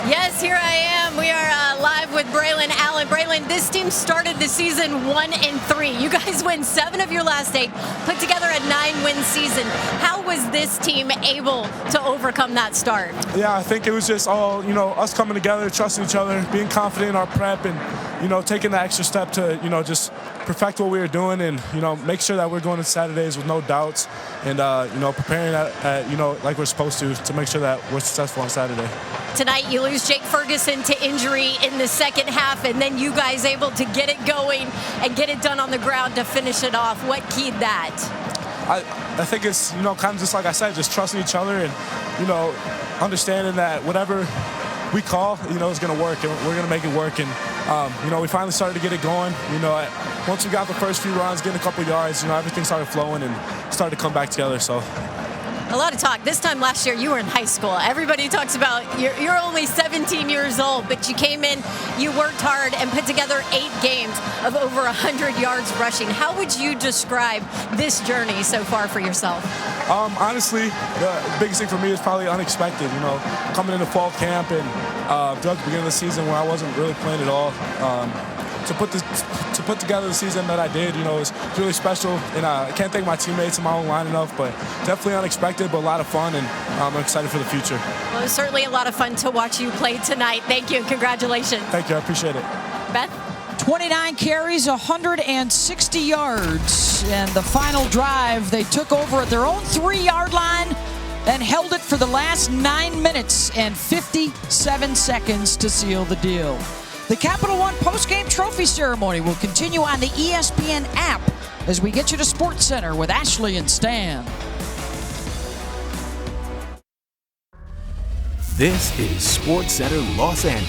S1: Yes, here I am. We are live with Braylon Allen. Braylon, this team started the season 1-3. You guys win 7 of your last 8, put together a 9-win season. How was this team able to overcome that start?
S9: Yeah, I think it was just all, us coming together, trusting each other, being confident in our prep, and, taking the extra step to, just perfect what we were doing and, make sure that we're going to Saturdays with no doubts and, preparing like we're supposed to make sure that we're successful on Saturday.
S1: Tonight, you lose Jake Ferguson to injury in the second half, and then you guys able to get it going and get it done on the ground to finish it off. What keyed that?
S9: I think it's, kind of just like I said, just trusting each other and, understanding that whatever we call, is going to work, and we're going to make it work. And, we finally started to get it going. Once we got the first few runs, getting a couple yards, everything started flowing and started to come back together. So.
S1: A lot of talk. This time last year, you were in high school. Everybody talks about you're only 17 years old, but you came in, you worked hard, and put together 8 games of over 100 yards rushing. How would you describe this journey so far for yourself?
S9: Honestly, the biggest thing for me is probably unexpected. Coming into fall camp and throughout the beginning of the season when I wasn't really playing at all. To put together the season that I did, was really special, and I can't thank my teammates and my own line enough, but definitely unexpected, but a lot of fun, and I'm excited for the future.
S1: Well, it was certainly a lot of fun to watch you play tonight. Thank you, and congratulations.
S9: Thank you, I appreciate it.
S1: Beth?
S2: 29 carries, 160 yards, and the final drive, they took over at their own 3-yard line and held it for the last 9 minutes and 57 seconds to seal the deal. The Capital One post-game trophy ceremony will continue on the ESPN app as we get you to Sports Center with Ashley and Stan.
S10: This is Sports Center Los Angeles.